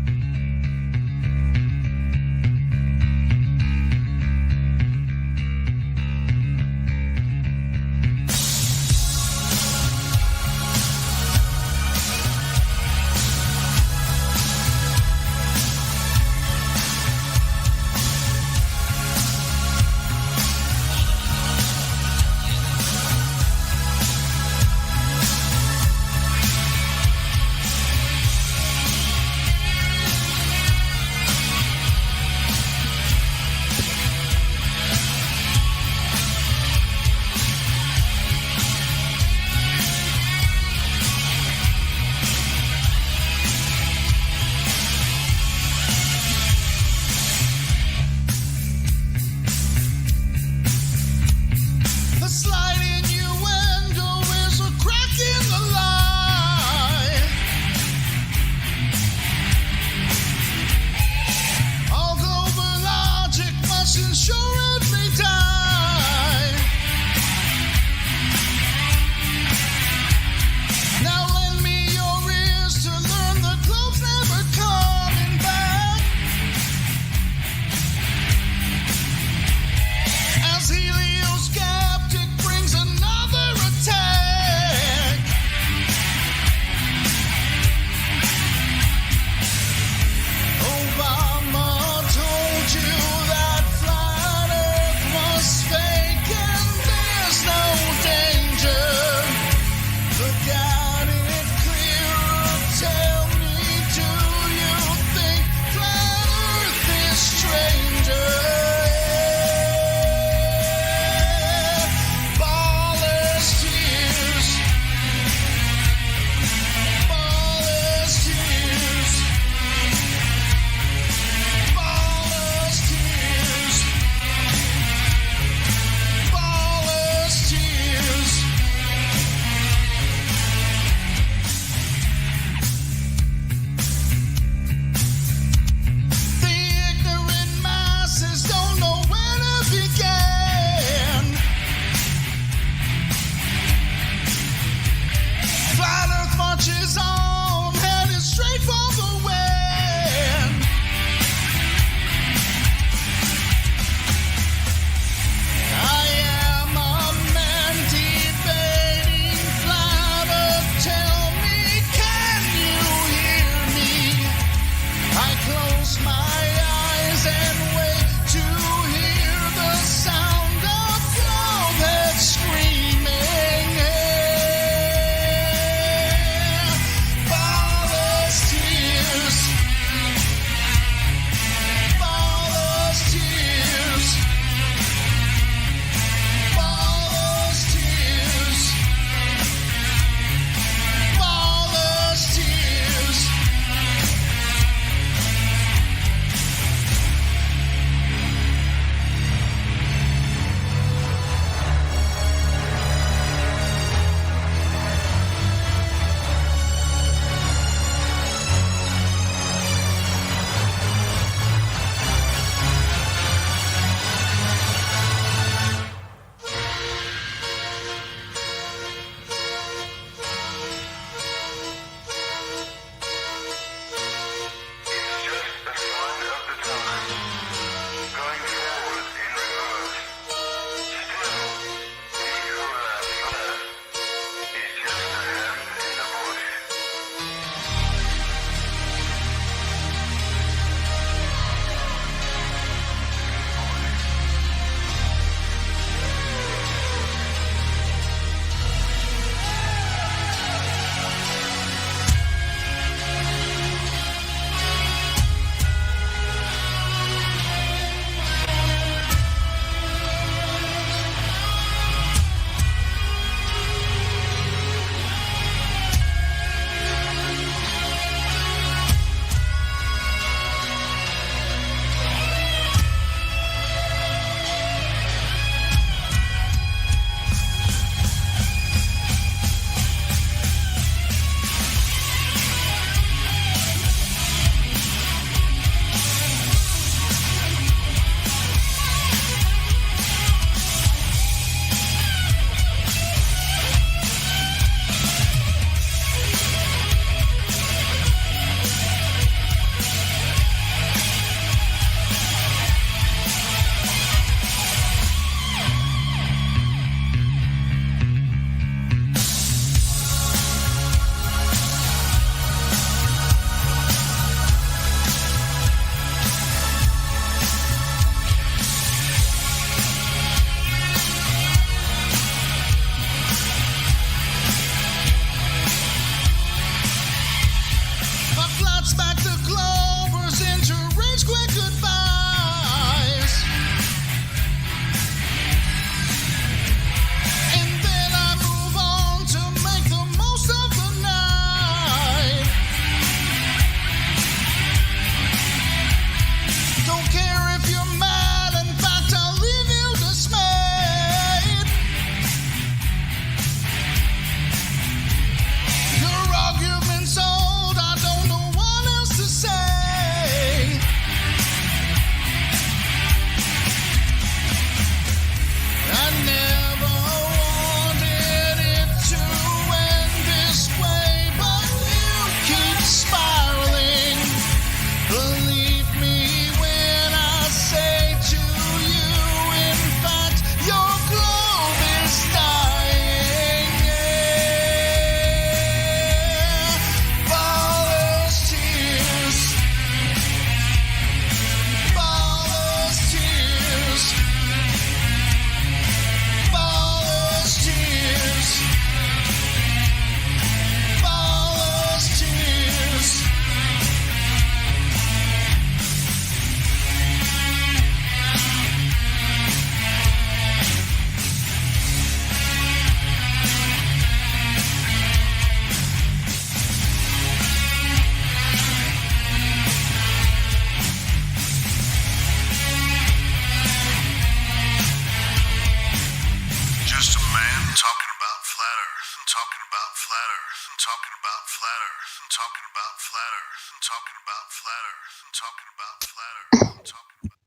talking about flat Earth. I'm talking about flat Earth. I'm talking about flat Earth. I'm talking about flat Earth. I'm talking about.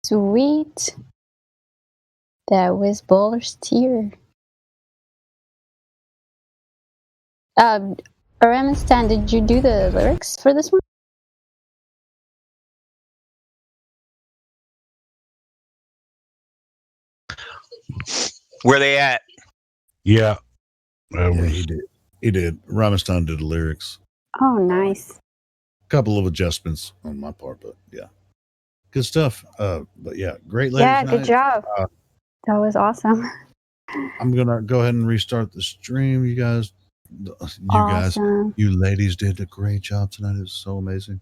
Sweet. That was Bowler's Tear. Stan, did you do the lyrics for this one? Where they at? Yeah. He did. He did. Ramistan did the lyrics. Oh, nice. A couple of adjustments on my part, but yeah. Good stuff. But yeah, great ladies Yeah, good night. job. That was awesome. I'm gonna go ahead and restart the stream. You guys, Awesome. you ladies did a great job tonight. It was so amazing.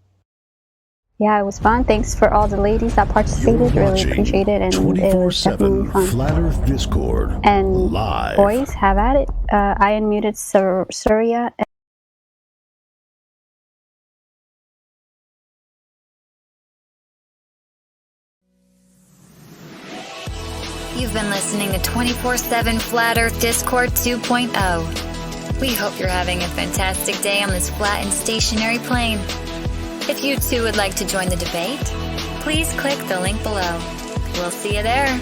Yeah, it was fun. Thanks for all the ladies that participated. Really appreciate it. And it was definitely fun. Flat Earth Discord. And live. boys, have at it. I unmuted Surya. You've been listening to 24/7 Flat Earth Discord 2.0. We hope you're having a fantastic day on this flat and stationary plane. If you too would like to join the debate, please click the link below. We'll see you there.